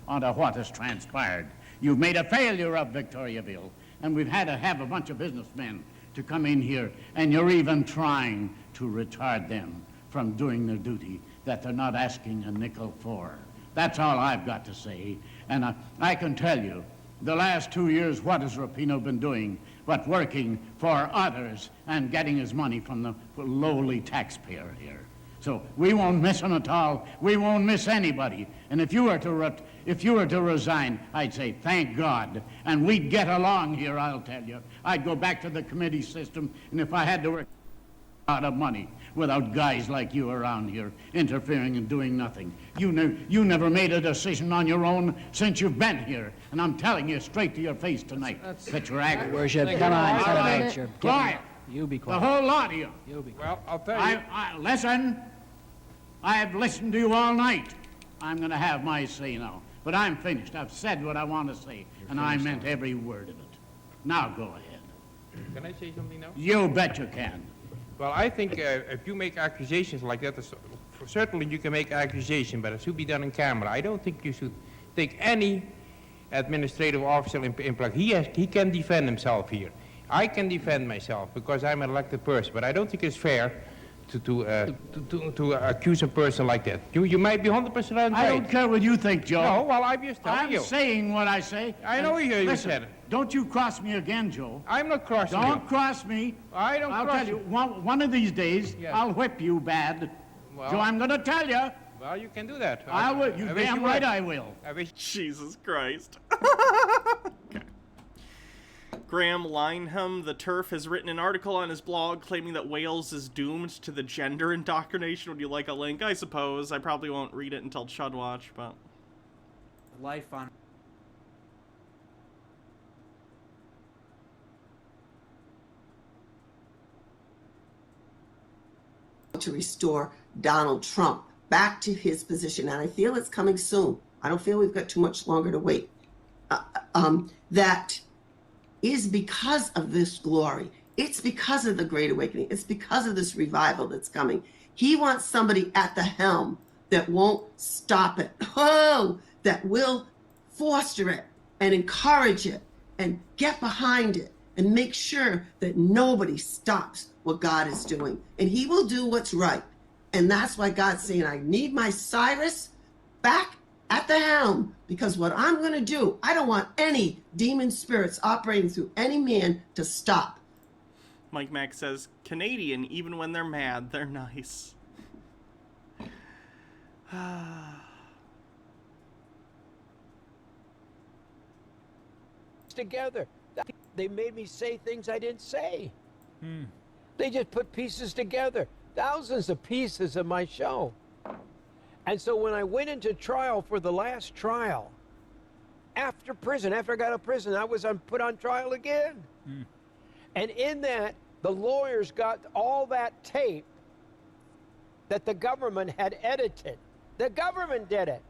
onto what has transpired. You've made a failure of Victoriaville, and we've had to have a bunch of businessmen to come in here, and you're even trying to retard them from doing their duty that they're not asking a nickel for. That's all I've got to say. And I can tell you, the last 2 years, what has Rapino been doing but working for others and getting his money from the lowly taxpayer here? So we won't miss him at all. We won't miss anybody. And if you were to resign, I'd say thank God, and we'd get along here. I'll tell you. I'd go back to the committee system, and if I had to work a lot of money without guys like you around here interfering and doing nothing. You never made a decision on your own since you've been here, and I'm telling you straight to your face tonight that you're aggravating.
Worship, come on,
All right,
Worship.
quiet.
You be quiet.
The whole lot of you.
You be quiet.
Well, I'll tell you. Listen. I've listened to you all night. I'm going to have my say now. But I'm finished. I've said what I want to say, and I meant every word of it. Now go ahead.
Can I say something now?
You bet you can.
Well, I think if you make accusations like that, certainly you can make accusations, but it should be done in camera. I don't think you should take any administrative officer in plug. He can defend himself here. I can defend myself because I'm an elected person, but I don't think it's fair to accuse a person like that. You might be 100% right.
I don't care what you think, Joe.
No, well, I'm just telling you.
I'm saying what I say.
I know you
listen,
said it.
Don't you cross me again, Joe.
I'm not crossing you.
Don't cross me.
I don't
I'll
cross
tell you, one of these days,
Yes.
I'll whip you bad.
Well,
Joe, I'm going to tell you.
Well, you can do that.
I will. You damn right I will.
Jesus Christ. Okay. Graham Lineham, the TERF, has written an article on his blog claiming that Wales is doomed to the gender indoctrination. Would you like a link? I suppose. I probably won't read it until Chudwatch, but...
Life on...
to restore Donald Trump back to his position, and I feel it's coming soon. I don't feel we've got too much longer to wait. That is because of this glory. It's because of the Great Awakening. It's because of this revival that's coming. He wants somebody at the helm that won't stop it. Oh, that will foster it and encourage it and get behind it and make sure that nobody stops what God is doing. And he will do what's right. And that's why God's saying, I need my Cyrus back at the helm, because what I'm going to do, I don't want any demon spirits operating through any man to stop.
Mike Mack says, Canadian, even when they're mad, they're nice.
Together. They made me say things I didn't say. They just put pieces together. Thousands of pieces of my show. And so when I went into trial for the last trial, after prison, after I got out of prison, I was put on trial again. And in that, the lawyers got all that tape that the government had edited. The government did it.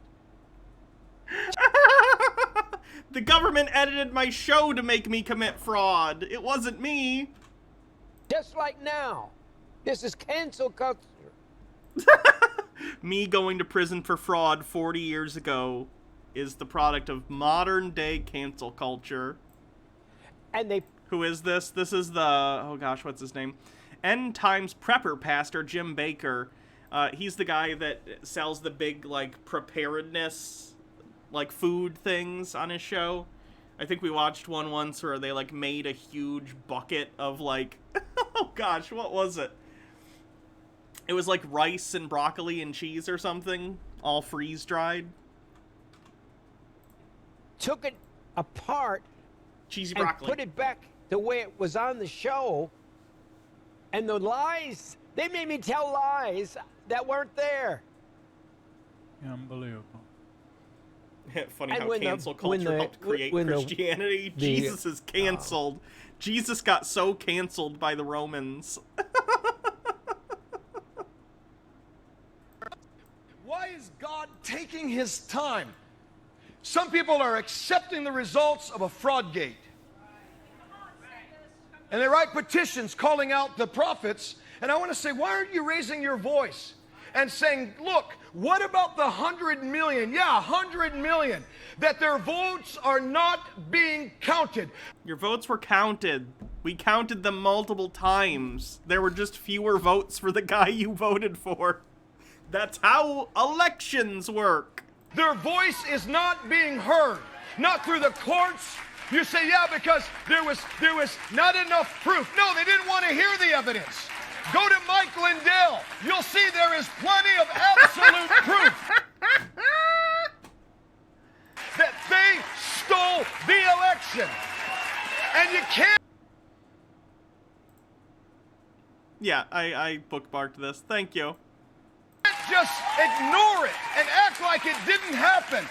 The government edited my show to make me commit fraud. It wasn't me.
Just like now. This is cancel culture.
Me going to prison for fraud 40 years ago is the product of modern day cancel culture.
And they...
Who is this? This is the... Oh gosh, what's his name? End Times Prepper Pastor Jim Baker. He's the guy that sells the big, like, preparedness, like, food things on his show. I think we watched one once where they, like, made a huge bucket of, like... Oh gosh, what was it? It was like rice and broccoli and cheese or something, all freeze-dried.
Took it apart
cheesy
and
broccoli.
put it back the way it was on the show. And the lies, they made me tell lies that weren't there.
Unbelievable.
Funny
And
how
when
cancel
the-
culture
when the-
helped create
when the-
Christianity. Jesus is canceled. Jesus got so canceled by the Romans.
Why is God taking his time? Some people are accepting the results of a fraud gate. And they write petitions calling out the prophets. And I want to say, why aren't you raising your voice and saying, look, what about the 100 million? Yeah, 100 million. That their votes are not being counted.
Your votes were counted. We counted them multiple times. There were just fewer votes for the guy you voted for. That's how elections work.
Their voice is not being heard. Not through the courts. You say, yeah, because there was not enough proof. No, they didn't want to hear the evidence. Go to Mike Lindell. You'll see there is plenty of absolute proof that they stole the election. And you can't...
Yeah, I bookmarked this. Thank you.
Just ignore it and act like it didn't happen.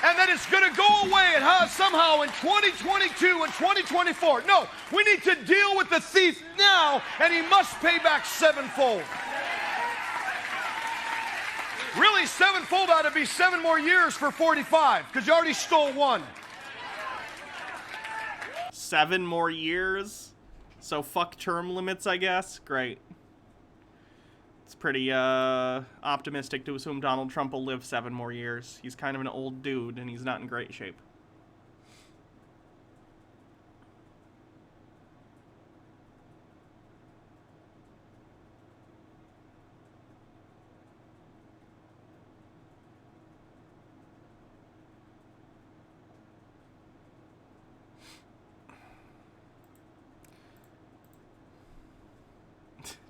And that it's going to go away and how somehow in 2022 and 2024. No, we need to deal with the thief now, and he must pay back sevenfold. Really, sevenfold ought to be 7 more years for 45, because you already stole one.
7 more years? So fuck term limits, I guess? Great. It's pretty optimistic to assume Donald Trump will live 7 more years. He's kind of an old dude, and he's not in great shape.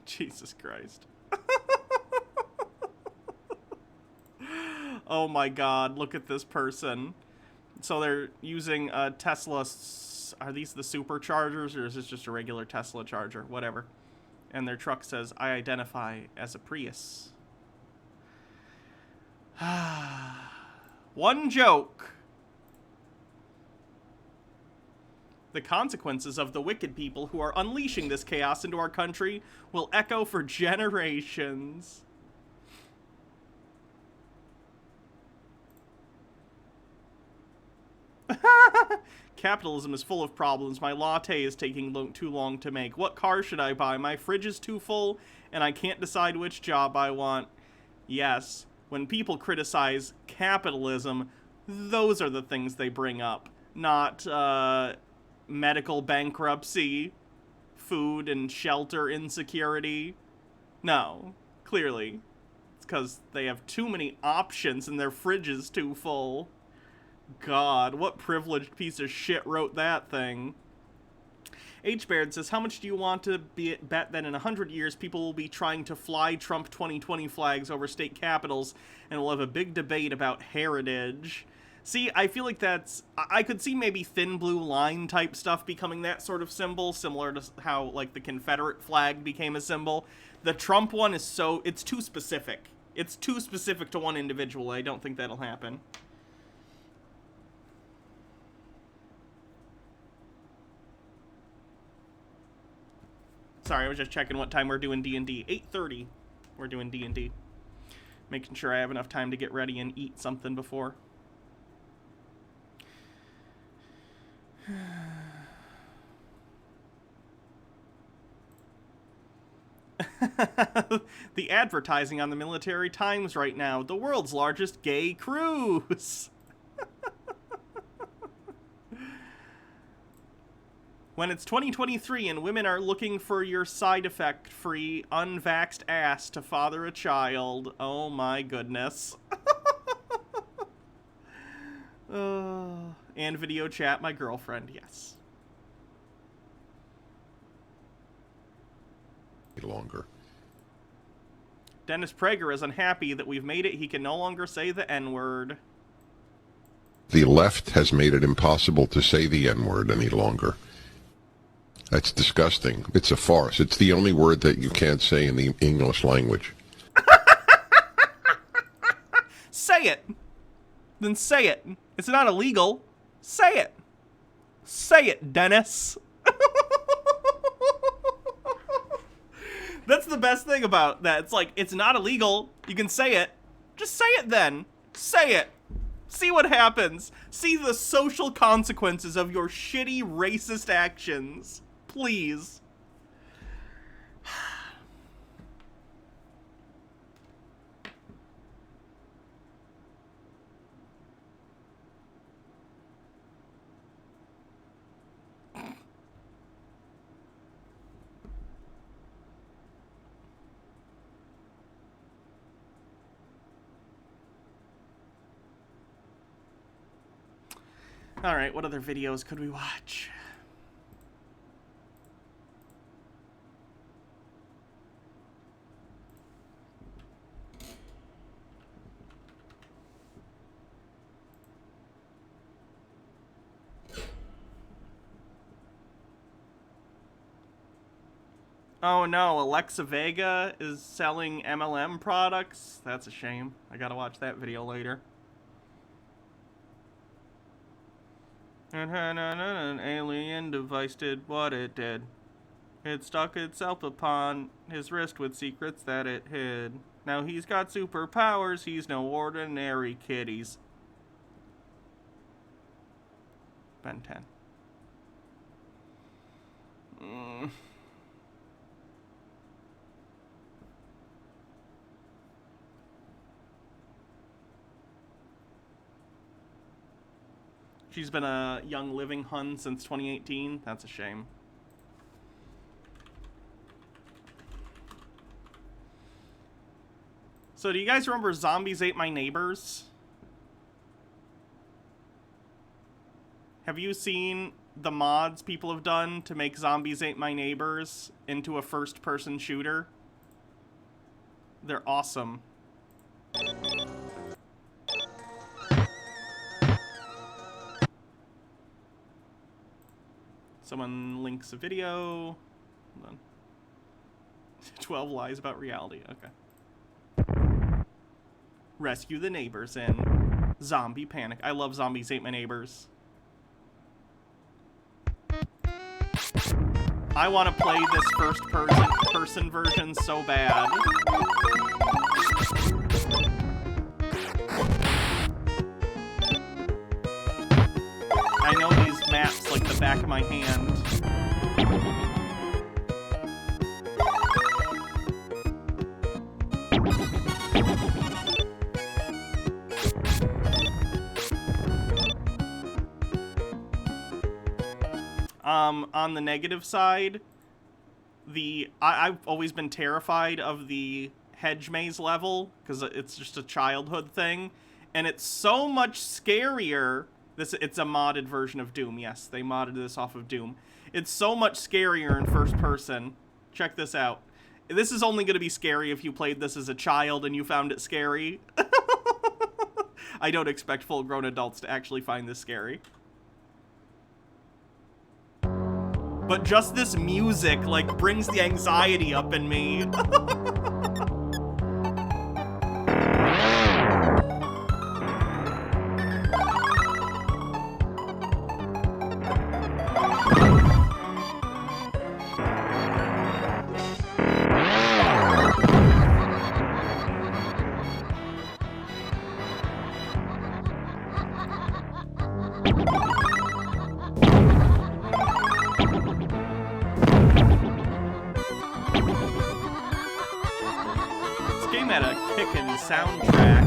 Jesus Christ. Oh my god, look at this person. So they're using a Tesla. Are these the superchargers, or is this just a regular Tesla charger? Whatever. And their truck says, I identify as a Prius. One joke. The consequences of the wicked people who are unleashing this chaos into our country will echo for generations. Capitalism is full of problems. My latte is taking too long to make. What car should I buy? My fridge is too full, and I can't decide which job I want. Yes, when people criticize capitalism, those are the things they bring up. Not, medical bankruptcy, food and shelter insecurity. No, clearly. It's because they have too many options and their fridge is too full. God, what privileged piece of shit wrote that thing? H. Baird says, how much do you want to bet that in 100 years people will be trying to fly Trump 2020 flags over state capitals and we'll have a big debate about heritage? See, I feel like that's... I could see maybe thin blue line type stuff becoming that sort of symbol, similar to how, like, the Confederate flag became a symbol. The Trump one is so... It's too specific. It's too specific to one individual. I don't think that'll happen. Sorry, I was just checking what time we're doing D&D. 8:30. We're doing D&D. Making sure I have enough time to get ready and eat something before. The advertising on the Military Times right now. The world's largest gay cruise. When it's 2023 and women are looking for your side effect-free, unvaxxed ass to father a child. Oh my goodness. And video chat, my girlfriend, yes.
Longer.
Dennis Prager is unhappy that we've made it. He can no longer say the N-word.
The left has made it impossible to say the N-word any longer. That's disgusting. It's a farce. It's the only word that you can't say in the English language.
Say it. Then say it. It's not illegal. Say it. Say it, Dennis. That's the best thing about that. It's like, it's not illegal. You can say it. Just say it then. Say it. See what happens. See the social consequences of your shitty racist actions. Please. Alright, what other videos could we watch? Oh no, Alexa Vega is selling MLM products? That's a shame. I gotta watch that video later. An alien device did what it did. It stuck itself upon his wrist with secrets that it hid. Now he's got superpowers, he's no ordinary kiddies. Ben 10. She's been a Young Living Hun since 2018. That's a shame. So do you guys remember Zombies Ate My Neighbors? Have you seen the mods people have done to make Zombies Ate My Neighbors into a first-person shooter? They're awesome. Someone links a video. Hold on. 12 lies about reality. Okay. Rescue the neighbors in Zombie Panic. I love Zombies Ate My Neighbors. I want to play this first-person version so bad. I know these maps like the back of my hand. On the negative side, I've always been terrified of the hedge maze level because it's just a childhood thing, and it's so much scarier. It's a modded version of Doom. Yes, they modded this off of Doom. It's so much scarier in first person. Check this out. This is only going to be scary if you played this as a child and you found it scary. I don't expect full-grown adults to actually find this scary. But just this music, like, brings the anxiety up in me. had a kickin' soundtrack.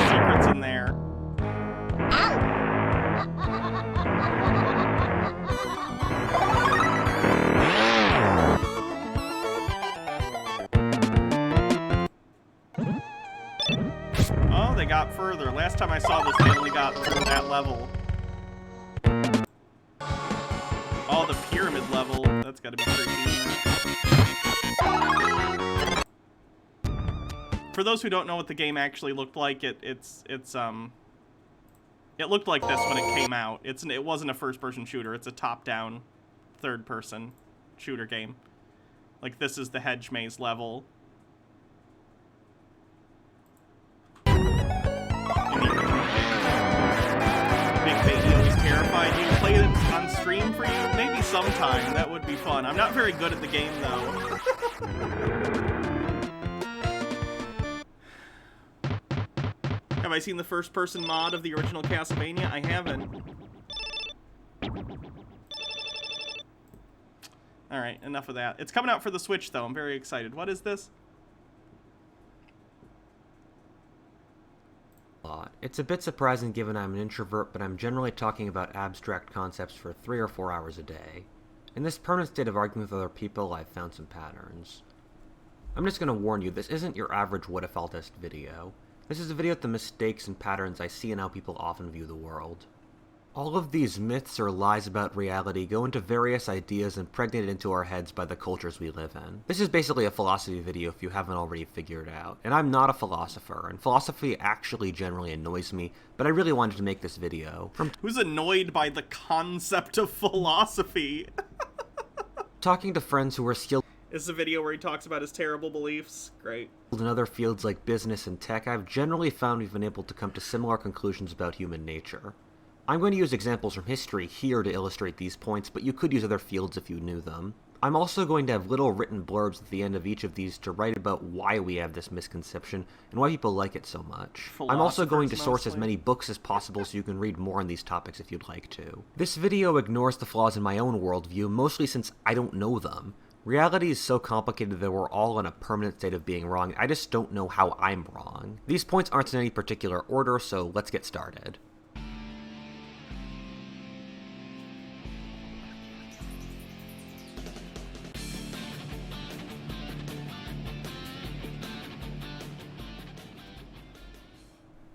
Secrets in there. Oh, they got further. Last time I saw this, they only got through that level. Oh, the pyramid level. That's gotta be creepy. For those who don't know what the game actually looked like, it looked like this when it came out. It wasn't a first-person shooter. It's a top-down, third-person shooter game. Like, this is the hedge maze level. In the original game. Big Baby always terrified you. Play it on stream for you? Maybe sometime. That would be fun. I'm not very good at the game, though. Have I seen the first-person mod of the original Castlevania? I haven't. Alright, enough of that. It's coming out for the Switch, though. I'm very excited. What is this?
It's a bit surprising given I'm an introvert, but I'm generally talking about abstract concepts for 3 or 4 hours a day. In this permanent state of arguing with other people, I've found some patterns. I'm just going to warn you, this isn't your average what if altist video. This is a video with the mistakes and patterns I see in how people often view the world. All of these myths or lies about reality go into various ideas impregnated into our heads by the cultures we live in. This is basically a philosophy video if you haven't already figured out. And I'm not a philosopher, and philosophy actually generally annoys me, but I really wanted to make this video.
Who's annoyed by the concept of philosophy?
Talking to friends who are skilled
This is a video where he talks about his terrible beliefs. Great.
In other fields like business and tech, I've generally found we've been able to come to similar conclusions about human nature. I'm going to use examples from history here to illustrate these points, but you could use other fields if you knew them. I'm also going to have little written blurbs at the end of each of these to write about why we have this misconception and why people like it so much. I'm also going to source as many books as possible so you can read more on these topics if you'd like to. This video ignores the flaws in my own worldview, mostly since I don't know them. Reality is so complicated that we're all in a permanent state of being wrong. I just don't know how I'm wrong. These points aren't in any particular order, so let's get started.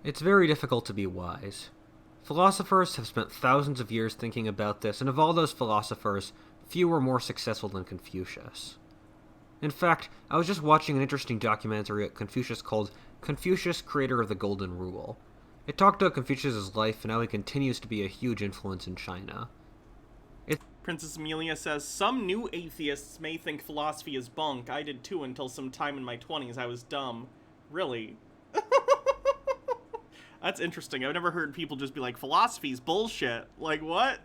It's very difficult to be wise. Philosophers have spent thousands of years thinking about this, and of all those philosophers, few were more successful than Confucius. In fact, I was just watching an interesting documentary at Confucius called Confucius, Creator of the Golden Rule. It talked about Confucius' life and how he continues to be a huge influence in China.
Princess Amelia says, some new atheists may think philosophy is bunk. I did too until some time in my 20s. I was dumb. Really? That's interesting. I've never heard people just be like, philosophy's bullshit. Like, what?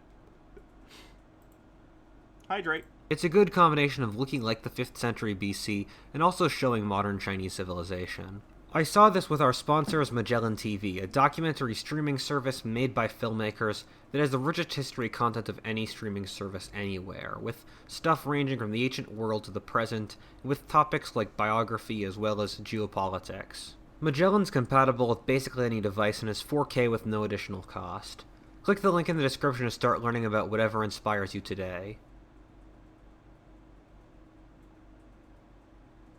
Hydrate.
It's a good combination of looking like the 5th century BC and also showing modern Chinese civilization. I saw this with our sponsors Magellan TV, a documentary streaming service made by filmmakers that has the richest history content of any streaming service anywhere, with stuff ranging from the ancient world to the present, with topics like biography as well as geopolitics. Magellan's compatible with basically any device and is 4K with no additional cost. Click the link in the description to start learning about whatever inspires you today.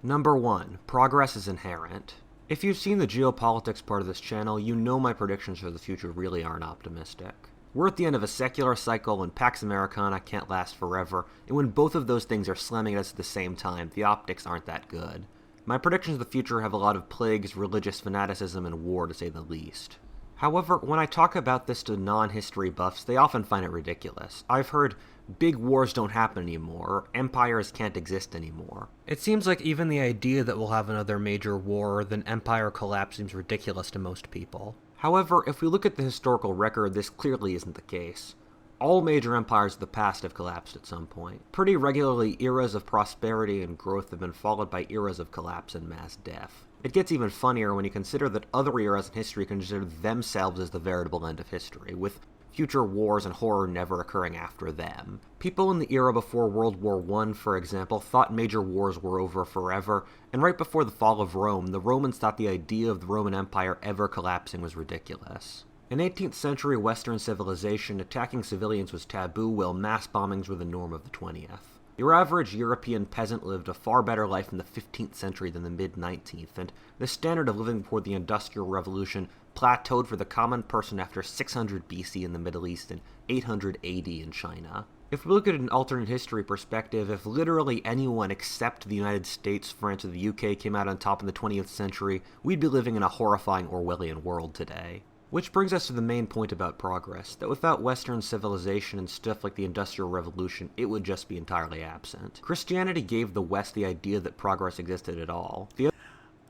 Number 1. Progress is inherent. If you've seen the geopolitics part of this channel, you know my predictions for the future really aren't optimistic. We're at the end of a secular cycle when Pax Americana can't last forever, and when both of those things are slamming at us at the same time, the optics aren't that good. My predictions of the future have a lot of plagues, religious fanaticism, and war, to say the least. However, when I talk about this to non-history buffs, they often find it ridiculous. I've heard, big wars don't happen anymore, or empires can't exist anymore. It seems like even the idea that we'll have another major war or then empire collapse seems ridiculous to most people. However, if we look at the historical record, this clearly isn't the case. All major empires of the past have collapsed at some point. Pretty regularly, eras of prosperity and growth have been followed by eras of collapse and mass death. It gets even funnier when you consider that other eras in history consider themselves as the veritable end of history, with future wars and horror never occurring after them. People in the era before World War I, for example, thought major wars were over forever, and right before the fall of Rome, the Romans thought the idea of the Roman Empire ever collapsing was ridiculous. In 18th century Western civilization, attacking civilians was taboo, while mass bombings were the norm of the 20th. Your average European peasant lived a far better life in the 15th century than the mid-19th, and the standard of living before the Industrial Revolution plateaued for the common person after 600 BC in the Middle East and 800 AD in China. If we look at an alternate history perspective, if literally anyone except the United States, France, or the UK came out on top in the 20th century, we'd be living in a horrifying Orwellian world today. Which brings us to the main point about progress, that without Western civilization and stuff like the Industrial Revolution, it would just be entirely absent. Christianity gave the West the idea that progress existed at all.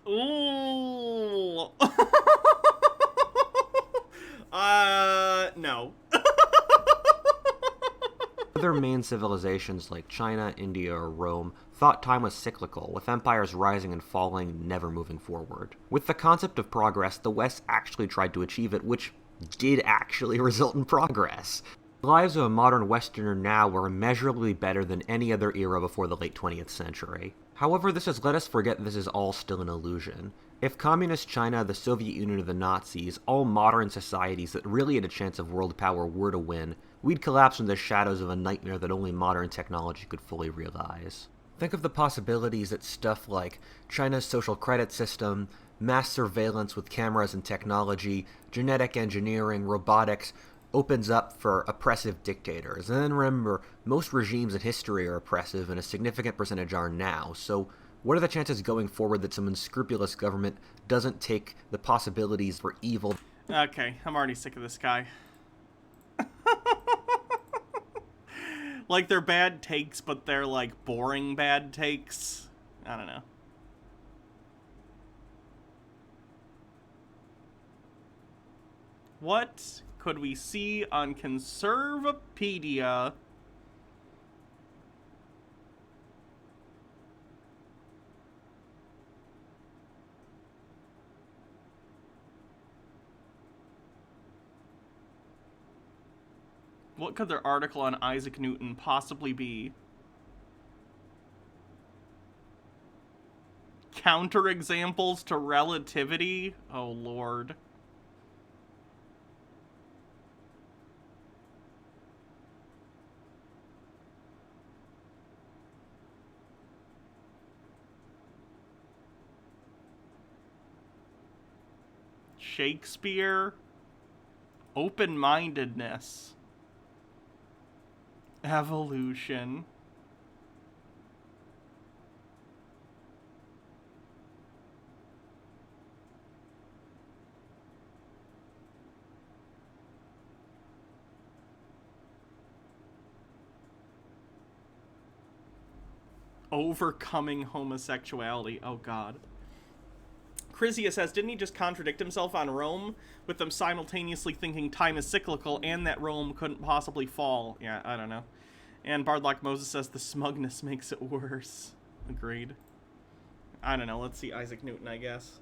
Ooh. No.
Other main civilizations like China, India, or Rome thought time was cyclical, with empires rising and falling, never moving forward. With the concept of progress, the West actually tried to achieve it, which did actually result in progress. The lives of a modern Westerner now were immeasurably better than any other era before the late 20th century. However, this has let us forget this is all still an illusion. If Communist China, the Soviet Union, or the Nazis, all modern societies that really had a chance of world power, were to win, we'd collapse into the shadows of a nightmare that only modern technology could fully realize. Think of the possibilities that stuff like China's social credit system, mass surveillance with cameras and technology, genetic engineering, robotics, opens up for oppressive dictators. And then remember, most regimes in history are oppressive, and a significant percentage are now, so what are the chances going forward that some unscrupulous government doesn't take the possibilities for evil?
Okay, I'm already sick of this guy. Like, they're bad takes, but they're, like, boring bad takes. I don't know. What could we see on Conservapedia? What could their article on Isaac Newton possibly be? Counterexamples to relativity? Oh, Lord. Shakespeare? Open-mindedness. Evolution. Overcoming homosexuality. Oh, God. Chrysia says, didn't he just contradict himself on Rome? With them simultaneously thinking time is cyclical and that Rome couldn't possibly fall. Yeah, I don't know. And Bardlock Moses says, the smugness makes it worse. Agreed. I don't know. Let's see Isaac Newton, I guess.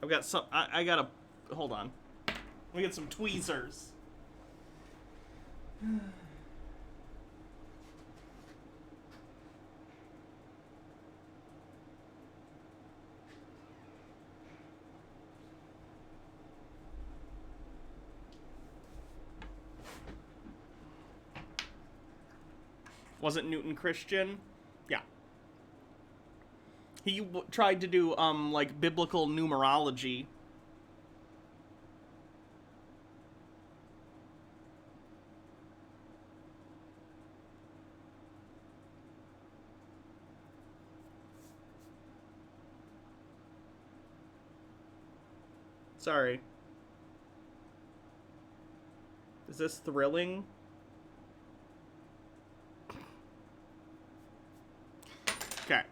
I've got some... I gotta... Hold on. Let me get some tweezers. Wasn't Newton Christian? Yeah. He tried to do, like, biblical numerology. Sorry. Is this thrilling? Okay.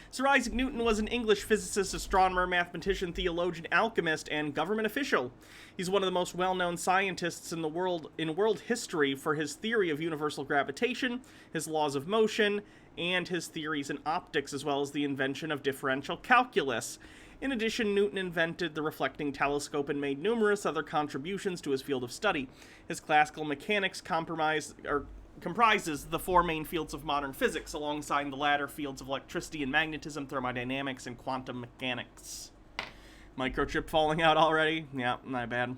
Sir Isaac Newton was an English physicist, astronomer, mathematician, theologian, alchemist, and government official. He's one of the most well-known scientists in world history for his theory of universal gravitation, his laws of motion, and his theories in optics, as well as the invention of differential calculus. In addition, Newton invented the reflecting telescope and made numerous other contributions to his field of study. His classical mechanics comprises the four main fields of modern physics, alongside the latter fields of electricity and magnetism, thermodynamics, and quantum mechanics. Microchip falling out already? Yeah, not bad.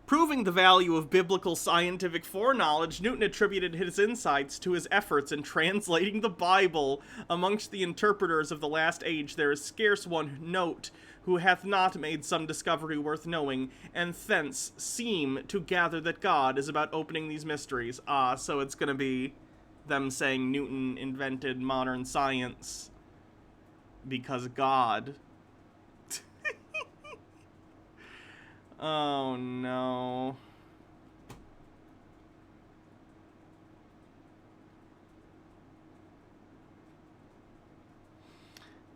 Proving the value of biblical scientific foreknowledge, Newton attributed his insights to his efforts in translating the Bible. Amongst the interpreters of the last age there is scarce one note who hath not made some discovery worth knowing, and thence seem to gather that God is about opening these mysteries. So it's gonna be them saying Newton invented modern science because God. Oh no.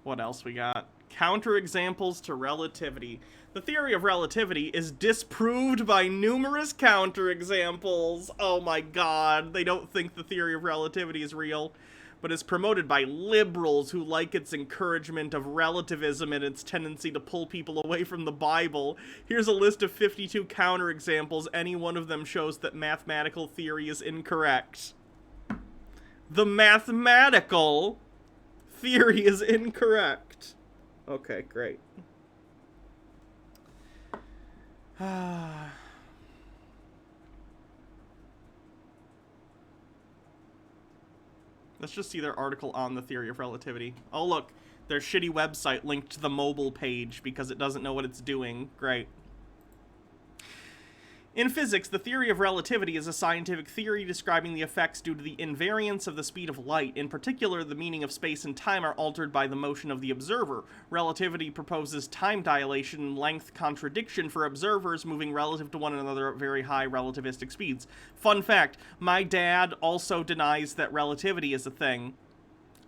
What else we got? Counterexamples to relativity. The theory of relativity is disproved by numerous counterexamples. Oh my god, they don't think the theory of relativity is real, but is promoted by liberals who like its encouragement of relativism and its tendency to pull people away from the Bible. Here's a list of 52 counterexamples. Any one of them shows that mathematical theory is incorrect. The mathematical theory is incorrect. Okay, great. Let's just see their article on the theory of relativity. Oh, look, their shitty website linked to the mobile page because it doesn't know what it's doing. Great. In physics, the theory of relativity is a scientific theory describing the effects due to the invariance of the speed of light. In particular, the meaning of space and time are altered by the motion of the observer. Relativity proposes time dilation and length contradiction for observers moving relative to one another at very high relativistic speeds. Fun fact, my dad also denies that relativity is a thing.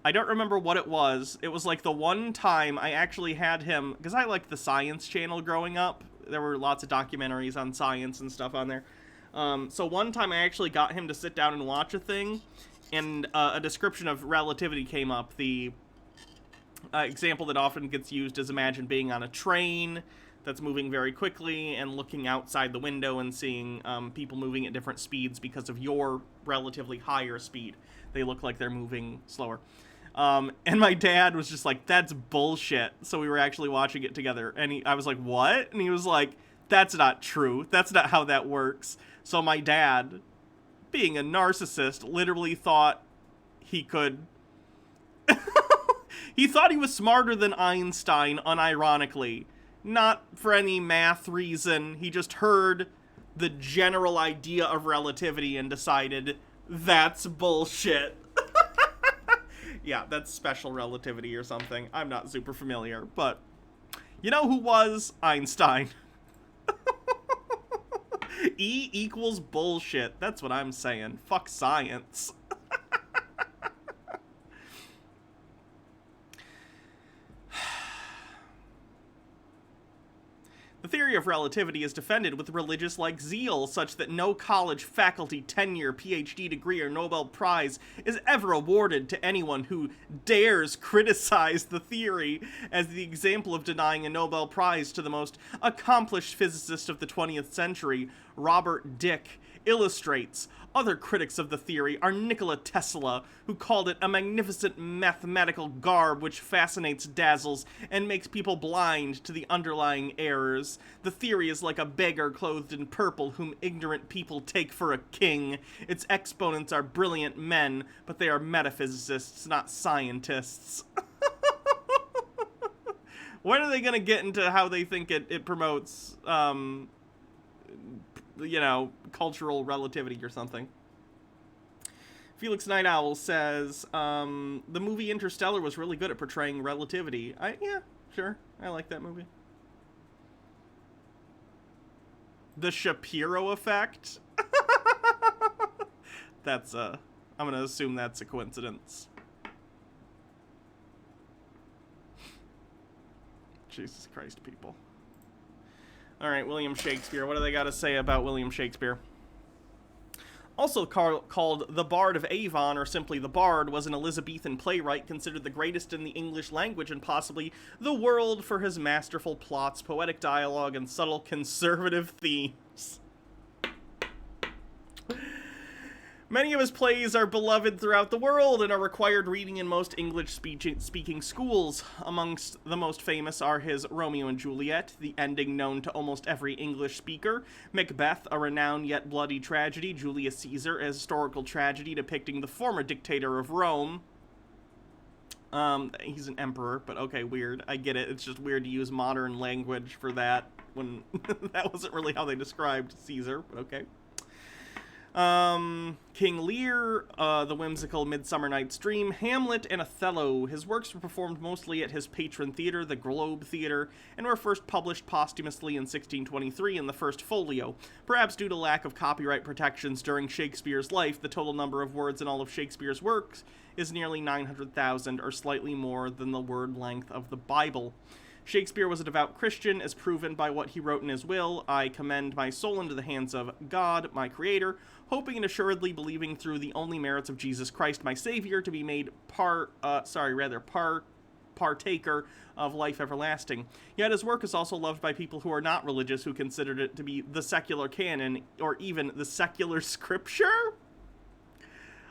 I don't remember what it was. It was like the one time I actually had him, because I liked the Science Channel growing up. There were lots of documentaries on science and stuff on there. So one time I actually got him to sit down and watch a thing, and a description of relativity came up. The example that often gets used is imagine being on a train that's moving very quickly and looking outside the window and seeing people moving at different speeds because of your relatively higher speed. They look like they're moving slower. And my dad was just like, that's bullshit. So we were actually watching it together. And I was like, what? And he was like, that's not true. That's not how that works. So my dad, being a narcissist, literally thought he could... He thought he was smarter than Einstein, unironically. Not for any math reason. He just heard the general idea of relativity and decided, that's bullshit. Yeah, that's special relativity or something. I'm not super familiar, but you know who was? Einstein. E equals bullshit. That's what I'm saying. Fuck science. The theory of relativity is defended with religious-like zeal, such that no college, faculty, tenure, PhD degree, or Nobel Prize is ever awarded to anyone who dares criticize the theory. As the example of denying a Nobel Prize to the most accomplished physicist of the 20th century, Robert Dick, illustrates. Other critics of the theory are Nikola Tesla, who called it a magnificent mathematical garb which fascinates, dazzles, and makes people blind to the underlying errors. The theory is like a beggar clothed in purple whom ignorant people take for a king. Its exponents are brilliant men, but they are metaphysicists, not scientists. When are they going to get into how they think it promotes, you know, cultural relativity or something? Felix Night Owl says, the movie Interstellar was really good at portraying relativity. Yeah, sure. I like that movie. The Shapiro effect? That's, I'm gonna assume that's a coincidence. Jesus Christ, people. Alright, William Shakespeare. What do they got to say about William Shakespeare? Also called the Bard of Avon, or simply the Bard, was an Elizabethan playwright considered the greatest in the English language and possibly the world for his masterful plots, poetic dialogue, and subtle conservative themes. Many of his plays are beloved throughout the world and are required reading in most English-speaking schools. Amongst the most famous are his Romeo and Juliet, the ending known to almost every English speaker, Macbeth, a renowned yet bloody tragedy, Julius Caesar, a historical tragedy depicting the former dictator of Rome. He's an emperor, but okay, weird. I get it. It's just weird to use modern language for that when that wasn't really how they described Caesar, but okay. King Lear, the whimsical Midsummer Night's Dream, Hamlet, and Othello. His works were performed mostly at his patron theater, the Globe Theater, and were first published posthumously in 1623 in the First Folio. Perhaps due to lack of copyright protections during Shakespeare's life, the total number of words in all of Shakespeare's works is nearly 900,000, or slightly more than the word length of the Bible. Shakespeare was a devout Christian, as proven by what he wrote in his will: I commend my soul into the hands of God, my Creator, hoping and assuredly believing through the only merits of Jesus Christ, my Savior, to be made partaker of life everlasting. Yet his work is also loved by people who are not religious, who considered it to be the secular canon, or even the secular scripture?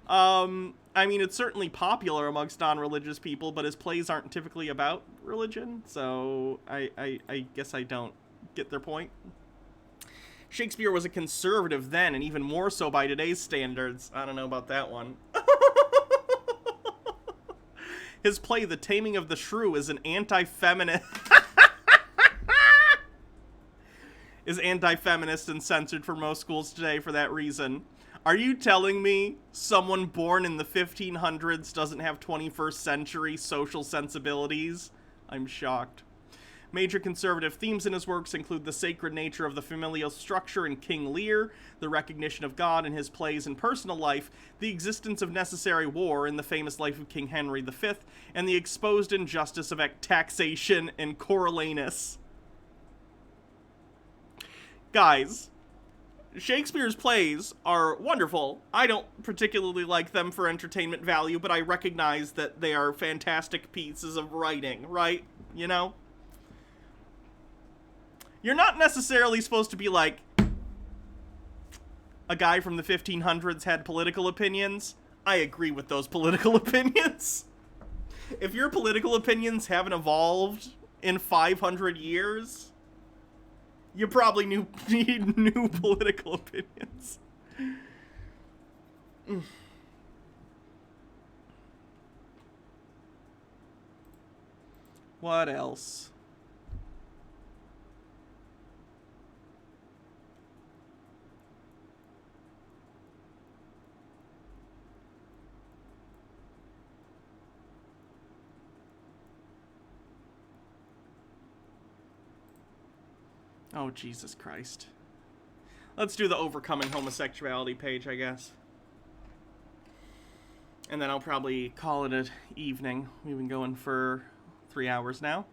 I mean, it's certainly popular amongst non-religious people, but his plays aren't typically about religion, so I guess I don't get their point. Shakespeare was a conservative then, and even more so by today's standards. I don't know about that one. His play, The Taming of the Shrew, is an anti-feminist... is anti-feminist and censored for most schools today for that reason. Are you telling me someone born in the 1500s doesn't have 21st century social sensibilities? I'm shocked. Major conservative themes in his works include the sacred nature of the familial structure in King Lear, the recognition of God in his plays and personal life, the existence of necessary war in the famous life of King Henry V, and the exposed injustice of taxation in Coriolanus. Guys, Shakespeare's plays are wonderful. I don't particularly like them for entertainment value, but I recognize that they are fantastic pieces of writing, right? You know? You're not necessarily supposed to be like, a guy from the 1500s had political opinions. I agree with those political opinions. If your political opinions haven't evolved in 500 years... you probably need new political opinions. What else? Oh, Jesus Christ. Let's do the overcoming homosexuality page, I guess. And then I'll probably call it an evening. We've been going for 3 hours now.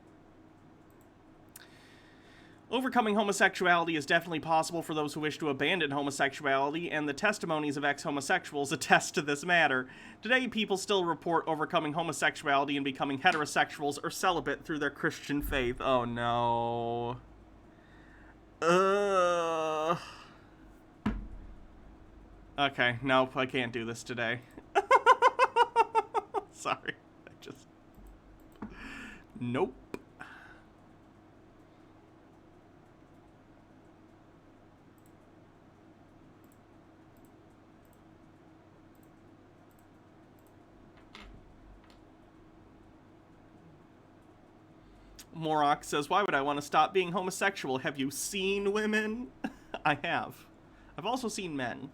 Overcoming homosexuality is definitely possible for those who wish to abandon homosexuality, and the testimonies of ex-homosexuals attest to this matter. Today, people still report overcoming homosexuality and becoming heterosexuals or celibate through their Christian faith. Oh, no. Okay, nope, I can't do this today. Sorry, nope. Morok says, why would I want to stop being homosexual? Have you seen women? I have. I've also seen men.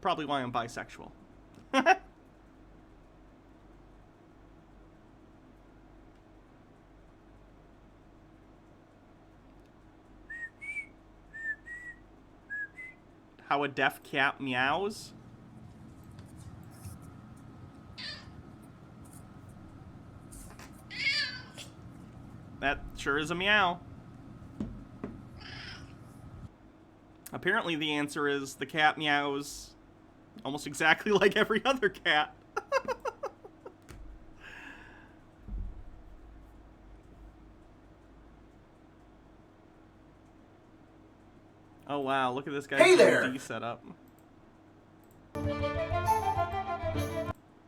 probably why I'm bisexual. How a deaf cat meows? That sure is a meow. Apparently the answer is the cat meows almost exactly like every other cat. Oh wow, look at this guy's
Hey there!
D setup.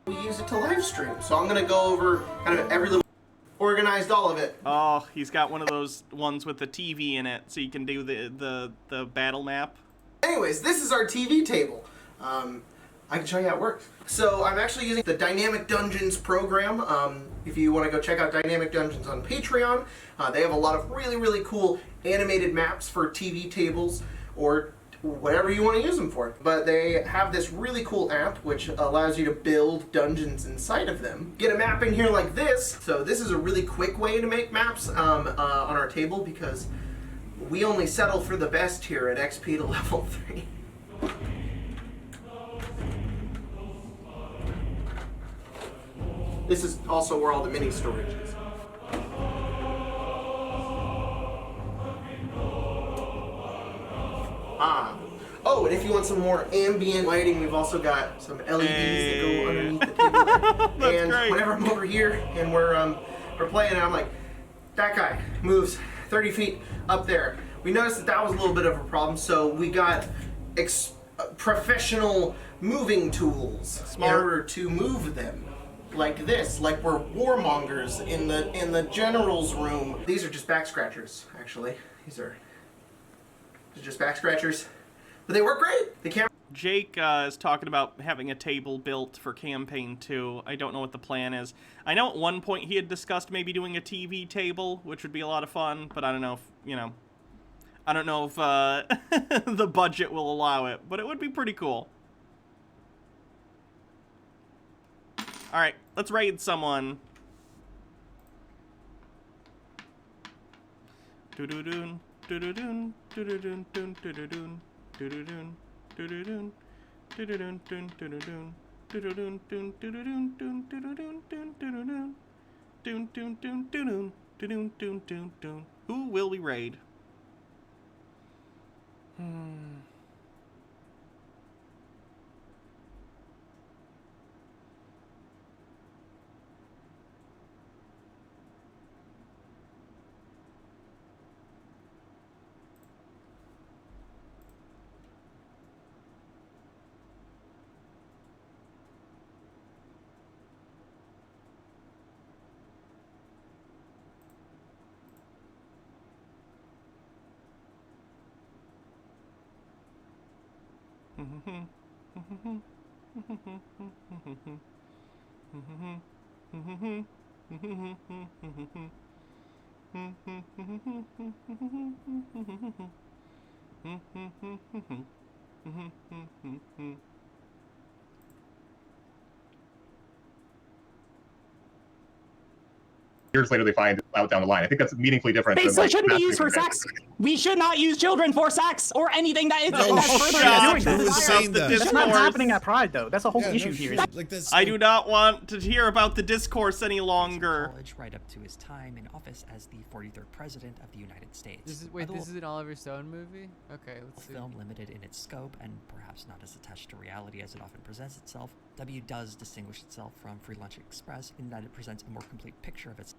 We use it to live stream, so I'm gonna go over kind of every little organized all of it.
Oh, he's got one of those ones with the TV in it, so you can do the battle map.
Anyways, this is our TV table. I can show you how it works. So I'm actually using the Dynamic Dungeons program. If you want to go check out Dynamic Dungeons on Patreon, they have a lot of really, really cool animated maps for TV tables or whatever you want to use them for. But they have this really cool app which allows you to build dungeons inside of them. Get a map in here like this. So this is a really quick way to make maps on our table because we only settle for the best here at XP to level 3. This is also where all the mini storage is. Oh, and if you want some more ambient lighting, we've also got some LEDs that go underneath the table there. And
great.
Whenever I'm over here and we're playing, and I'm like, that guy moves 30 feet up there. We noticed that was a little bit of a problem, so we got professional moving tools in order to move them. Like this, like we're warmongers in the general's room. These are just back scratchers, actually. These are just back scratchers, but they work great. The camera.
Jake is talking about having a table built for campaign 2. I don't know what the plan is. I know at one point he had discussed maybe doing a TV table, which would be a lot of fun, but I don't know if, you know, I don't know if the budget will allow it, but it would be pretty cool. All right, let's raid someone. Do-do-doon, do-do-doon, do-do-doon, do-do-doon, do-do-doon, do-do-doon, do-do-doon, do-do-doon, do-do-doon, do-do-doon, do-do-doon, do-do-doon, do-do-doon, do-do-doon, do-do-doon, do-do-doon. Who will we raid?
Years later, they find out down the line. I think that's meaningfully different.
Basically,
than,
shouldn't be used for sex. We should not use children for sex or anything that is further doing this. That's not happening at Pride, though. That's a whole issue here.
Like this, I do not want to hear about the discourse any longer.
College right up to his time in office as the 43rd president of the United States.
This is an Oliver Stone movie? Okay, let's see.
Film limited in its scope and perhaps not as attached to reality as it often presents itself, W does distinguish itself from Free Lunch Express in that it presents a more complete picture of its.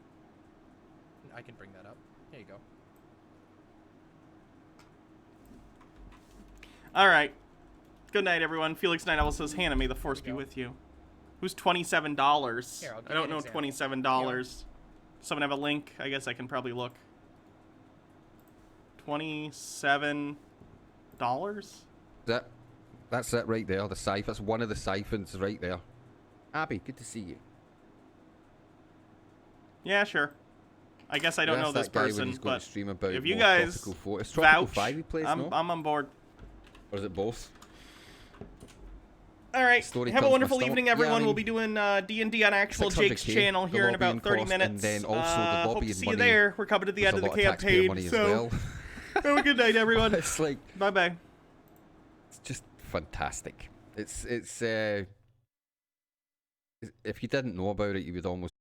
I can bring that up. There you go.
All right. Good night, everyone. Felix Night Owl says, Hannah, may the force be with you. Who's $27?
Here,
I don't know $27. Someone have a link? I guess I can probably look. $27?
That's it right there, the siphon. That's one of the siphons right there. Abby, good to see you.
Yeah, sure. I guess I don't know this person, but
stream about
if you guys vouch,
I'm
I'm on board.
Or is it both?
All right.
Story
Have a
comes
wonderful
my stomach.
evening,
Yeah,
everyone.
I mean,
We'll be doing D&D on actual
600K,
Jake's channel
the
here in about
lobbying
30
cost,
minutes.
and then also the
Hope to
lobbying
see
money
you there. We're coming to the
was
end of
a
the
lot of taxpayer
campaign,
money as
so
well.
have a good night, everyone.
It's like
bye-bye.
It's just fantastic. It's if you didn't know about it, you would almost